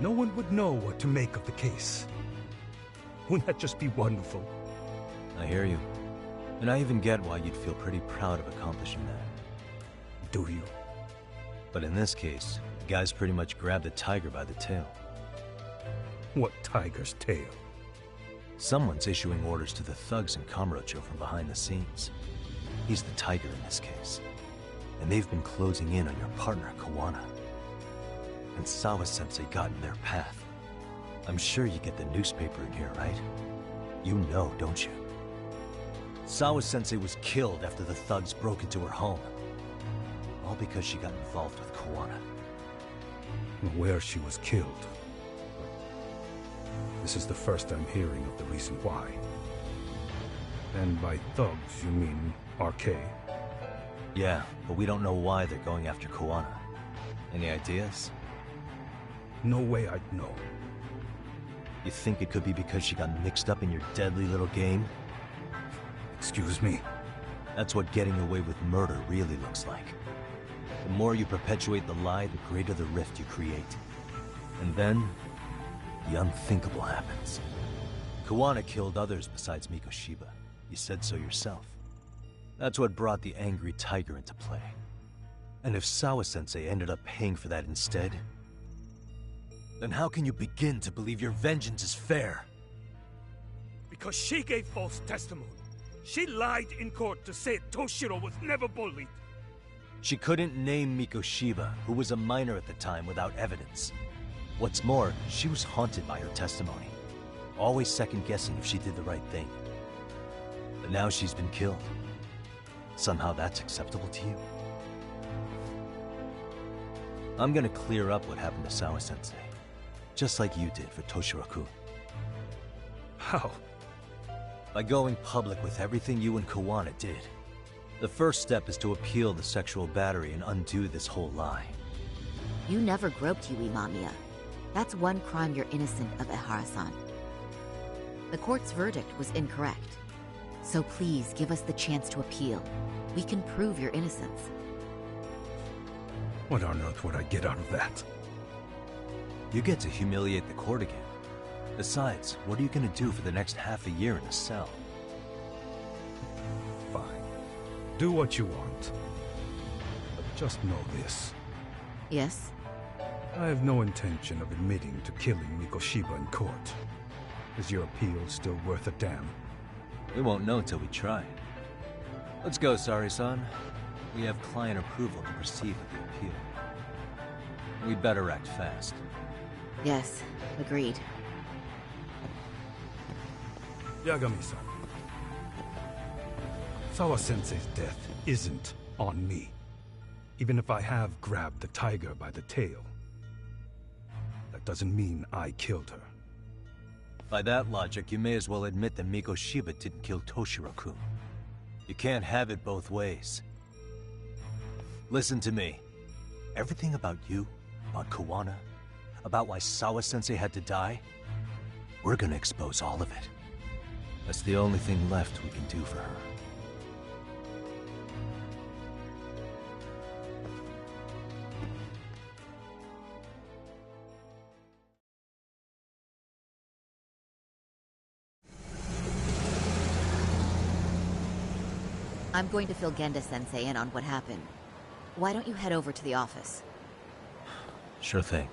no one would know what to make of the case. Wouldn't that just be wonderful? I hear you. And I even get why you'd feel pretty proud of accomplishing that. Do you? But in this case, the guy's pretty much grabbed the tiger by the tail. What tiger's tail? Someone's issuing orders to the thugs in Kamurocho from behind the scenes. He's the tiger in this case. And they've been closing in on your partner, Kuwana. And Sawa-sensei got in their path. I'm sure you get the newspaper in here, right? You know, don't you? Sawa-sensei was killed after the thugs broke into her home. All because she got involved with Kuwana. Where she was killed. This is the first I'm hearing of the reason why. And by thugs, you mean RK? Yeah, but we don't know why they're going after Kuwana. Any ideas? No way I'd know. You think it could be because she got mixed up in your deadly little game? Excuse me? That's what getting away with murder really looks like. The more you perpetuate the lie, the greater the rift you create. And then, the unthinkable happens. Kuwana killed others besides Mikoshiba. You said so yourself. That's what brought the angry tiger into play. And if Sawa-sensei ended up paying for that instead, then how can you begin to believe your vengeance is fair? Because she gave false testimony. She lied in court to say Toshiro was never bullied. She couldn't name Mikoshiba, who was a minor at the time, without evidence. What's more, she was haunted by her testimony, always second-guessing if she did the right thing. But now she's been killed. Somehow that's acceptable to you? I'm gonna clear up what happened to Sawa-sensei, just like you did for Toshiro-kun. How? By going public with everything you and Kuwana did. The first step is to appeal the sexual battery and undo this whole lie. You never groped Yui Mamiya. That's one crime you're innocent of, Ehara-san. The court's verdict was incorrect. So please give us the chance to appeal. We can prove your innocence. What on earth would I get out of that? You get to humiliate the court again. Besides, what are you gonna do for the next half a year in a cell? Fine. Do what you want. But just know this. Yes? I have no intention of admitting to killing Mikoshiba in court. Is your appeal still worth a damn? We won't know till we try. Let's go, Sari-san. We have client approval to proceed with the appeal. We'd better act fast. Yes, agreed. Yagami-san. Sawa-sensei's death isn't on me. Even if I have grabbed the tiger by the tail, that doesn't mean I killed her. By that logic, you may as well admit that Miko Shiba didn't kill Toshiro-kun. You can't have it both ways. Listen to me. Everything about you, about Kuwana, about why Sawa-sensei had to die, we're gonna expose all of it. That's the only thing left we can do for her. I'm going to fill Genda-sensei in on what happened. Why don't you head over to the office? Sure thing.